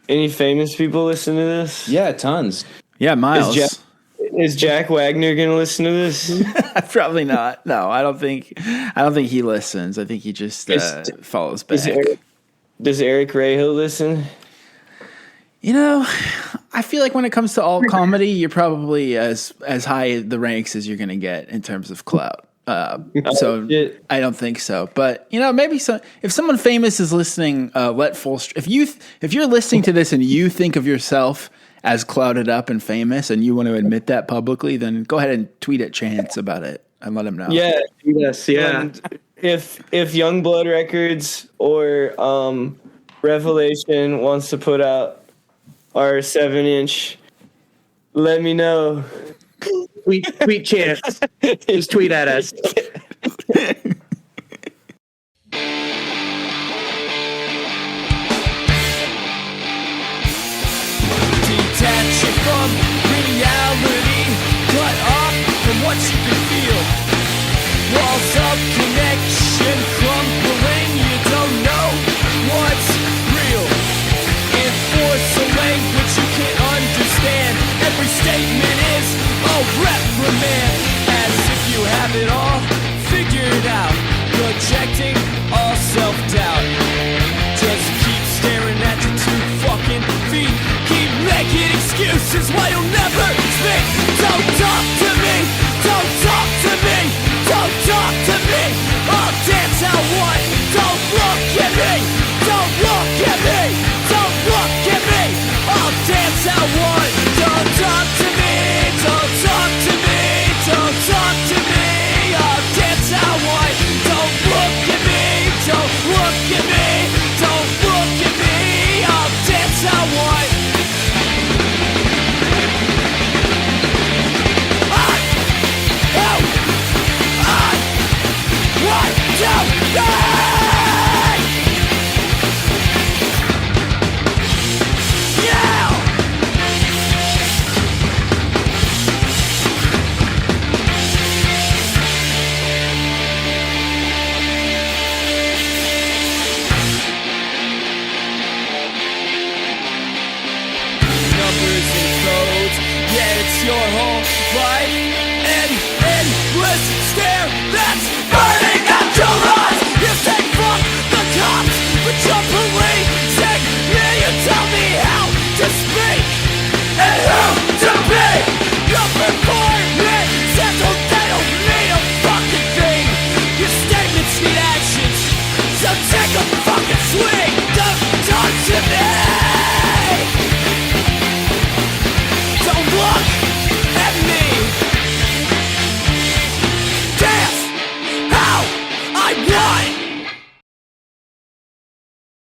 any famous people listen to this? Yeah, tons. Yeah, Miles. Is Jack Wagner going to listen to this? Probably not. No, I don't think he listens. I think he just follows back. Does Eric Rahill listen? I feel like when it comes to alt comedy, you're probably as high the ranks as you're going to get in terms of clout. So I don't think so. But maybe if someone famous is listening, if you're listening to this and you think of yourself as clouded up and famous, and you want to admit that publicly, then go ahead and tweet at Chance about it and let him know. Yeah. Yes, yeah. And if Youngblood Records or Revelation wants to put out our 7-inch, let me know. Tweet Chance. Just tweet at us. Detach it from reality, cut off from what you can feel. Walls of connection crumbling, you don't know what's real. Enforce a language you can't understand. Every statement is a reprimand, as if you have it all figured out. Projecting all self-doubt. Just keep staring at your 2 fucking feet. Keep making excuses why you'll never speak. Don't talk to me. Don't talk to me. Don't talk to me. I'll dance how what? Don't look at me. Don't look at me. Don't look at me. I'll dance how what? Don't talk to me. Don't talk to me. Don't talk to me. I'll dance how what? Don't look at me. Don't look at me. Don't look at me. I'll dance how what? Your whole life, an endless stare that's burning out your eyes. You say fuck the cops, but you're